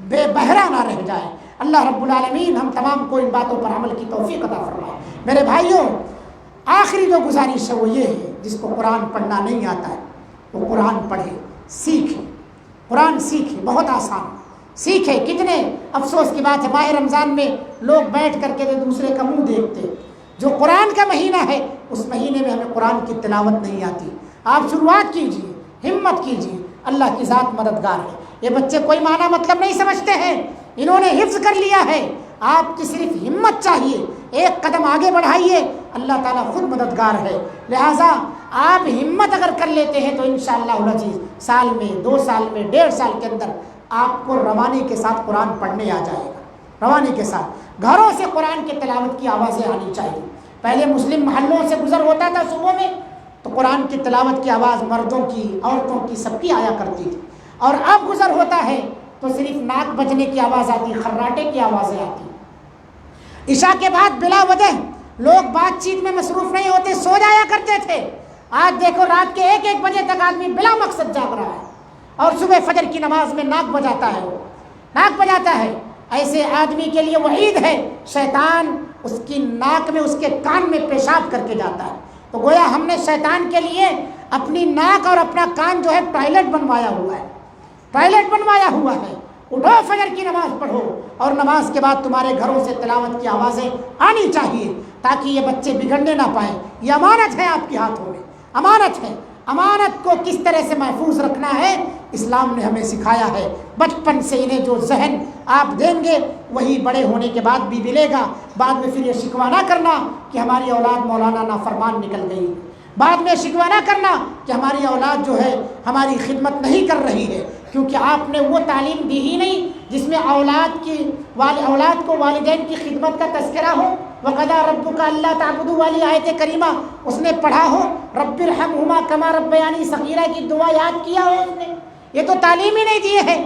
بے بہرا نہ رہ جائیں. اللہ رب العالمین ہم تمام کو ان باتوں پر عمل کی توفیق عطا فرمائے. میرے بھائیوں، آخری جو گزارش ہے وہ یہ ہے، جس کو قرآن پڑھنا نہیں آتا ہے وہ قرآن پڑھے، سیکھے. قرآن سیکھے، بہت آسان، سیکھے. کتنے افسوس کی بات ہے ماہ رمضان میں لوگ بیٹھ کر کے دوسرے کا منہ دیکھتے. جو قرآن کا مہینہ ہے اس مہینے میں ہمیں قرآن کی تلاوت نہیں آتی. آپ شروعات کیجیے، ہمت کیجیے، اللہ کی ذات مددگار ہے. یہ بچے کوئی معنی مطلب نہیں سمجھتے ہیں، انہوں نے حفظ کر لیا ہے. آپ کی صرف ہمت چاہیے، ایک قدم آگے بڑھائیے، اللہ تعالیٰ خود مددگار ہے. لہٰذا آپ ہمت اگر کر لیتے ہیں تو انشاءاللہ العزیز سال میں، 2 سال میں، 1.5 سال کے اندر آپ کو روانی کے ساتھ قرآن پڑھنے آ جائے گا. روانی کے ساتھ گھروں سے قرآن کی تلاوت کی آوازیں آنی چاہیے. پہلے مسلم محلوں سے گزر ہوتا تھا صبح میں تو قرآن کی تلاوت کی آواز مردوں کی، عورتوں کی، سب کی آیا کرتی تھی. اور اب گزر ہوتا ہے تو صرف ناک بجنے کی آواز آتی، خراٹے کی آوازیں آتی. عشاء کے بعد بلا وجہ لوگ بات چیت میں مصروف نہیں ہوتے، سو جایا کرتے تھے۔ آج دیکھو رات کے 1 بجے تک آدمی بلا مقصد جاگ رہا ہے اور صبح فجر کی نماز میں ناک بجاتا ہے، وہ ناک بجاتا ہے۔ ایسے آدمی کے لیے وعید ہے، شیطان اس کی ناک میں، اس کے کان میں پیشاب کر کے جاتا ہے۔ تو گویا ہم نے شیطان کے لیے اپنی ناک اور اپنا کان جو ہے ٹوائلٹ بنوایا ہوا ہے، ٹوائلٹ بنوایا ہوا ہے۔ اٹھو فجر کی نماز پڑھو، اور نماز کے بعد تمہارے گھروں سے تلاوت کی آوازیں آنی چاہیے تاکہ یہ بچے بگڑنے نہ پائیں۔ یہ امانت ہے آپ کے ہاتھوں میں، امانت ہے۔ امانت کو کس طرح سے محفوظ رکھنا ہے اسلام نے ہمیں سکھایا ہے۔ بچپن سے انہیں جو ذہن آپ دیں گے وہی بڑے ہونے کے بعد بھی ملے گا۔ بعد میں پھر یہ شکوہ نہ کرنا کہ ہماری اولاد مولانا نافرمان نکل گئی، بعد میں شکوہ نہ کرنا کہ ہماری اولاد جو ہے ہماری خدمت نہیں کر رہی ہے، کیونکہ آپ نے وہ تعلیم دی ہی نہیں جس میں اولاد کو والدین کی خدمت کا تذکرہ ہو۔ وَقَضَىٰ رَبُّكَ أَلَّا تَعْبُدُوا والی آیت کریمہ اس نے پڑھا ہو، رَبِّ ارْحَمْهُمَا كَمَا رَبَّيَانِي صَغِيرًا کی دعا یاد کیا ہو اس نے۔ یہ تو تعلیم ہی نہیں دیے ہے۔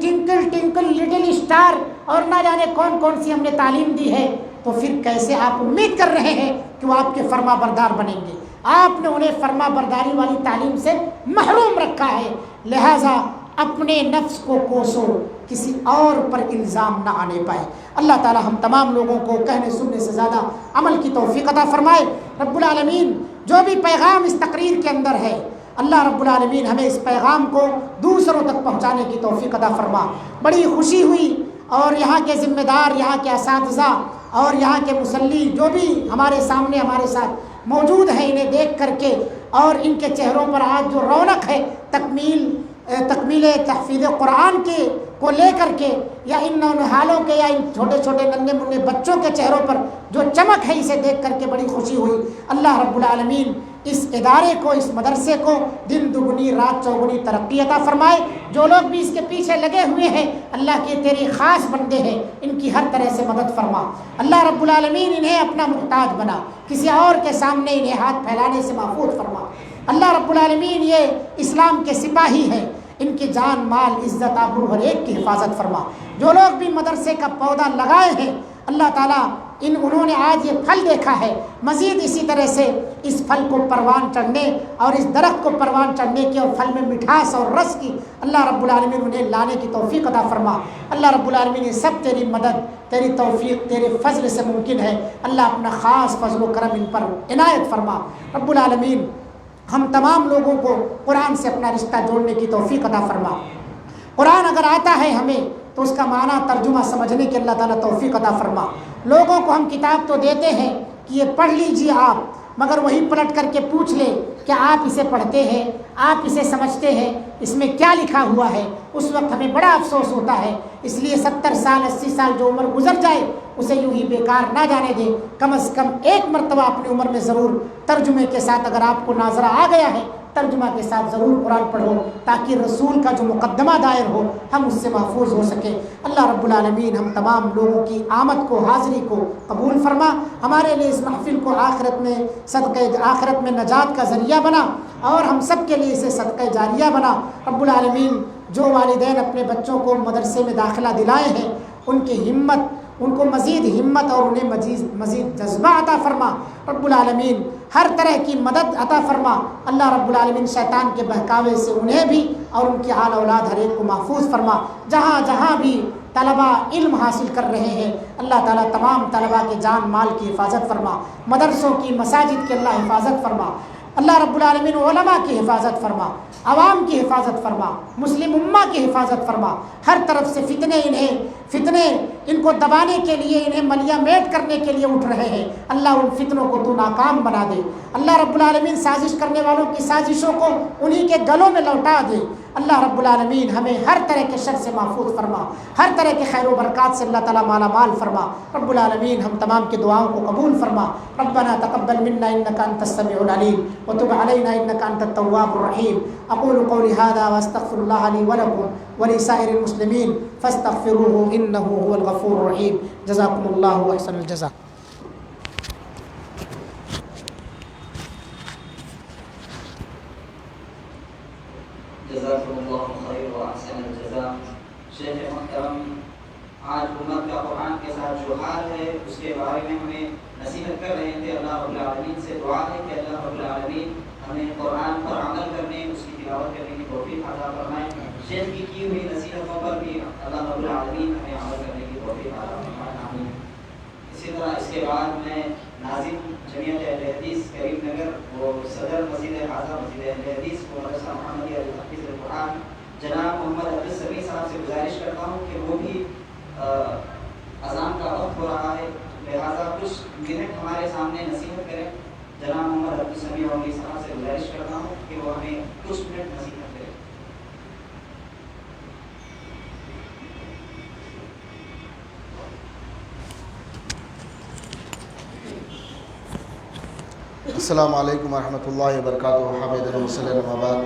ٹنکل ٹنکل لٹل اسٹار اور نہ جانے کون کون سی ہم نے تعلیم دی ہے، تو پھر کیسے آپ امید کر رہے ہیں کہ وہ آپ کے فرما بردار بنیں گے؟ آپ نے انہیں فرما برداری والی تعلیم سے محروم رکھا ہے۔ لہٰذا اپنے نفس کو کوسو، کسی اور پر الزام نہ آنے پائے۔ اللہ تعالی ہم تمام لوگوں کو کہنے سننے سے زیادہ عمل کی توفیق عطا فرمائے۔ رب العالمین جو بھی پیغام اس تقریر کے اندر ہے، اللہ رب العالمین ہمیں اس پیغام کو دوسروں تک پہنچانے کی توفیق عطا فرما۔ بڑی خوشی ہوئی، اور یہاں کے ذمہ دار، یہاں کے اساتذہ اور یہاں کے مصلی جو بھی ہمارے سامنے ہمارے ساتھ موجود ہیں، انہیں دیکھ کر کے اور ان کے چہروں پر آج جو رونق ہے تکمیل تحفیظ قرآن کے کو لے کر کے، یا ان نونہالوں کے یا ان چھوٹے چھوٹے ننھے منھے بچوں کے چہروں پر جو چمک ہے، اسے دیکھ کر کے بڑی خوشی ہوئی۔ اللہ رب العالمین اس ادارے کو، اس مدرسے کو دن دگنی رات چوگنی ترقی عطا فرمائے۔ جو لوگ بھی اس کے پیچھے لگے ہوئے ہیں، اللہ کے تیری خاص بندے ہیں، ان کی ہر طرح سے مدد فرما۔ اللہ رب العالمین انہیں اپنا محتاج بنا، کسی اور کے سامنے انہیں ہاتھ پھیلانے سے محفوظ فرما۔ اللہ رب العالمین یہ اسلام کے سپاہی ہیں، ان کی جان مال عزت آبرو ہر ایک کی حفاظت فرما۔ جو لوگ بھی مدرسے کا پودا لگائے ہیں، اللہ تعالیٰ انہوں نے آج یہ پھل دیکھا ہے، مزید اسی طرح سے اس پھل کو پروان چڑھنے اور اس درخت کو پروان چڑھنے کی اور پھل میں مٹھاس اور رس کی اللہ رب العالمین انہیں لانے کی توفیق عطا فرما۔ اللہ رب العالمین یہ سب تیری مدد، تیری توفیق، تیرے فضل سے ممکن ہے۔ اللہ اپنا خاص فضل و کرم ان پر عنایت فرما۔ رب العالمین ہم تمام لوگوں کو قرآن سے اپنا رشتہ جوڑنے کی توفیق عطا فرما۔ قرآن اگر آتا ہے ہمیں تو اس کا معنی ترجمہ سمجھنے کی اللہ تعالیٰ توفیق عطا فرما۔ لوگوں کو ہم کتاب تو دیتے ہیں کہ یہ پڑھ لیجئے آپ، مگر وہی پلٹ کر کے پوچھ لے کہ آپ اسے پڑھتے ہیں، آپ اسے سمجھتے ہیں، اس میں کیا لکھا ہوا ہے؟ اس وقت ہمیں بڑا افسوس ہوتا ہے۔ اس لیے 70 سال 80 سال جو عمر گزر جائے اسے یوں ہی بیکار نہ جانے دیں۔ کم از کم ایک مرتبہ اپنی عمر میں ضرور ترجمے کے ساتھ، اگر آپ کو ناظرہ آ گیا ہے، ترجمہ کے ساتھ ضرور قرآن پڑھو، تاکہ رسول کا جو مقدمہ دائر ہو ہم اس سے محفوظ ہو سکیں۔ اللہ رب العالمین ہم تمام لوگوں کی آمد کو، حاضری کو قبول فرما۔ ہمارے لیے اس محفل کو آخرت میں صدقہ آخرت میں نجات کا ذریعہ بنا، اور ہم سب کے لیے اسے صدقہ جاریہ بنا۔ رب العالمین جو والدین اپنے بچوں کو مدرسے میں داخلہ دلائے ہیں، ان کی ہمت، ان کو مزید ہمت اور انہیں مزید جذبہ عطا فرما۔ رب العالمین ہر طرح کی مدد عطا فرما۔ اللہ رب العالمین شیطان کے بہکاوے سے انہیں بھی اور ان کی آل اولاد ہر ایک کو محفوظ فرما۔ جہاں جہاں بھی طلباء علم حاصل کر رہے ہیں، اللہ تعالیٰ تمام طلباء کے جان مال کی حفاظت فرما، مدرسوں کی مساجد کی اللہ حفاظت فرما۔ اللہ رب العالمین علماء کی حفاظت فرما، عوام کی حفاظت فرما، مسلم امہ کی حفاظت فرما۔ ہر طرف سے فتنے ان کو دبانے کے لیے، انہیں ملیہ میٹ کرنے کے لیے اٹھ رہے ہیں، اللہ ان فتنوں کو تو ناکام بنا دے۔ اللہ رب العالمین سازش کرنے والوں کی سازشوں کو انہی کے گلوں میں لوٹا دے۔ اللہ رب العالمین ہمیں ہر طرح کے شر سے محفوظ فرما، ہر طرح کے خیر و برکات سے اللہ تعالیٰ مالا مال فرما۔ رب العالمین ہم تمام کی دعاؤں کو قبول فرما۔ ربنا تقبل منا انك انت السميع العليم وتب علينا انك انت التواب الرحيم۔ اقول قولي هذا واستغفر الله لي ولكم ولسائر المسلمين فاستغفروه انه هو الغفور الرحيم۔ جزاكم الله واحسن الجزاء۔ جزاکم اللہ خیر و احسن الجزاء۔ شیخ محترم آج امت کا قرآن کے ساتھ جو حال ہے اس کے بارے میں ہمیں نصیحت کر رہے تھے. اللہ رب العالمین سے دعا ہے کہ اللہ رب العالمین ہمیں قرآن پر عمل کرنے، اس کی تلاوت کرنے کی توفیق عطا فرمائے. شیخ کی ہوئی نصیحتوں پر بھی اللہ رب العالمین ہمیں عمل کرنے کی توفیق عطا فرمائے. آمین. اسی طرح اس کے بعد میں ناظم جمعیت اہل حدیث کریم نگر وہ صدر مسجد اعظم مسجد اہل حدیث کو مدرسہ محمدیہ لتحفیظ القرآن جناب محمد عبد السمیع صاحب سے گزارش کرتا ہوں کہ وہ بھی اذان کا وقت ہو رہا ہے، لہٰذا کچھ منٹ ہمارے سامنے نصیحت کریں. جناب محمد عبد السمیع علی صاحب سے گزارش کرتا ہوں کہ وہ ہمیں کچھ منٹ نصیحت کریں. السلام علیکم ورحمۃ اللہ وبرکاتہ. حمید وسلم وبعد.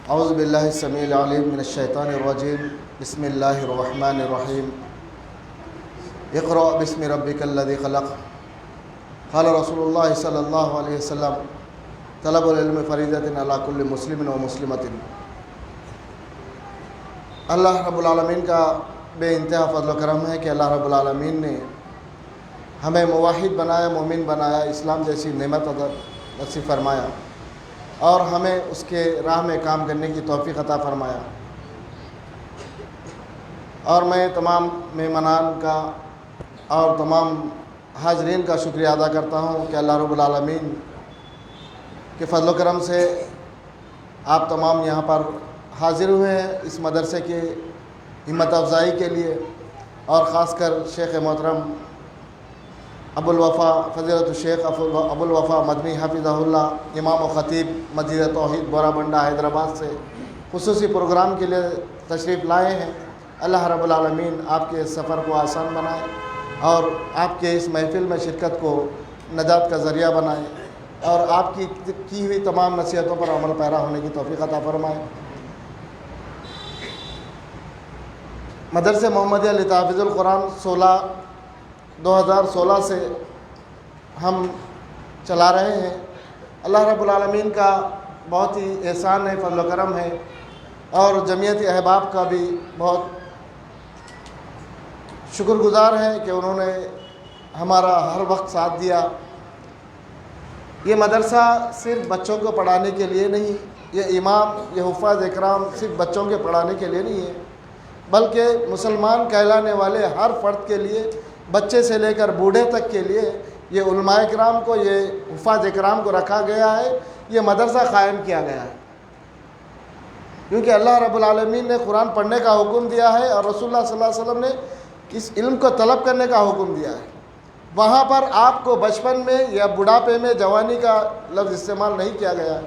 اعوذ باللہ السمیع العلیم من الشیطان الرجیم. بسم اللہ الرحمن الرحیم. اقرأ بسم ربک الذی خلق. قال رسول اللہ صلی اللہ علیہ وسلم طلب العلم فریضۃ علی کل مسلم و مسلمۃ. اللہ رب العالمین کا بے انتہا فضل و کرم ہے کہ اللہ رب العالمین نے ہمیں موحد بنایا، مومن بنایا، اسلام جیسی نعمت نصیب فرمایا اور ہمیں اس کے راہ میں کام کرنے کی توفیق عطا فرمایا. اور میں تمام مہمانان کا اور تمام حاضرین کا شکریہ ادا کرتا ہوں کہ اللہ رب العالمین کے فضل و کرم سے آپ تمام یہاں پر حاضر ہوئے ہیں اس مدرسے کی ہمت افزائی کے لیے، اور خاص کر شیخ محترم ابو الوفا فضیلت الشیخ ابو الوفا مدنی حفظہ اللہ امام و خطیب مسجد توحید بورا بنڈا حیدرآباد سے خصوصی پروگرام کے لیے تشریف لائے ہیں. اللہ رب العالمین آپ کے سفر کو آسان بنائے اور آپ کے اس محفل میں شرکت کو نجات کا ذریعہ بنائے اور آپ کی ہوئی تمام نصیحتوں پر عمل پیرا ہونے کی توفیق عطا فرمائے. مدرسہ محمدیہ لتحفیظ القرآن 2016 سے ہم چلا رہے ہیں. اللہ رب العالمین کا بہت ہی احسان ہے، فضل و کرم ہے، اور جمعیت احباب کا بھی بہت شکر گزار ہے کہ انہوں نے ہمارا ہر وقت ساتھ دیا. یہ مدرسہ صرف بچوں کو پڑھانے کے لیے نہیں، یہ امام، یہ حفاظ اکرام صرف بچوں کے پڑھانے کے لیے نہیں ہے، بلکہ مسلمان کہلانے والے ہر فرد کے لیے، بچے سے لے کر بوڑھے تک کے لیے یہ علماء اکرام کو، یہ حفاظ اکرام کو رکھا گیا ہے، یہ مدرسہ قائم کیا گیا ہے. کیونکہ اللہ رب العالمین نے قرآن پڑھنے کا حکم دیا ہے اور رسول اللہ صلی اللہ علیہ وسلم نے اس علم کو طلب کرنے کا حکم دیا ہے. وہاں پر آپ کو بچپن میں یا بڑھاپے میں جوانی کا لفظ استعمال نہیں کیا گیا ہے.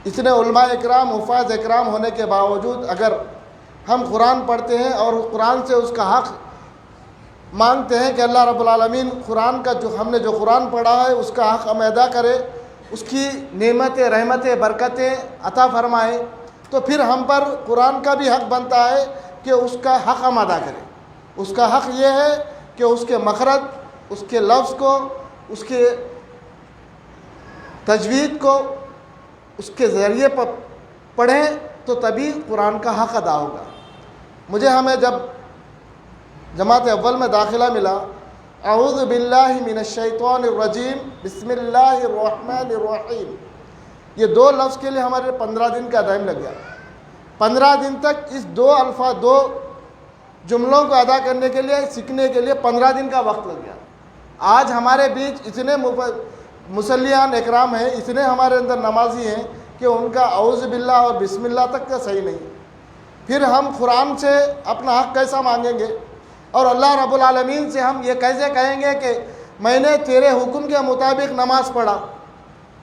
اتنے علماء اکرام، حفاظ اکرام ہونے کے باوجود اگر ہم قرآن پڑھتے ہیں اور قرآن سے اس کا حق مانگتے ہیں کہ اللہ رب العالمین قرآن کا جو ہم نے جو قرآن پڑھا ہے اس کا حق ہم ادا کرے، اس کی نعمتیں، رحمتیں، برکتیں عطا فرمائے، تو پھر ہم پر قرآن کا بھی حق بنتا ہے کہ اس کا حق ہم ادا کریں. اس کا حق یہ ہے کہ اس کے مخرج، اس کے لفظ کو، اس کے تجوید کو اس کے ذریعے پر پڑھیں تو تبھی قرآن کا حق ادا ہوگا. ہمیں جب جماعت اول میں داخلہ ملا، اعوذ باللہ من الشیطان الرجیم بسم اللہ الرحمن الرحیم، یہ 2 لفظ کے لیے ہمارے 15 دن کا ٹائم لگ گیا. 15 دن تک اس 2 الفاظ، 2 جملوں کو ادا کرنے کے لیے، سیکھنے کے لیے 15 دن کا وقت لگ گیا. آج ہمارے بیچ اتنے مصلیان اکرام ہیں، اتنے ہمارے اندر نمازی ہیں کہ ان کا اعوذ باللہ اور بسم اللہ تک کا صحیح نہیں. پھر ہم قرآن سے اپنا حق کیسا مانگیں گے اور اللہ رب العالمین سے ہم یہ کیسے کہیں گے کہ میں نے تیرے حکم کے مطابق نماز پڑھا.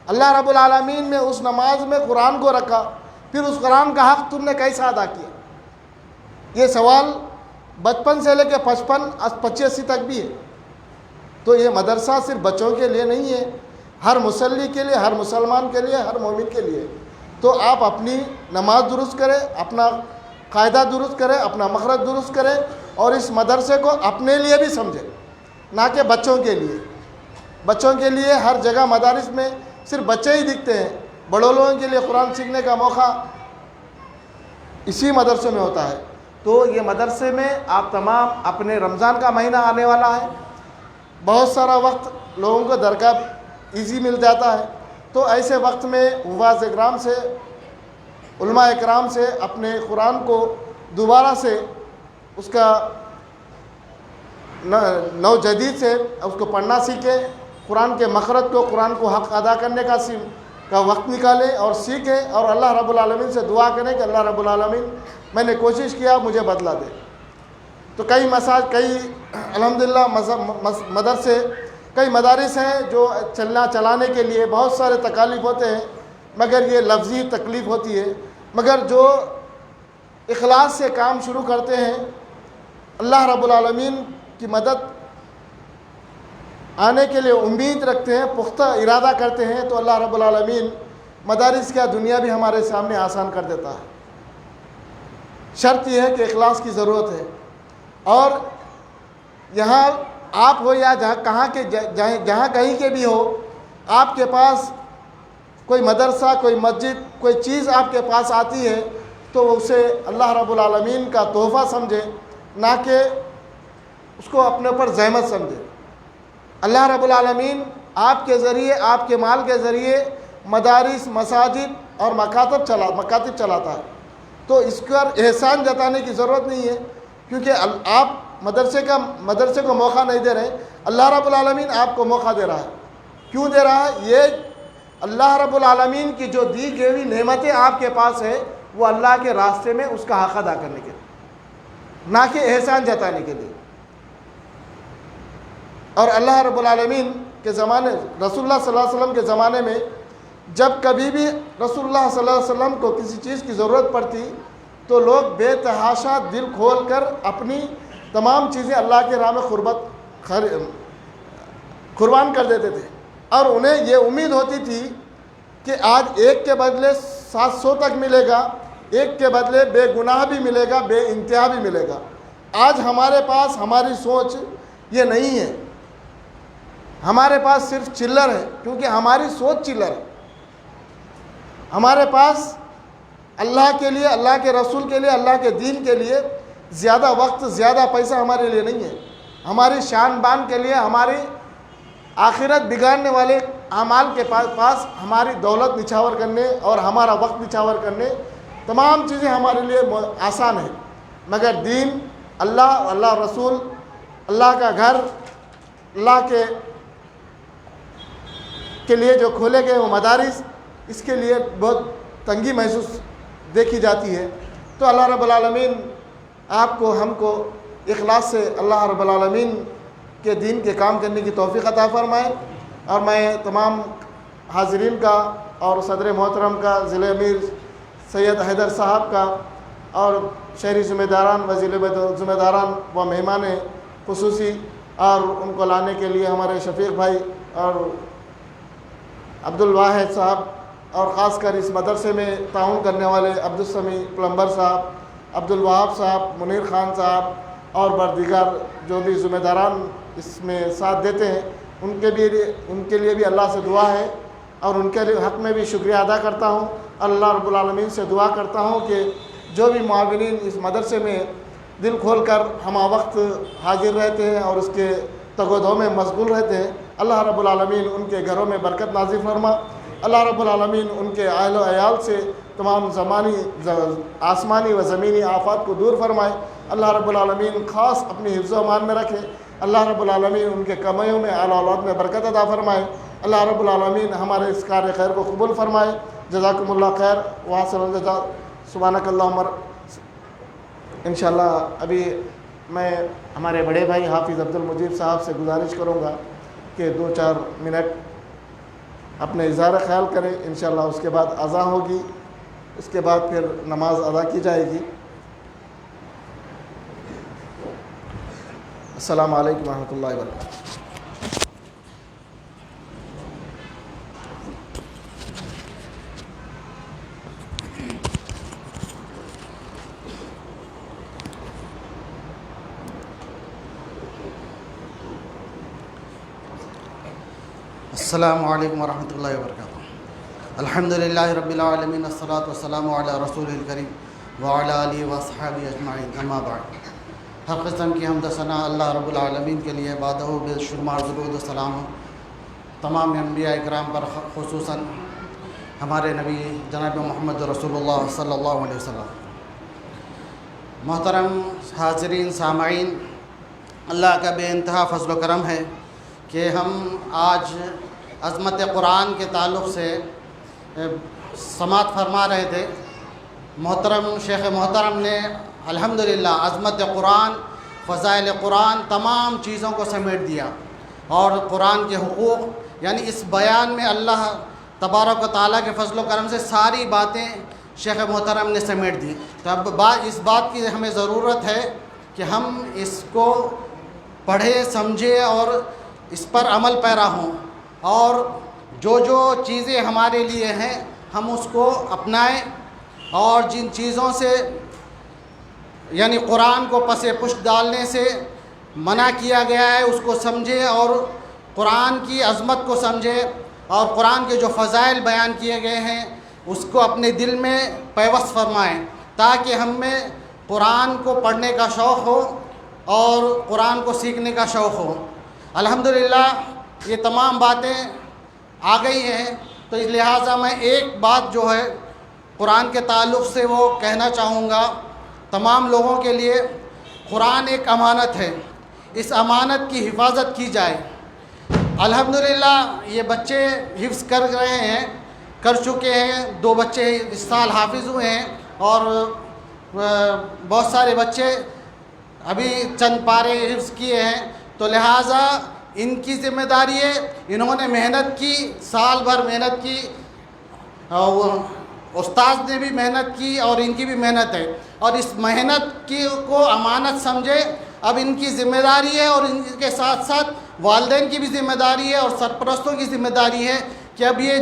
اللہ رب العالمین نے اس نماز میں قرآن کو رکھا، پھر اس قرآن کا حق تم نے کیسا ادا کیا؟ یہ سوال بچپن سے لے کے 85 تک بھی ہے. تو یہ مدرسہ صرف بچوں کے لیے نہیں ہے، ہر مصلی کے لیے، ہر مسلمان کے لیے، ہر مومن کے لیے. تو آپ اپنی نماز درست کریں، اپنا قاعدہ درست کریں، اپنا مخرج درست کریں، اور اس مدرسے کو اپنے لیے بھی سمجھیں، نہ کہ بچوں کے لیے. بچوں کے لیے ہر جگہ مدارس میں صرف بچے ہی دکھتے ہیں، بڑوں لوگوں کے لیے قرآن سیکھنے کا موقع اسی مدرسے میں ہوتا ہے. تو یہ مدرسے میں آپ تمام اپنے رمضان کا مہینہ آنے والا ہے، بہت سارا وقت لوگوں کو درگاہ ایزی مل جاتا ہے، تو ایسے وقت میں حفاظ اکرام سے، علماء اکرام سے اپنے قرآن کو دوبارہ سے اس کا نو جدید سے اس کو پڑھنا سیکھے، قرآن کے مخرج کو، قرآن کو حق ادا کرنے کا وقت نکالے اور سیکھے، اور اللہ رب العالمین سے دعا کریں کہ اللہ رب العالمین میں نے کوشش کیا مجھے بدلہ دے۔ تو کئی الحمدللہ مدرسے، کئی مدارس ہیں جو چلانے کے لیے بہت سارے تکالیف ہوتے ہیں، مگر یہ لفظی تکلیف ہوتی ہے، مگر جو اخلاص سے کام شروع کرتے ہیں، اللہ رب العالمین کی مدد آنے کے لیے امید رکھتے ہیں، پختہ ارادہ کرتے ہیں، تو اللہ رب العالمین مدارس کا دنیا بھی ہمارے سامنے آسان کر دیتا ہے۔ شرط یہ ہے کہ اخلاص کی ضرورت ہے، اور یہاں آپ ہو یا جہاں کہیں کے بھی ہو، آپ کے پاس کوئی مدرسہ، کوئی مسجد، کوئی چیز آپ کے پاس آتی ہے تو اسے اللہ رب العالمین کا تحفہ سمجھے، نہ کہ اس کو اپنے اوپر زحمت سمجھے۔ اللہ رب العالمین آپ کے ذریعے، آپ کے مال کے ذریعے مدارس، مساجد اور مکاتب چلاتا ہے، تو اس پر احسان جتانے کی ضرورت نہیں ہے، کیونکہ آپ مدرسے کو موقع نہیں دے رہے، اللہ رب العالمین آپ کو موقع دے رہا ہے۔ کیوں دے رہا ہے؟ یہ اللہ رب العالمین کی جو دی گئی نعمتیں آپ کے پاس ہے، وہ اللہ کے راستے میں اس کا حق ادا کرنے کے لیے، نہ کہ احسان جتانے کے لیے۔ اور اللہ رب العالمین کے زمانے، رسول اللہ صلی اللہ علیہ وسلم کے زمانے میں جب کبھی بھی رسول اللہ صلی اللہ علیہ وسلم کو کسی چیز کی ضرورت پڑتی تو لوگ بے تحاشا دل کھول کر اپنی تمام چیزیں اللہ کے راہ میں قربان کر دیتے تھے، اور انہیں یہ امید ہوتی تھی کہ آج ایک کے بدلے 700 تک ملے گا، ایک کے بدلے بے گناہ بھی ملے گا، بے انتہا بھی ملے گا۔ آج ہمارے پاس ہماری سوچ یہ نہیں ہے، ہمارے پاس صرف چلر ہے، کیونکہ ہماری سوچ چلر ہے۔ ہمارے پاس اللہ کے لیے، اللہ کے رسول کے لیے، اللہ کے دین کے لیے زیادہ وقت، زیادہ پیسہ ہمارے لیے نہیں ہے۔ ہماری شان بان کے لیے، ہماری آخرت بگاڑنے والے اعمال کے پاس ہماری دولت نچھاور کرنے اور ہمارا وقت نچھاور کرنے، تمام چیزیں ہمارے لیے آسان ہیں، مگر دین، اللہ رسول، اللہ کا گھر، اللہ کے لیے جو کھولے گئے وہ مدارس، اس کے لیے بہت تنگی محسوس دیکھی جاتی ہے۔ تو اللہ رب العالمین آپ کو، ہم کو اخلاص سے اللہ رب العالمین کے دین کے کام کرنے کی توفیق عطا فرمائے۔ اور میں تمام حاضرین کا اور صدر محترم کا، ضلع امیر سید حیدر صاحب کا، اور شہری ذمہ داران، وزیر ذمہ داران و مہمان خصوصی، اور ان کو لانے کے لیے ہمارے شفیق بھائی اور عبدالواحد صاحب، اور خاص کر اس مدرسے میں تعاون کرنے والے عبدالسمیع پلمبر صاحب، عبدالوہاب صاحب، منیر خان صاحب، اور بردیگر جو بھی ذمہ داران اس میں ساتھ دیتے ہیں، ان کے لیے بھی اللہ سے دعا ہے، اور ان کے حق میں بھی شکریہ ادا کرتا ہوں۔ اللہ رب العالمین سے دعا کرتا ہوں کہ جو بھی معاونین اس مدرسے میں دل کھول کر ہمہ وقت حاضر رہتے ہیں اور اس کے تگ و دو میں مشغول رہتے ہیں، اللہ رب العالمین ان کے گھروں میں برکت نازل فرما۔ اللہ رب العالمین ان کے اہل و عیال سے تمام آسمانی و زمینی آفات کو دور فرمائے۔ اللہ رب العالمین خاص اپنی حفظ و امان میں رکھے۔ اللہ رب العالمین ان کے کمائیوں میں، اعلی اولاد میں برکت عطا فرمائے۔ اللہ رب العالمین ہمارے اس کار خیر کو قبول فرمائے۔ جزاکم اللہ خیر، واصل الجزاء، سبحانک اللہم۔ انشاءاللہ ابھی میں ہمارے بڑے بھائی حافظ عبدالمجید صاحب سے گزارش کروں گا کہ 2-4 منٹ اپنے اظہار خیال کریں، انشاءاللہ اس کے بعد اذان ہوگی، اس کے بعد پھر نماز ادا کی جائے گی۔ السلام علیکم ورحمۃ اللہ وبرکاتہ۔ السلام علیکم ورحمۃ اللہ وبرکاتہ۔ الحمدللہ رب العالمین، الصلاۃ والسلام علی رسول الکریم وعلی آلہ وصحبہ اجمعین، اما بعد۔ ہر قسم کی حمد و ثنا اللہ رب العالمین کے لیے، بعدہ بے شمار درود و سلام تمام انبیاء اکرام پر، خصوصاً ہمارے نبی جناب محمد رسول اللہ صلی اللہ علیہ وسلم۔ محترم حاضرین سامعین، اللہ کا بے انتہا فضل و کرم ہے کہ ہم آج عظمت قرآن کے تعلق سے سماعت فرما رہے تھے۔ محترم شیخ محترم نے الحمدللہ عظمت قرآن، فضائل قرآن، تمام چیزوں کو سمیٹ دیا، اور قرآن کے حقوق، یعنی اس بیان میں اللہ تبارک و تعالیٰ کے فضل و کرم سے ساری باتیں شیخ محترم نے سمیٹ دی۔ تو اب اس بات کی ہمیں ضرورت ہے کہ ہم اس کو پڑھیں، سمجھیں اور اس پر عمل پیرا ہوں، اور جو چیزیں ہمارے لیے ہیں ہم اس کو اپنائیں، اور جن چیزوں سے یعنی قرآن کو پس پشت ڈالنے سے منع کیا گیا ہے اس کو سمجھیں، اور قرآن کی عظمت کو سمجھیں، اور قرآن کے جو فضائل بیان کیے گئے ہیں اس کو اپنے دل میں پیوست فرمائیں، تاکہ ہم میں قرآن کو پڑھنے کا شوق ہو اور قرآن کو سیکھنے کا شوق ہو۔ الحمدللہ یہ تمام باتیں آ گئی ہیں، تو اس لہٰذا میں ایک بات جو ہے قرآن کے تعلق سے وہ کہنا چاہوں گا تمام لوگوں کے لیے۔ قرآن ایک امانت ہے، اس امانت کی حفاظت کی جائے۔ الحمدللہ یہ بچے حفظ کر رہے ہیں، کر چکے ہیں، 2 بچے اس سال حافظ ہوئے ہیں، اور بہت سارے بچے ابھی چند پارے حفظ کیے ہیں، تو لہٰذا ان کی ذمہ داری ہے، انہوں نے محنت کی، سال بھر محنت کی، استاد نے بھی محنت کی اور ان کی بھی محنت ہے، اور اس محنت کو امانت سمجھے۔ اب ان کی ذمہ داری ہے، اور ان کے ساتھ ساتھ والدین کی بھی ذمہ داری ہے اور سرپرستوں کی ذمہ داری ہے کہ اب یہ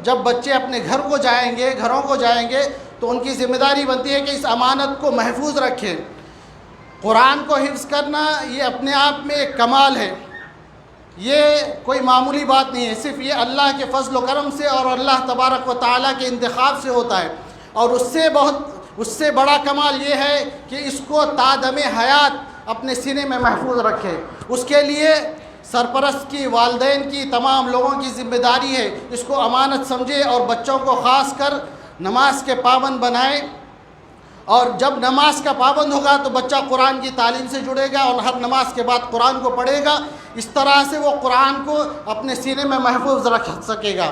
جب بچے اپنے گھروں کو جائیں گے تو ان کی ذمہ داری بنتی ہے کہ اس امانت کو محفوظ رکھیں۔ قرآن کو حفظ کرنا یہ اپنے آپ میں ایک کمال ہے، یہ کوئی معمولی بات نہیں ہے، صرف یہ اللہ کے فضل و کرم سے اور اللہ تبارک و تعالیٰ کے انتخاب سے ہوتا ہے، اور اس سے بڑا کمال یہ ہے کہ اس کو تادم حیات اپنے سینے میں محفوظ رکھے۔ اس کے لیے سرپرست کی، والدین کی، تمام لوگوں کی ذمہ داری ہے اس کو امانت سمجھے، اور بچوں کو خاص کر نماز کے پابند بنائے، اور جب نماز کا پابند ہوگا تو بچہ قرآن کی تعلیم سے جڑے گا اور ہر نماز کے بعد قرآن کو پڑھے گا، اس طرح سے وہ قرآن کو اپنے سینے میں محفوظ رکھ سکے گا۔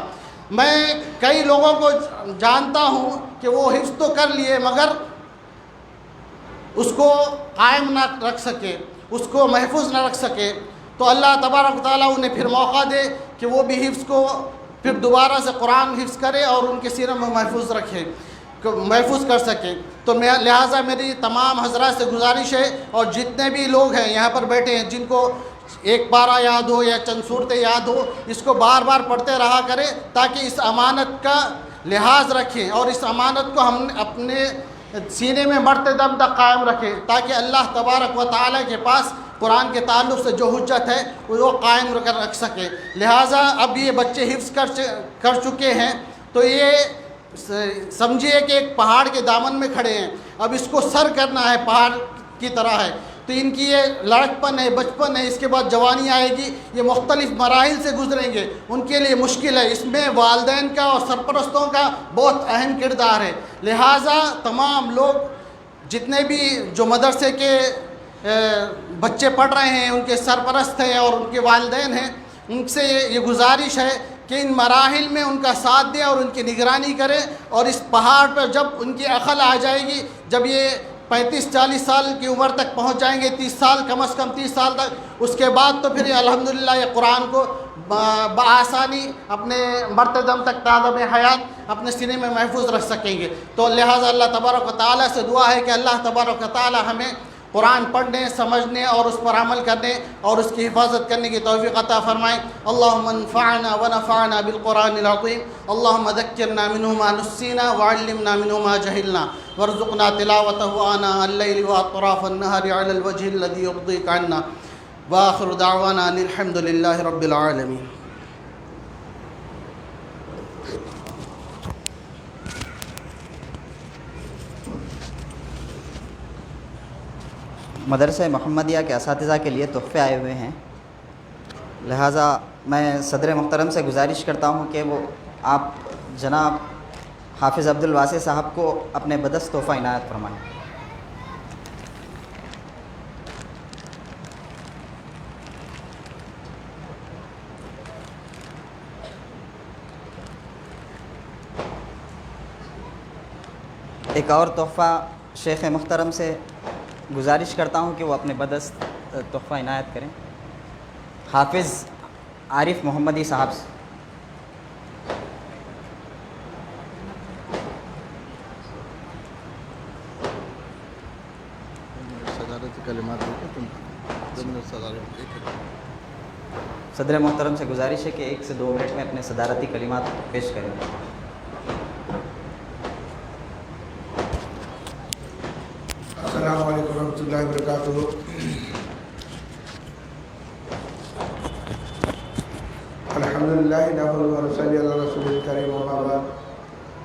میں کئی لوگوں کو جانتا ہوں کہ وہ حفظ تو کر لیے مگر اس کو قائم نہ رکھ سکے، اس کو محفوظ نہ رکھ سکے، تو اللہ تبارک و تعالیٰ انہیں پھر موقع دے کہ وہ بھی حفظ کو پھر دوبارہ سے قرآن حفظ کرے اور ان کے سینے میں محفوظ کر سکے۔ تو لہٰذا میری تمام حضرات سے گزارش ہے، اور جتنے بھی لوگ ہیں یہاں پر بیٹھے ہیں جن کو ایک پارہ یاد ہو یا چند صورتیں یاد ہو، اس کو بار بار پڑھتے رہا کریں، تاکہ اس امانت کا لحاظ رکھیں اور اس امانت کو ہم اپنے سینے میں مرتے دم تک قائم رکھیں، تاکہ اللہ تبارک و تعالیٰ کے پاس قرآن کے تعلق سے جو حجت ہے وہ قائم رکھ سکے۔ لہٰذا اب یہ بچے حفظ کر چکے ہیں، تو یہ سمجھیے کہ ایک پہاڑ کے دامن میں کھڑے ہیں، اب اس کو سر کرنا ہے، پہاڑ کی طرح ہے، تو ان کی یہ لڑکپن ہے، بچپن ہے، اس کے بعد جوانی آئے گی، یہ مختلف مراحل سے گزریں گے، ان کے لیے مشکل ہے، اس میں والدین کا اور سرپرستوں کا بہت اہم کردار ہے۔ لہٰذا تمام لوگ جتنے بھی جو مدرسے کے بچے پڑھ رہے ہیں، ان کے سرپرست ہیں اور ان کے والدین ہیں، ان سے یہ گزارش ہے کہ ان مراحل میں ان کا ساتھ دیں اور ان کی نگرانی کریں، اور اس پہاڑ پر جب ان کی عقل آ جائے گی، جب یہ 35-40 سال کی عمر تک پہنچ جائیں گے، 30 سال کم از کم 30 سال تک، اس کے بعد تو پھر الحمدللہ یہ قرآن کو بآسانی اپنے مرتے دم تک تادم حیات اپنے سینے میں محفوظ رکھ سکیں گے۔ تو لہٰذا اللہ تبارک و تعالیٰ سے دعا ہے کہ اللہ تبارک و تعالیٰ ہمیں قرآن پڑھنے، سمجھنے اور اس پر عمل کرنے اور اس کی حفاظت کرنے کی توفیق عطا فرمائیں۔ اللہم انفعنا ونفعنا بالقرآن العظیم، اللہم ذکرنا منہ ما نسینا وعلمنا منہ ما جہلنا وارزقنا تلاوتہ آناء اللیل واطراف النہر علی الوجہ الذی یرضیک عنا، وآخر دعوانا ان الحمد للہ رب العالمین۔ مدرسہ محمدیہ کے اساتذہ کے لیے تحفے آئے ہوئے ہیں، لہٰذا میں صدر محترم سے گزارش کرتا ہوں کہ وہ آپ جناب حافظ عبدالواسع صاحب کو اپنے بدست تحفہ عنایت فرمائیں۔ ایک اور تحفہ شیخ محترم سے گزارش کرتا ہوں کہ وہ اپنے بدست تحفہ عنایت کریں، حافظ عارف محمدی صاحب سے۔ صدر محترم سے گزارش ہے کہ 1 سے 2 منٹ میں اپنے صدارتی کلمات پیش کریں۔ السلام علیکم ورحمۃ اللہ وبرکاتہ۔ الحمدللہ نحمدہ ونصلی علی رسول الکریم، اما بعد،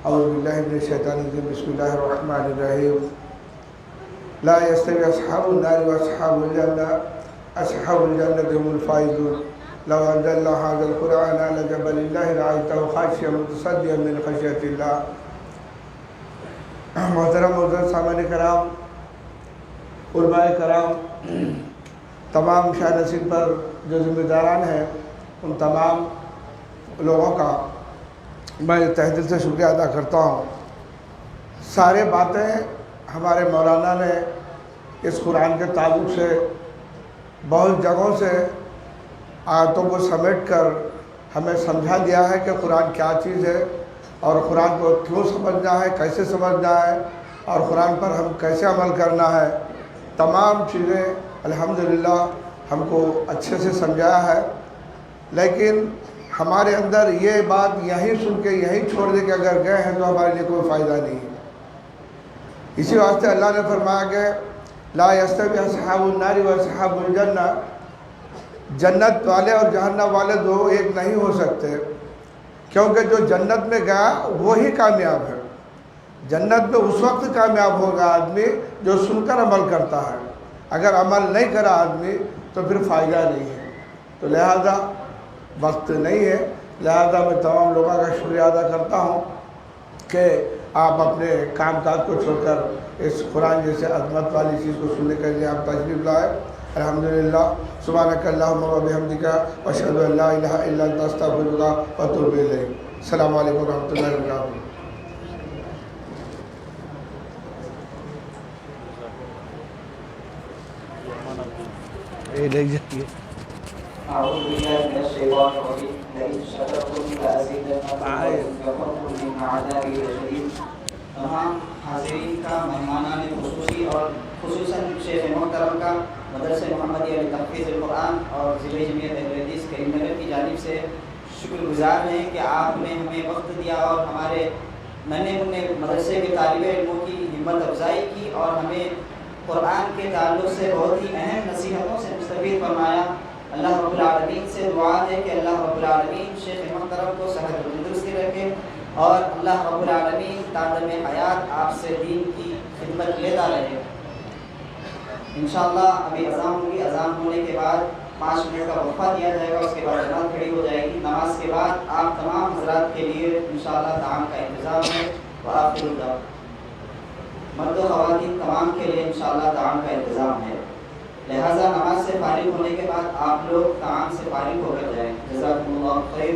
اعوذ باللہ من الشیطان الرجیم، بسم اللہ الرحمن الرحیم۔ لا یستوی اصحاب النار واصحاب الجنہ، اصحاب الجنہ هم الفائزون۔ لو انزلنا هذا القرآن على جبل لرأيته خاشعا متصدعا من خشیۃ اللہ۔ محترم معزز سامعین کرام، علماء کرام، تمام شاہ نشین پر جو ذمہ داران ہیں، ان تمام لوگوں کا میں تہ دل سے شکریہ ادا کرتا ہوں۔ سارے باتیں ہمارے مولانا نے اس قرآن کے تعلق سے بہت جگہوں سے آیتوں کو سمیٹ کر ہمیں سمجھا دیا ہے کہ قرآن کیا چیز ہے، اور قرآن کو کیوں سمجھنا ہے، کیسے سمجھنا ہے، اور قرآن پر ہم کیسے عمل کرنا ہے۔ تمام چیزیں الحمدللہ ہم کو اچھے سے سمجھایا ہے، لیکن ہمارے اندر یہ بات یہیں سن کے یہیں چھوڑ دے کہ اگر گئے ہیں تو ہمارے لیے کوئی فائدہ نہیں ہے۔ اسی واسطے اللہ نے فرمایا کہ لا یستوی اصحاب النار واصحاب الجنہ، جنت والے اور جہنم والے دو ایک نہیں ہو سکتے، کیونکہ جو جنت میں گیا وہی کامیاب ہے۔ جنت میں اس وقت کامیاب ہوگا آدمی جو سن کر عمل کرتا ہے، اگر عمل نہیں کرا آدمی تو پھر فائدہ نہیں ہے۔ تو لہذا وقت نہیں ہے، لہذا میں تمام لوگوں کا شکریہ ادا کرتا ہوں کہ آپ اپنے کام کاج کو چھوڑ کر اس قرآن جیسے عظمت والی چیز کو سننے کے لیے آپ تشریف لائے۔ الحمدللہ، سبحانک اللہم و بحمدک، اشہد ان لا الہ الا انت، استغفرک و اتوب الیک۔ السلام علیکم و رحمۃ اللہ وبرکاتہ۔ أعوذ بالله من الشيطان الرجيم لئن شكرتم لأزيدنكم وإن كفرتم إن عذابي لشديد۔ تمام حاضرین کا، مہمانان خصوصی اور خصوصاً شیخ محترم کا مدرسہ محمدیہ لتحفیظ القرآن اور ضلع جمعیت اہل حدیث کریم نگر کی جانب سے شکر گزار ہیں کہ آپ نے ہمیں وقت دیا اور ہمارے ننھے منھے مدرسے کے طالب علموں کی ہمت افزائی کی اور ہمیں قرآن کے تعلق سے بہت ہی اہم نصیحتوں سے مستفید فرمایا۔ اللہ رب العالمین سے دعا ہے کہ اللہ رب العالمین شیخ محترم کو صحت و تندرستی رکھے، اور اللہ رب العالمین تادم حیات آپ سے دین کی خدمت لیتا رہے۔ انشاءاللہ ابھی اذان ہوگی، اذان ہونے کے بعد 5 منٹ کا وقفہ دیا جائے گا، اس کے بعد نماز کھڑی ہو جائے گی۔ نماز کے بعد آپ تمام حضرات کے لیے انشاءاللہ طعام کا انتظام ہے۔ وآخر الدعوہ، مرد و خواتین تمام کے لیے انشاءاللہ طعام کا انتظام ہے، لہٰذا نماز سے فارغ ہونے کے بعد آپ لوگ طعام سے فارغ ہو کر جائیں۔ جزاکم اللہ خیر۔